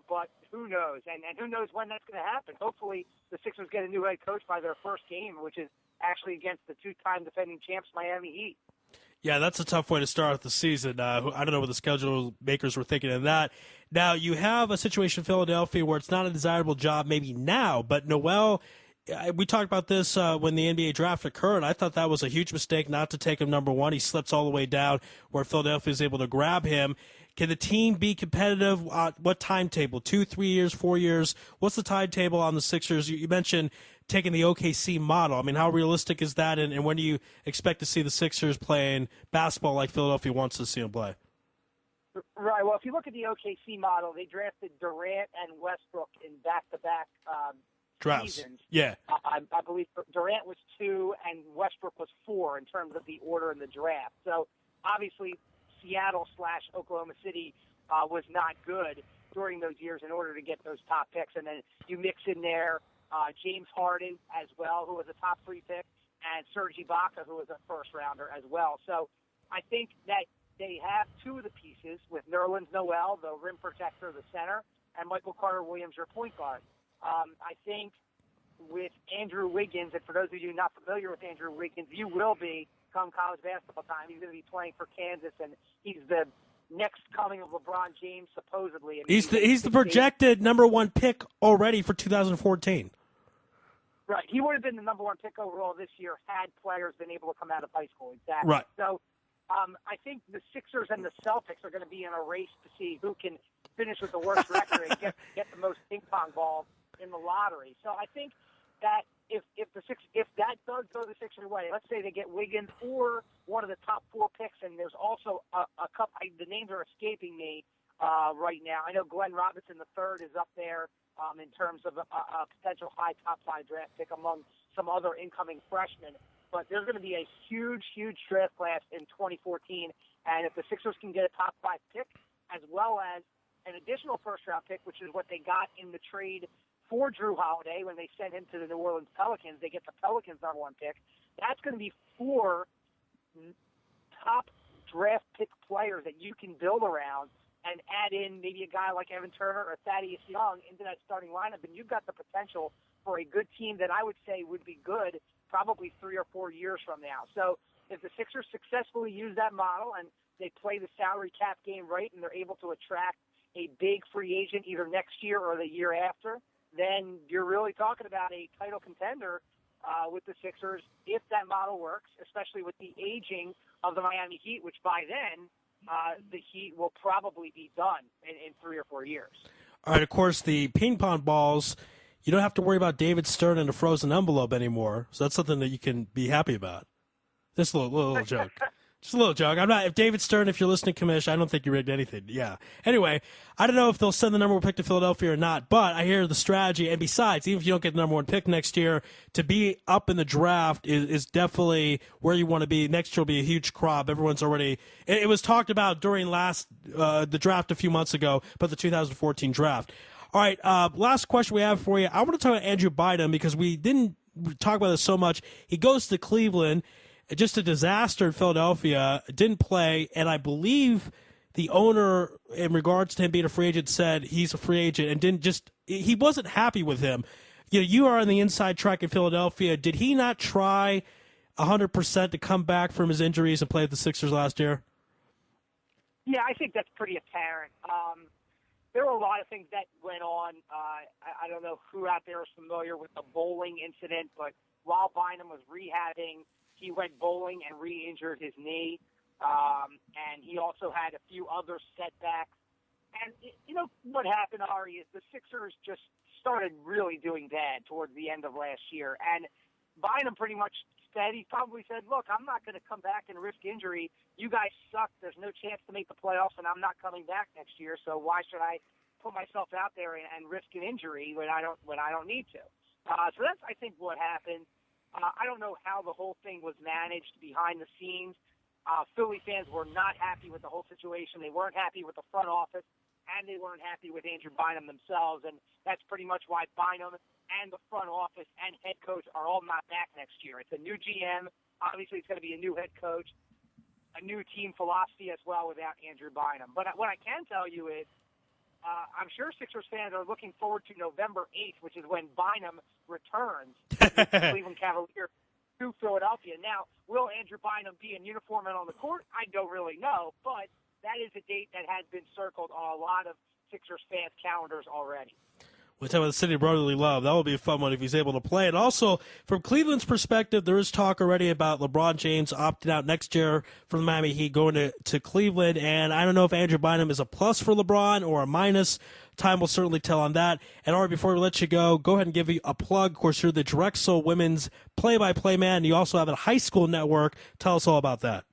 but who knows? And who knows when that's going to happen. Hopefully the Sixers get a new head coach by their first game, which is actually against the two-time defending champs Miami Heat. Yeah, that's a tough way to start the season. I don't know what the schedule makers were thinking of that. Now, you have a situation in Philadelphia where it's not a desirable job maybe now, but Noel, we talked about this when the NBA draft occurred. I thought that was a huge mistake not to take him number one. He slips all the way down where Philadelphia is able to grab him. Can the team be competitive? What timetable? 2, 3 years, 4 years? What's the timetable on the Sixers? You mentioned taking the OKC model. I mean, how realistic is that, and when do you expect to see the Sixers playing basketball like Philadelphia wants to see them play? Right. Well, if you look at the OKC model, they drafted Durant and Westbrook in back-to-back drafts. Seasons. Yeah. I believe Durant was 2 and Westbrook was 4 in terms of the order in the draft. So, obviously, Seattle/Oklahoma City was not good during those years in order to get those top picks. And then you mix in there James Harden as well, who was a top 3 pick, and Serge Ibaka, who was a first-rounder as well. So I think that they have 2 of the pieces with Nerlens Noel, the rim protector, the center, and Michael Carter-Williams, your point guard. I think with Andrew Wiggins, and for those of you not familiar with Andrew Wiggins, you will be come college basketball time. He's going to be playing for Kansas, and he's the next coming of LeBron James, supposedly. I mean, he's the projected number 1 pick already for 2014. Right. He would have been the number 1 pick overall this year had players been able to come out of high school. Exactly. Right. So I think the Sixers and the Celtics are going to be in a race to see who can finish with the worst record and get the most ping pong balls in the lottery. So I think that if that does go the Sixers' way, let's say they get Wiggins or one of the top 4 picks, and there's also a couple. The names are escaping me right now. I know Glenn Robinson III is up there in terms of a potential high top 5 draft pick among some other incoming freshmen. But there's going to be a huge, huge draft class in 2014, and if the Sixers can get a top 5 pick as well as an additional first-round pick, which is what they got in the trade for Drew Holiday when they sent him to the New Orleans Pelicans, they get the Pelicans number 1 pick. That's going to be 4 top draft pick players that you can build around and add in maybe a guy like Evan Turner or Thaddeus Young into that starting lineup, and you've got the potential for a good team that I would say would be good probably 3 or 4 years from now. So if the Sixers successfully use that model and they play the salary cap game right and they're able to attract a big free agent either next year or the year after, then you're really talking about a title contender with the Sixers if that model works, especially with the aging of the Miami Heat, which by then the Heat will probably be done in 3 or 4 years. All right, of course, the ping pong balls, you don't have to worry about David Stern and a frozen envelope anymore, so that's something that you can be happy about. Just a little joke. Just a little joke. I'm not. If David Stern, if you're listening, Commish, I don't think you rigged anything. Yeah. Anyway, I don't know if they'll send the number 1 pick to Philadelphia or not, but I hear the strategy. And besides, even if you don't get the number 1 pick next year, to be up in the draft is definitely where you want to be. Next year will be a huge crop. Everyone's already. It was talked about during the draft a few months ago, but the 2014 draft. All right. Last question we have for you. I want to talk about Andrew Bynum because we didn't talk about this so much. He goes to Cleveland. Just a disaster in Philadelphia, didn't play, and I believe the owner, in regards to him being a free agent, said he's a free agent and he wasn't happy with him. You know, you are on the inside track in Philadelphia. Did he not try 100% to come back from his injuries and play with the Sixers last year? Yeah, I think that's pretty apparent. There were a lot of things that went on. I don't know who out there is familiar with the bowling incident, but while Bynum was rehabbing, he went bowling and re-injured his knee, and he also had a few other setbacks. And, you know, what happened, Ari, is the Sixers just started really doing bad towards the end of last year. And Bynum pretty much said, he probably said, look, I'm not going to come back and risk injury. You guys suck. There's no chance to make the playoffs, and I'm not coming back next year, so why should I put myself out there and risk an injury when I don't need to. So that's, I think, what happened. I don't know how the whole thing was managed behind the scenes. Philly fans were not happy with the whole situation. They weren't happy with the front office, and they weren't happy with Andrew Bynum themselves, and that's pretty much why Bynum and the front office and head coach are all not back next year. It's a new GM. Obviously, it's going to be a new head coach, a new team philosophy as well without Andrew Bynum. But what I can tell you is I'm sure Sixers fans are looking forward to November 8th, which is when Bynum returns with the Cleveland Cavaliers to Philadelphia. Now, will Andrew Bynum be in uniform and on the court? I don't really know, but that is a date that has been circled on a lot of Sixers fans' calendars already. We talk about the city of brotherly love. That will be a fun one if he's able to play. And also, from Cleveland's perspective, there is talk already about LeBron James opting out next year from the Miami Heat, going to Cleveland. And I don't know if Andrew Bynum is a plus for LeBron or a minus. Time will certainly tell on that. And Ari, before we let you go ahead and give you a plug. Of course, you're the Drexel Women's play-by-play man. You also have a high school network. Tell us all about that.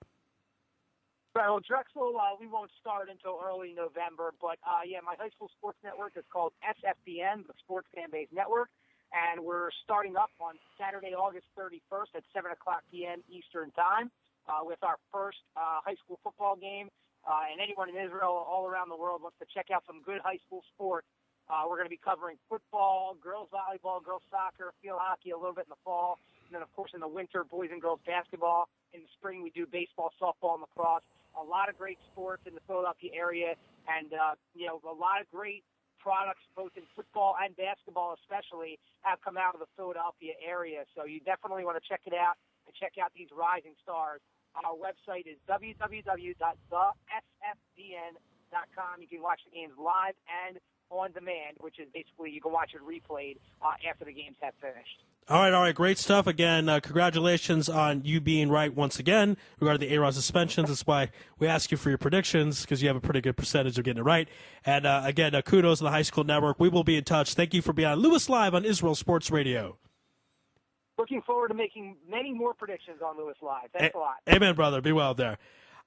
Right, well, Drexel, we won't start until early November, but my high school sports network is called SFBN, the Sports Fan Base Network, and we're starting up on Saturday, August 31st at 7 o'clock p.m. Eastern Time with our first high school football game, and anyone in Israel all around the world wants to check out some good high school sports. We're going to be covering football, girls volleyball, girls soccer, field hockey a little bit in the fall, and then, of course, in the winter, boys and girls basketball. In the spring, we do baseball, softball, and lacrosse. A lot of great sports in the Philadelphia area, and a lot of great products, both in football and basketball especially, have come out of the Philadelphia area. So you definitely want to check it out and check out these rising stars. Our website is www.thesfbn.com. You can watch the games live and on demand, which is basically you can watch it replayed after the games have finished. All right, great stuff. Again, congratulations on you being right once again regarding the A-Rod suspensions. That's why we ask you for your predictions, because you have a pretty good percentage of getting it right. And again, kudos to the High School Network. We will be in touch. Thank you for being on Louis Live on Israel Sports Radio. Looking forward to making many more predictions on Louis Live. Thanks a lot. Amen, brother. Be well there.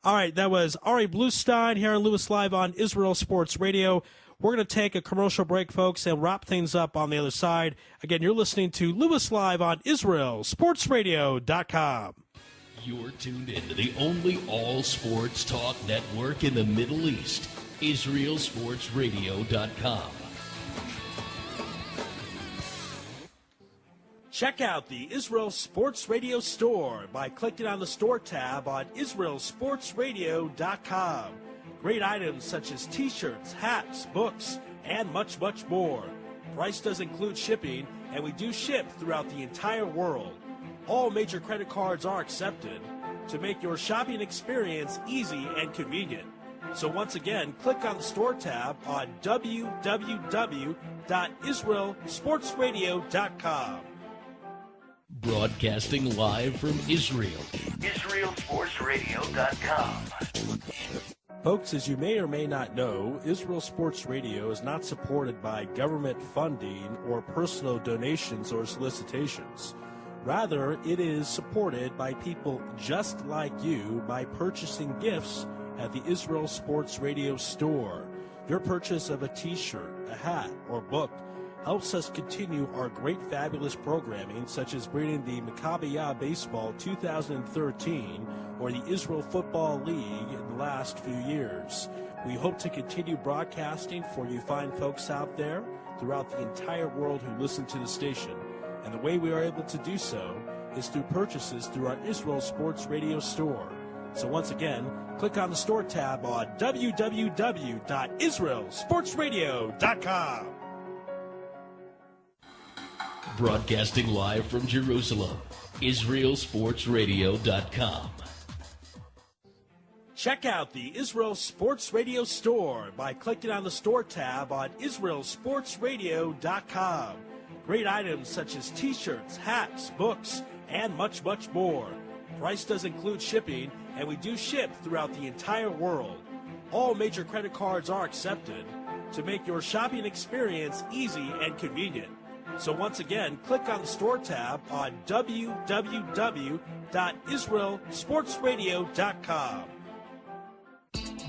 All right, that was Ari Bluestein here on Louis Live on Israel Sports Radio. We're going to take a commercial break, folks, and wrap things up on the other side. Again, you're listening to Louis Live on IsraelSportsRadio.com. You're tuned in to the only all-sports talk network in the Middle East, IsraelSportsRadio.com. Check out the Israel Sports Radio store by clicking on the store tab on IsraelSportsRadio.com. Great items such as T-shirts, hats, books, and much, much more. Price does include shipping, and we do ship throughout the entire world. All major credit cards are accepted to make your shopping experience easy and convenient. So once again, click on the store tab on www.IsraelSportsRadio.com. Broadcasting live from Israel, IsraelSportsRadio.com. Folks, as you may or may not know, Israel Sports Radio is not supported by government funding or personal donations or solicitations. Rather, it is supported by people just like you by purchasing gifts at the Israel Sports Radio store. Your purchase of a T-shirt, a hat, or book helps us continue our great, fabulous programming, such as bringing the Maccabi Baseball 2013 or the Israel Football League in the last few years. We hope to continue broadcasting for you fine folks out there throughout the entire world who listen to the station. And the way we are able to do so is through purchases through our Israel Sports Radio store. So once again, click on the store tab on www.IsraelSportsRadio.com. broadcasting live from Jerusalem, IsraelSportsRadio.com. Check out the Israel Sports Radio store by clicking on the store tab on IsraelSportsRadio.com. Great items such as T-shirts, hats, books, and much, much more. Price does include shipping, and we do ship throughout the entire world. All major credit cards are accepted to make your shopping experience easy and convenient. So once again, click on the store tab on www.IsraelSportsRadio.com.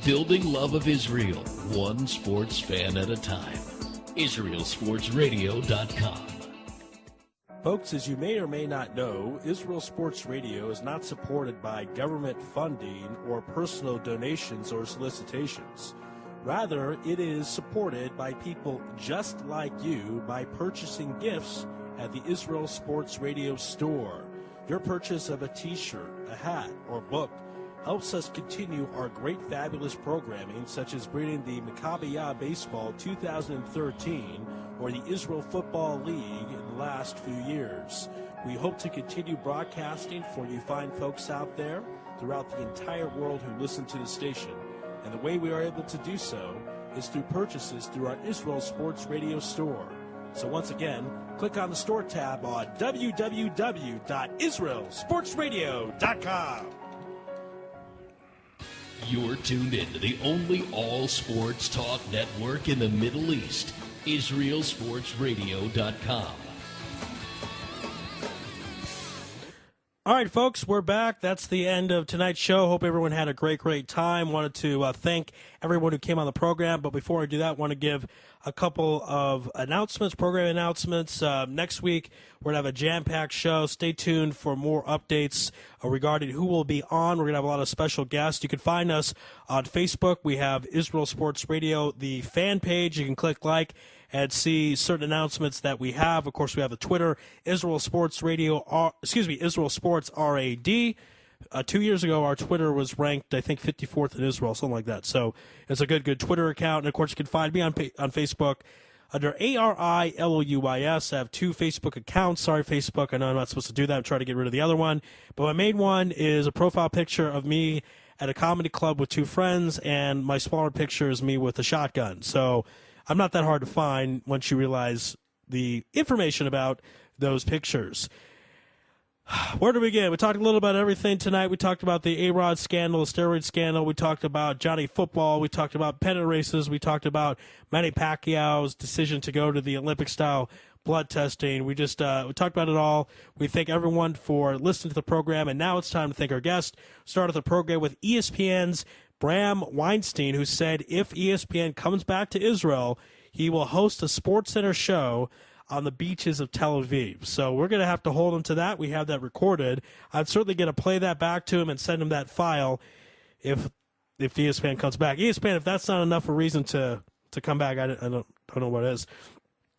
building love of Israel, one sports fan at a time. IsraelSportsRadio.com. Folks, as you may or may not know, Israel Sports Radio is not supported by government funding or personal donations or solicitations. Rather, it is supported by people just like you by purchasing gifts at the Israel Sports Radio store. Your purchase of a t-shirt, a hat, or book helps us continue our great, fabulous programming, such as bringing the Maccabi Baseball 2013 or the Israel Football League in the last few years. We hope to continue broadcasting for you fine folks out there throughout the entire world who listen to the station. And the way we are able to do so is through purchases through our Israel Sports Radio store. So once again, click on the store tab on www.israelsportsradio.com. You're tuned in to the only all-sports talk network in the Middle East, IsraelSportsRadio.com. All right, folks, we're back. That's the end of tonight's show. Hope everyone had a great time. Wanted to thank everyone who came on the program. But before I do that, I want to give a couple of announcements, program announcements. Next week, we're going to have a jam-packed show. Stay tuned for more updates regarding who will be on. We're going to have a lot of special guests. You can find us on Facebook. We have Israel Sports Radio, the fan page. You can click like and see certain announcements that we have. Of course, we have the Twitter, Israel Sports Radio, Israel Sports RAD. 2 years ago, our Twitter was ranked, I think, 54th in Israel, something like that. So it's a good Twitter account. And, of course, you can find me on Facebook under ARILOUIS. I have 2 Facebook accounts. Sorry, Facebook. I know I'm not supposed to do that. I'm trying to get rid of the other one. But my main one is a profile picture of me at a comedy club with 2 friends, and my smaller picture is me with a shotgun. So I'm not that hard to find once you realize the information about those pictures. Where do we begin? We talked a little about everything tonight. We talked about the A-Rod scandal, the steroid scandal. We talked about Johnny Football. We talked about pennant races. We talked about Manny Pacquiao's decision to go to the Olympic-style blood testing. We talked about it all. We thank everyone for listening to the program, and now it's time to thank our guest. Started the program with ESPN's Bram Weinstein, who said if ESPN comes back to Israel, he will host a SportsCenter show on the beaches of Tel Aviv. So we're going to have to hold him to that. We have that recorded. I'm certainly going to play that back to him and send him that file if ESPN comes back. ESPN, if that's not enough of a reason to come back, I don't know what is.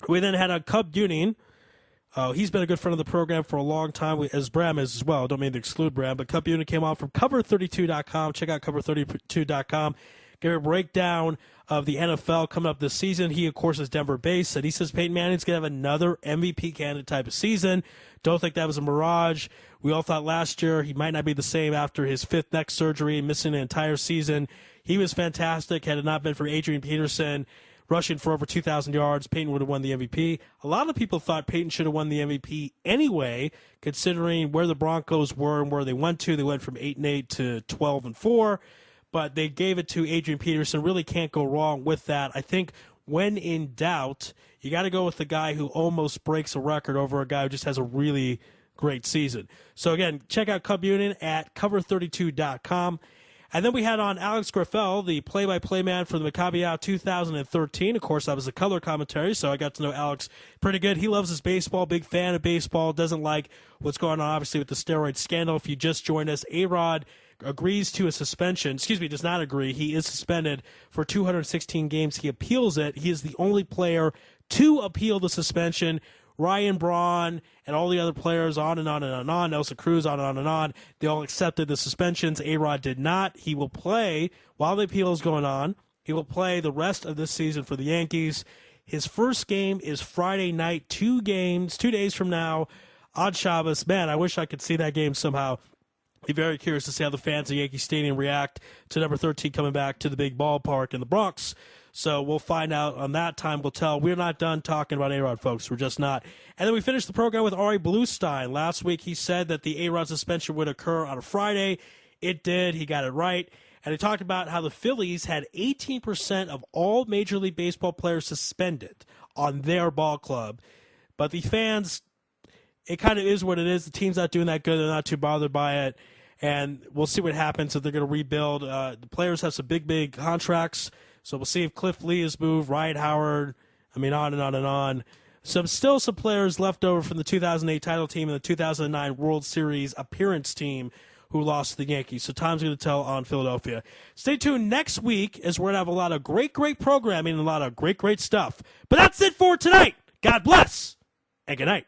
We then had a Cub Buenning. He's been a good friend of the program for a long time, as Bram is as well. Don't mean to exclude Bram, but Cub Buenning came on from Cover32.com. Check out Cover32.com. Give a breakdown of the NFL coming up this season. He, of course, is Denver-based, and he says Peyton Manning's going to have another MVP candidate type of season. Don't think that was a mirage. We all thought last year he might not be the same after his 5th neck surgery, missing an entire season. He was fantastic. Had it not been for Adrian Peterson rushing for over 2,000 yards, Peyton would have won the MVP. A lot of people thought Peyton should have won the MVP anyway, considering where the Broncos were and where they went to. They went from 8-8 to 12-4, but they gave it to Adrian Peterson. Really can't go wrong with that. I think when in doubt, you got to go with the guy who almost breaks a record over a guy who just has a really great season. So, again, check out Cub Buenning at Cover32.com. And then we had on Alex Griffel, the play-by-play man for the Maccabi 2013. Of course, that was a color commentary, so I got to know Alex pretty good. He loves his baseball, big fan of baseball, doesn't like what's going on, obviously, with the steroid scandal. If you just joined us, A-Rod agrees to a suspension. Does not agree. He is suspended for 216 games. He appeals it. He is the only player to appeal the suspension. Ryan Braun and all the other players, on and on and on and on, Nelson Cruz, on and on and on, they all accepted the suspensions. A-Rod did not. He will play while the appeal is going on. He will play the rest of this season for the Yankees. His first game is Friday night, 2 days from now on Shabbos. Man, I wish I could see that game somehow. Be very curious to see how the fans at Yankee Stadium react to number 13 coming back to the big ballpark in the Bronx. So we'll find out on that. Time will tell. We're not done talking about A-Rod, folks. We're just not. And then we finished the program with Ari Bluestein. Last week he said that the A-Rod suspension would occur on a Friday. It did. He got it right. And he talked about how the Phillies had 18% of all Major League Baseball players suspended on their ball club. But the fans, it kind of is what it is. The team's not doing that good. They're not too bothered by it. and we'll see what happens if they're going to rebuild. The players have some big contracts, so we'll see if Cliff Lee is moved, Ryan Howard, on and on and on. Still some players left over from the 2008 title team and the 2009 World Series appearance team who lost to the Yankees. So time's going to tell on Philadelphia. Stay tuned next week as we're going to have a lot of great programming and a lot of great stuff. But that's it for tonight. God bless and good night.